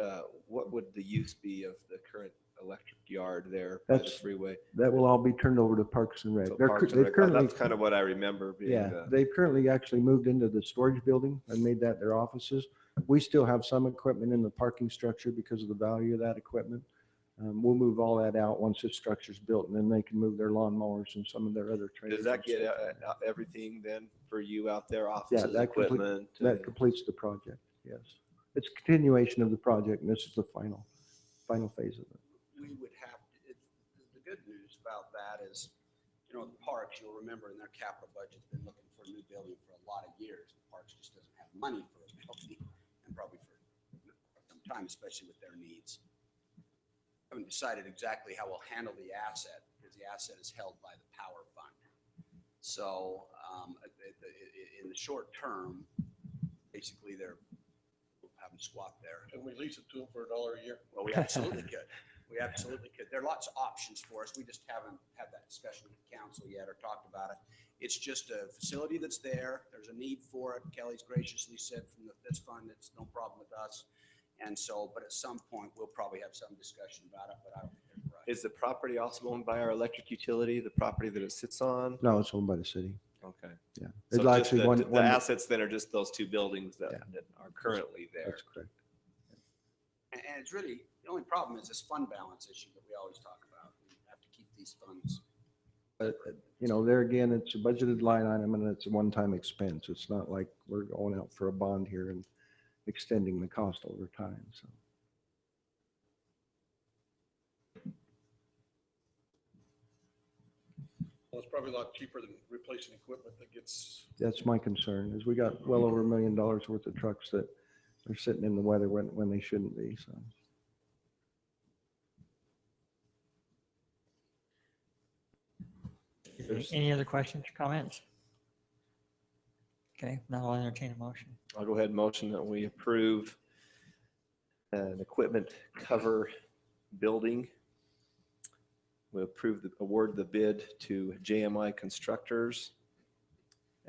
would the use be of the current electric yard there by the freeway? That will all be turned over to Parks and Rec. So Parks and Rec, that's kind of what I remember being. Yeah, they've currently actually moved into the storage building and made that their offices. We still have some equipment in the parking structure because of the value of that equipment. We'll move all that out once the structure's built, and then they can move their lawnmowers and some of their other trailers. Does that get everything then for you out there, offices, that equipment? That completes the project, yes. It's a continuation of the project, and this is the final phase of it. We would have to, the good news about that is, the parks, you'll remember in their capital budget's been looking for a new building for a lot of years. The parks just doesn't have money for a building, and probably for some time, especially with their needs. Haven't decided exactly how we'll handle the asset, because the asset is held by the power fund. So in the short term, basically they're having squat there. Can we lease it to them for $1 a year? Well, we absolutely could. We absolutely could. There are lots of options for us. We just haven't had that discussion with the council yet or talked about it. It's just a facility that's there. There's a need for it. Kelly's graciously said from this fund, it's no problem with us. And so, but at some point, we'll probably have some discussion about it, but I don't think there's a rush. Is the property also owned by our electric utility, the property that it sits on? No, it's owned by the city. Okay. Yeah. So It's just actually the, one, the one, assets then are just those two buildings that, Yeah. that are currently there. that's correct. And it's really, the only problem is this fund balance issue that we always talk about. We have to keep these funds. But, you know, there again, it's a budgeted line item and it's a one-time expense. It's not like we're going out for a bond here and extending the cost over time, so. Well, it's probably a lot cheaper than replacing equipment that gets, That's my concern, is we got well over $1 million worth of trucks that are sitting in the weather when they shouldn't be, so. Any other questions or comments? Okay, now I'll entertain a motion. I'll go ahead and motion that we approve an equipment cover building. We approve the award the bid to JMI Constructors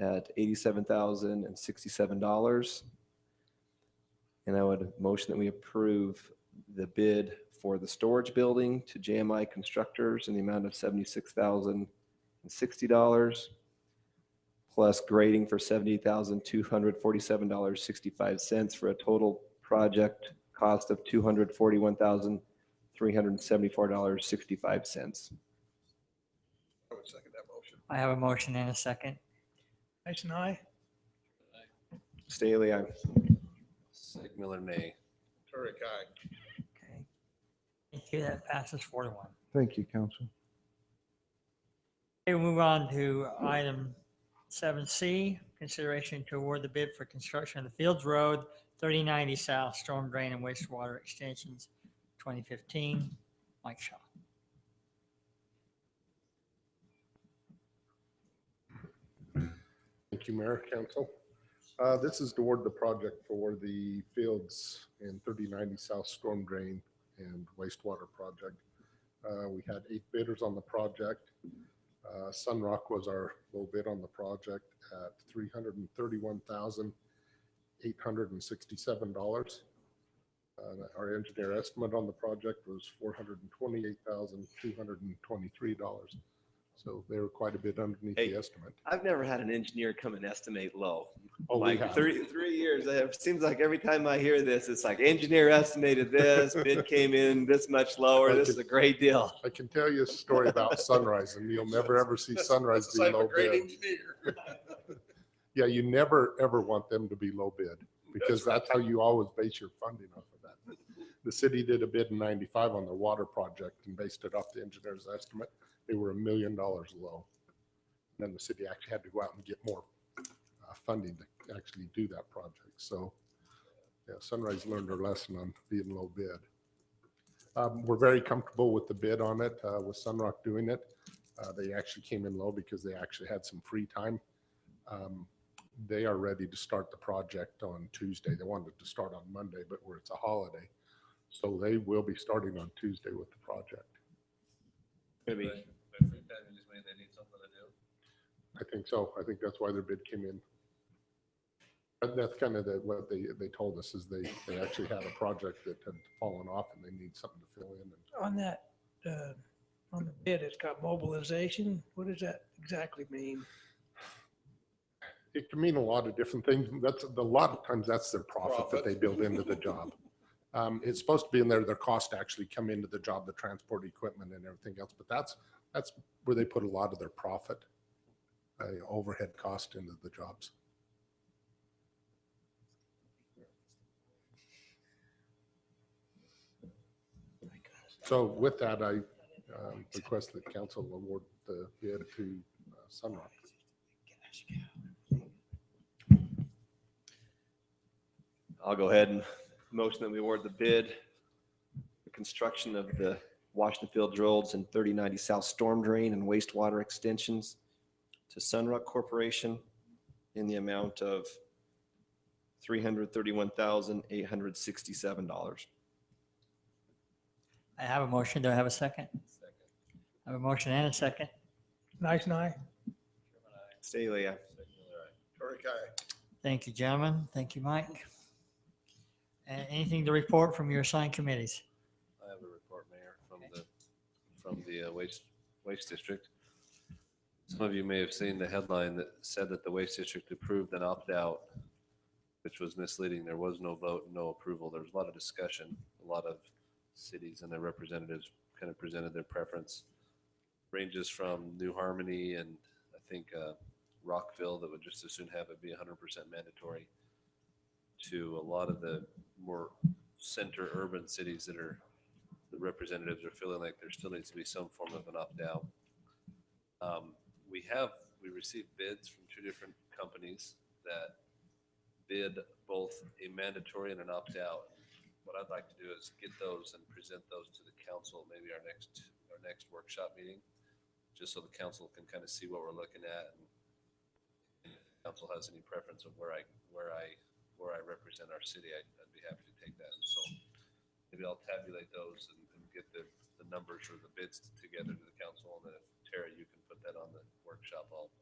at $87,067. And I would motion that we approve the bid for the storage building to JMI Constructors in the amount of $76,060, plus grading for $78,247.65 for a total project cost of $241,374.65. I would second that motion. I have a motion and a second. Tyson, aye. Staley, aye. Sigmiller, nay. Turek, aye. Okay. Thank you. That passes 4-1. Thank you, council. Okay, we'll move on to item 7C, consideration to award the bid for construction of the Fields Road 3090 South Storm Drain and Wastewater Extensions 2015. Mike Shaw. Thank you, Mayor, Council. This is to award the project for the Fields in 3090 South Storm Drain and Wastewater Project. We had 8 bidders on the project. Sunrock was our low bid on the project at $331,867. Our engineer estimate on the project was $428,223. So they were quite a bit underneath Hey, the estimate. I've never had an engineer come and estimate low. Oh, we Like have. 3 years, it seems like every time I hear this, it's like engineer estimated this, bid came in this much lower. This is a great deal. I can tell you a story about Sunrise, and you'll never, ever see Sunrise be low bid. Yeah, you never, ever want them to be low bid, because that's how you always base your funding off of that. The city did a bid in 95 on their water project and based it off the engineer's estimate. They were $1 million low. Then the city actually had to go out and get more funding to actually do that project. So yeah, Sunrise learned their lesson on being low bid. We're very comfortable with the bid on it, with Sunrock doing it. They actually came in low because they actually had some free time. They are ready to start the project on Tuesday. They wanted to start on Monday, but where it's a holiday. So they will be starting on Tuesday with the project. Maybe. I think so. I think that's why their bid came in. But that's kind of what they told us, is they actually had a project that had fallen off and they need something to fill in. On that, on the bid, it's got mobilization. What does that exactly mean? It can mean a lot of different things. That's a lot of times that's their profit that they build into the job. It's supposed to be in there, their cost to actually come into the job, the transport equipment and everything else, but that's where they put a lot of their profit, overhead cost into the jobs. So with that, I request that council award the bid to Sunrock. I'll go ahead and motion that we award the bid, the construction of the Washington Field Roads and 3090 South Storm Drain and Wastewater Extensions to Sunrock Corporation in the amount of $331,867. I have a motion. Do I have a second? I have a motion and a second. Nice and I. Staley, aye. Turek, aye. Thank you, gentlemen. Thank you, Mike. And anything to report from your assigned committees? I have a report, Mayor, from the waste district. Some of you may have seen the headline that said that the Waste District approved an opt-out, which was misleading. There was no vote, no approval. There was a lot of discussion. A lot of cities and their representatives kind of presented their preference. Ranges from New Harmony and I think Rockville that would just as soon have it be 100% mandatory, to a lot of the more center urban cities that are, the representatives are feeling like there still needs to be some form of an opt-out. We received bids from 2 different companies that bid both a mandatory and an opt-out. What I'd like to do is get those and present those to the council, maybe our next workshop meeting, just so the council can kind of see what we're looking at, and if the council has any preference of where I represent our city, I'd be happy to take that. And so maybe I'll tabulate those and get the numbers or the bids together to the council, and then if Tara, you can put that on the workshop, I'll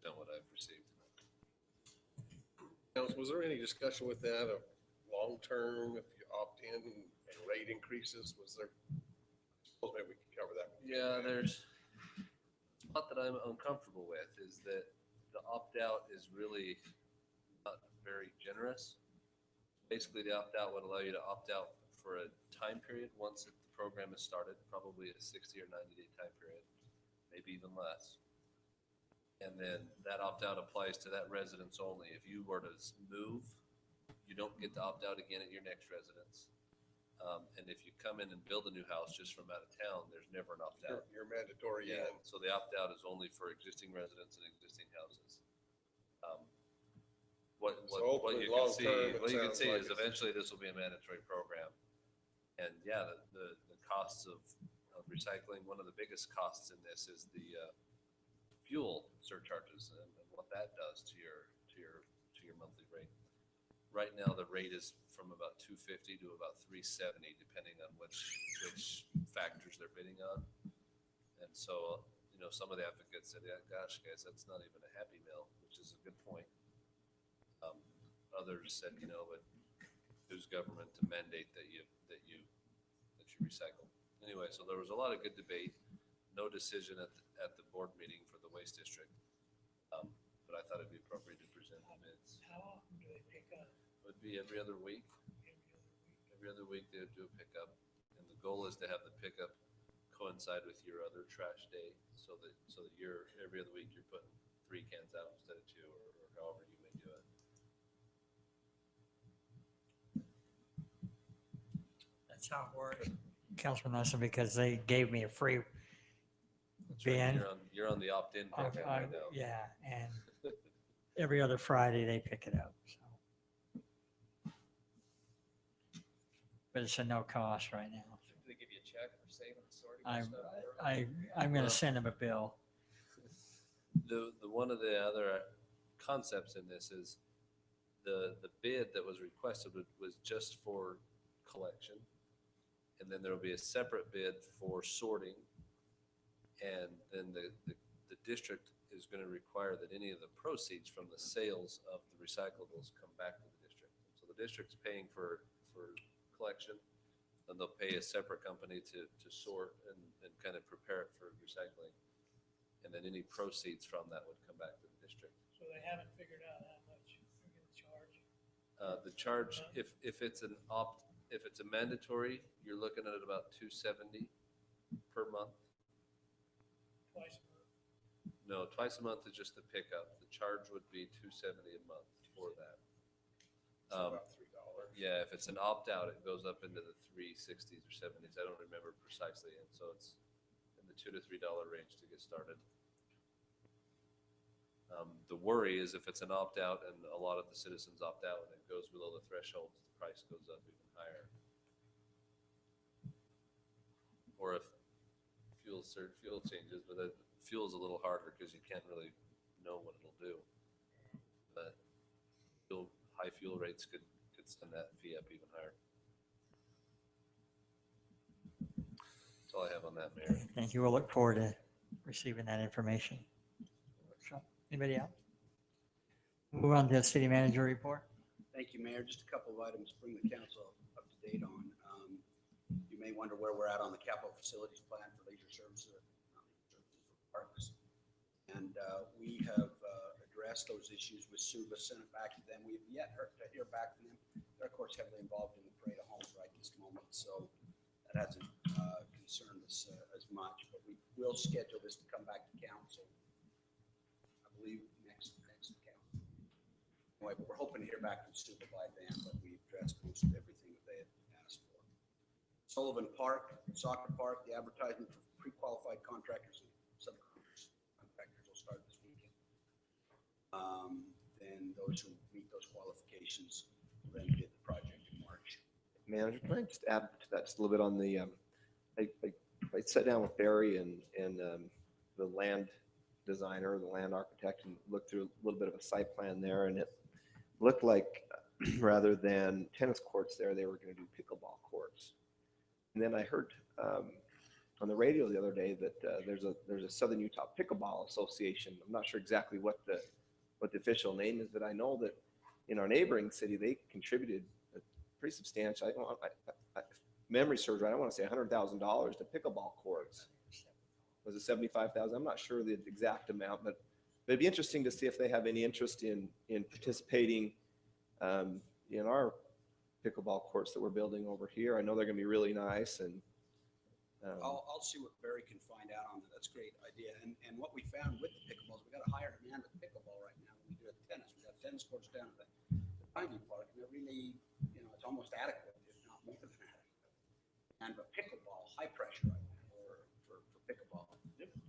know what I've received. Council, was there any discussion with that of long-term, if you opt in and rate increases, was there? I suppose maybe we can cover that. Yeah, there's a lot that I'm uncomfortable with is that the opt-out is really not very generous. Basically, the opt-out would allow you to opt out for a time period once the program is started, probably a 60 or 90-day time period, maybe even less. And then that opt-out applies to that residence only. If you were to move, you don't get to opt out again at your next residence. And if you come in and build a new house just from out of town, there's never an opt-out. You're mandatory. Yeah, so the opt-out is only for existing residents and existing houses. What you can see is eventually this will be a mandatory program. And yeah, the costs of recycling, one of the biggest costs in this is the fuel surcharges and what that does to your monthly rate. Right now, the rate is from about $250 to about $370, depending on which factors they're bidding on. And so, some of the advocates said, yeah, gosh, guys, that's not even a Happy Meal, which is a good point. Others said, but who's government to mandate that you recycle? Anyway, so there was a lot of good debate. No decision at the board meeting for the Waste District. But I thought it'd be appropriate to present the bids. How often do they pick up? It would be every other week. Every other week they would do a pickup. And the goal is to have the pickup coincide with your other trash day, so that you're every other week you're putting 3 cans out instead of 2, or however you may do it. That's how it works, Councilman Nelson, because they gave me a free That's right. bin. You're on the opt-in program right now. Yeah, and every other Friday they pick it up, so. But it's a no cost right now. Do they give you a check for saving and sorting stuff? I'm gonna send them a bill. The one of the other concepts in this is the bid that was requested was just for collection. And then there will be a separate bid for sorting. And then the district is going to require that any of the proceeds from the sales of the recyclables come back to the district. So the district's paying for collection, and they'll pay a separate company to sort and kind of prepare it for recycling. And then any proceeds from that would come back to the district. So they haven't figured out how much they're gonna charge? The charge, if it's a mandatory, you're looking at about $270 per month. Twice a month? No, twice a month is just the pickup. The charge would be $270 a month for that. About $3. Yeah, if it's an opt-out, it goes up into the 360s or 70s. I don't remember precisely, and so it's in the $2 to $3 range to get started. The worry is if it's an opt-out and a lot of the citizens opt out and it goes below the thresholds, the price goes up even higher. Or if fuel changes, but fuel is a little harder because you can't really know what it'll do. But high fuel rates could send that fee up even higher. That's all I have on that, Mayor. Thank you. We'll look forward to receiving that information. Anybody else? Move on to the city manager report. Thank you, Mayor. Just a couple of items to bring the council up to date on. You may wonder where we're at on the capital facilities plan for leisure services, for parks. And we have addressed those issues with SUBA, sent it back to them. We have yet to hear back from them. They're of course heavily involved in the parade of homes right this moment, so that hasn't concerned us as much. But we will schedule this to come back to council, I believe, next council. Anyway, but we're hoping to hear back from SUBA by then, but we addressed most of everything that they had asked for. Sullivan Park, soccer park, the advertisement for pre-qualified contractors and subcontractors will start this weekend. Then those who meet those qualifications will then get the project in March. Manager, can I just add to that just a little bit on the, I sat down with Barry and the land designer, the land architect, and looked through a little bit of a site plan there, and it looked like rather than tennis courts there, they were going to do pickleball courts. And then I heard on the radio the other day that there's a Southern Utah Pickleball Association. I'm not sure exactly what the official name is, but I know that in our neighboring city they contributed a pretty substantial. Memory serves right. I want to say $100,000 to pickleball courts. Was it 75,000? I'm not sure the exact amount, but it'd be interesting to see if they have any interest in participating in our pickleball courts that we're building over here. I know they're going to be really nice, and I'll see what Barry can find out on that. That's a great idea. And what we found with the pickleballs, we got a higher demand with pickleball right now than we do at tennis. We got tennis courts down at the Pineview Park, and they're really, it's almost adequate, if not more than adequate. And but pickleball, high pressure right now for pickleball.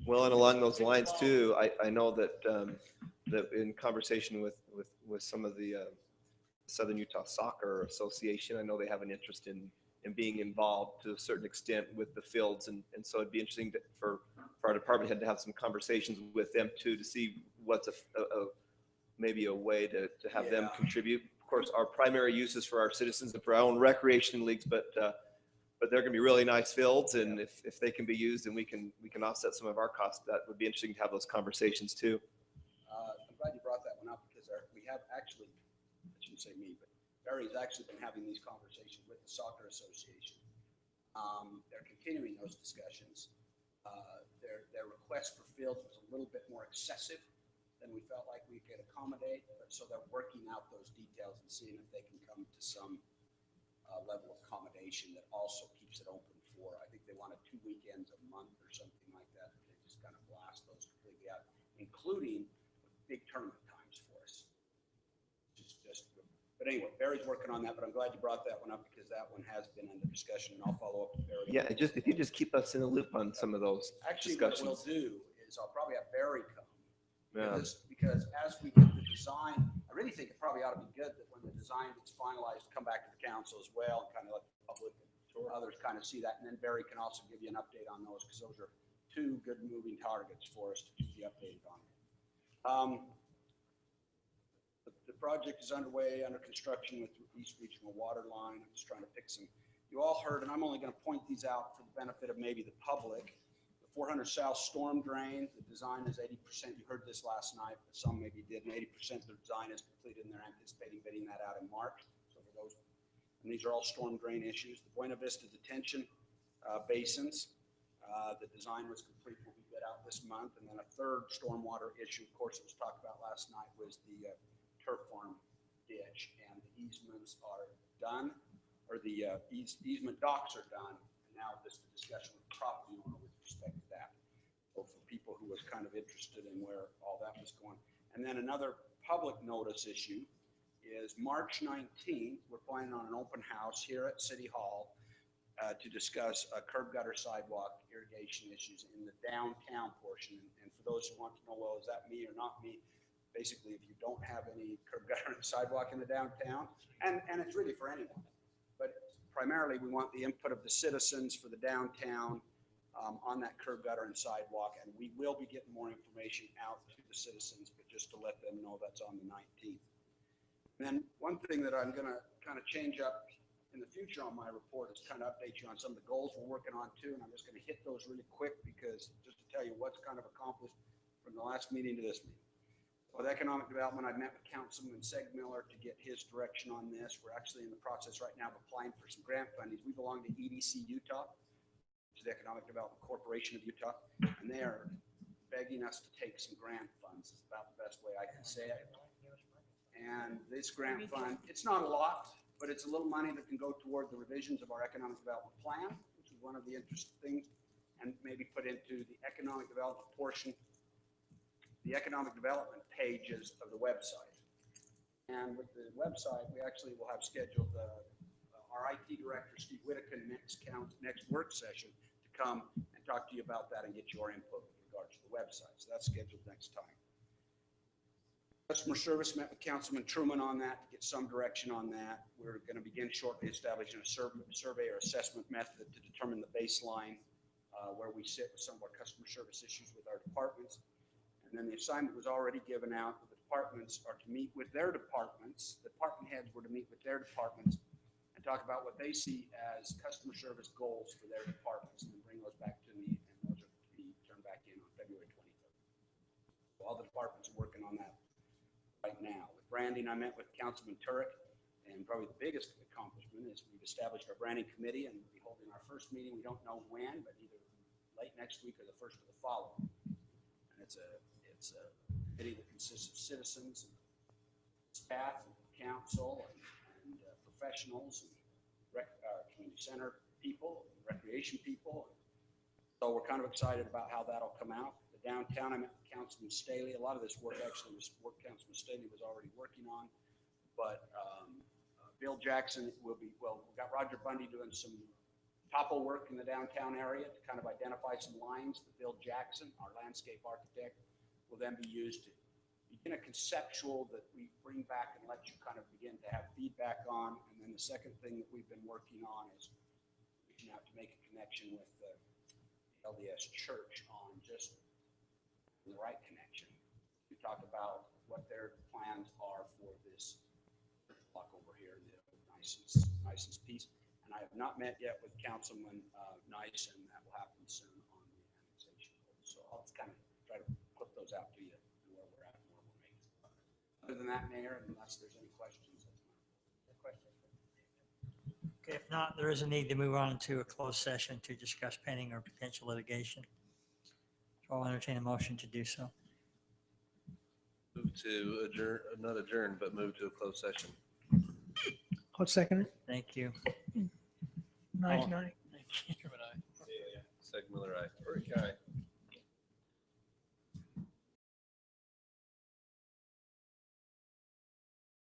well, and along those lines too, I know that that in conversation with some of the Southern Utah Soccer Association, I know they have an interest in being involved to a certain extent with the fields, and so it'd be interesting for our department head to have some conversations with them too, to see what's maybe a way to have them contribute. Of course, our primary use is for our citizens and for our own recreation leagues, but they're going to be really nice fields, and if they can be used and we can offset some of our costs, that would be interesting to have those conversations too. I'm glad you brought that one up, because we have actually, I shouldn't say me, but Barry's actually been having these conversations with the Soccer Association. They're continuing those discussions. Their request for fields was a little bit more excessive than we felt like we could accommodate, but so they're working out those details and seeing if they can come to some level of accommodation that also keeps it open for, I think they wanted 2 weekends a month or something like that. They just kind of blast those completely out, including big tournament times for us. But anyway, Barry's working on that, but I'm glad you brought that one up, because that one has been under discussion, and I'll follow up with Barry. Yeah, if you just keep us in the loop on some of those Actually, discussions. what we'll do is I'll probably have Barry come. Yeah. Because as we get the design, I really think it probably ought to be good that when the design gets finalized, come back to the council as well, and kind of let the public and others kind of see that. And then Barry can also give you an update on those, because those are 2 good moving targets for us to keep you updated on. The project is underway, under construction with East Regional Water Line. I'm just trying to pick some. You all heard, and I'm only going to point these out for the benefit of maybe the public. The 400 South storm drain, the design is 80%. You heard this last night, but some maybe didn't. 80% of the design is completed, and they're anticipating bidding that out in March. So for those, and these are all storm drain issues. The Buena Vista detention basins, the design was complete, will be bid out this month. And then a third stormwater issue, of course, it was talked about last night, was the turf farm ditch, and the easements are done, or the easement docks are done. And now this is the discussion with the property owner with respect to that. So for people who was kind of interested in where all that was going. And then another public notice issue is March 19th, we're planning on an open house here at City Hall to discuss curb gutter sidewalk irrigation issues in the downtown portion. And for those who want to know, well, is that me or not me? Basically, if you don't have any curb gutter and sidewalk in the downtown, and it's really for anyone, but primarily we want the input of the citizens for the downtown on that curb gutter and sidewalk, and we will be getting more information out to the citizens, but just to let them know that's on the 19th. And then one thing that I'm going to kind of change up in the future on my report is kind of update you on some of the goals we're working on too, and I'm just going to hit those really quick, because just to tell you what's kind of accomplished from the last meeting to this meeting. With economic development, I met with Councilman Segmiller to get his direction on this. We're actually in the process right now of applying for some grant funding. We belong to EDC Utah, which is the Economic Development Corporation of Utah, and they are begging us to take some grant funds. It's about the best way I can say it. And this grant fund, it's not a lot, but it's a little money that can go toward the revisions of our economic development plan, which is one of the interesting things, and maybe put into the economic development portion, the economic development pages of the website. And with the website, we actually will have scheduled our IT director, Steve Whitaker, next work session to come and talk to you about that and get your input with regards to the website. So that's scheduled next time. Customer service met with Councilman Truman on that to get some direction on that. We're going to begin shortly establishing a survey or assessment method to determine the baseline where we sit with some of our customer service issues with our departments. And then the assignment was already given out. The departments are to meet with their departments. The department heads were to meet with their departments and talk about what they see as customer service goals for their departments, and then bring those back to me, and those are to be turned back in on February 23rd. So all the departments are working on that right now. With branding, I met with Councilman Turek, and probably the biggest accomplishment is we've established our branding committee, and we'll be holding our first meeting. We don't know when, but either late next week or the first of the following. And it's a committee that consists of citizens, and staff, and council, and professionals, and community center people, and recreation people. So we're kind of excited about how that'll come out. The downtown, I met with Councilman Staley. A lot of this work actually was work Councilman Staley was already working on, but Bill Jackson will be, well, we've got Roger Bundy doing some topo work in the downtown area to kind of identify some lines. But Bill Jackson, our landscape architect, will then be used to begin a conceptual that we bring back and let you kind of begin to have feedback on. And then the second thing that we've been working on is reaching out to make a connection with the LDS Church on just the right connection. We talk about what their plans are for this block over here, the Nice piece. And I have not met yet with Councilman Nice, and that will happen soon on the annexation. So I'll kind of try to put those out to you and where we're at and where we're making. Other than that, Mayor, unless there's any questions, that's my question. Okay, if not, there is a need to move on to a closed session to discuss pending or potential litigation. So I'll entertain a motion to do so. Move to adjourn, not adjourn, but move to a closed session. I'll second it. Thank you. Nice Oh. night. Thank you. Segmiller, aye. Very kind.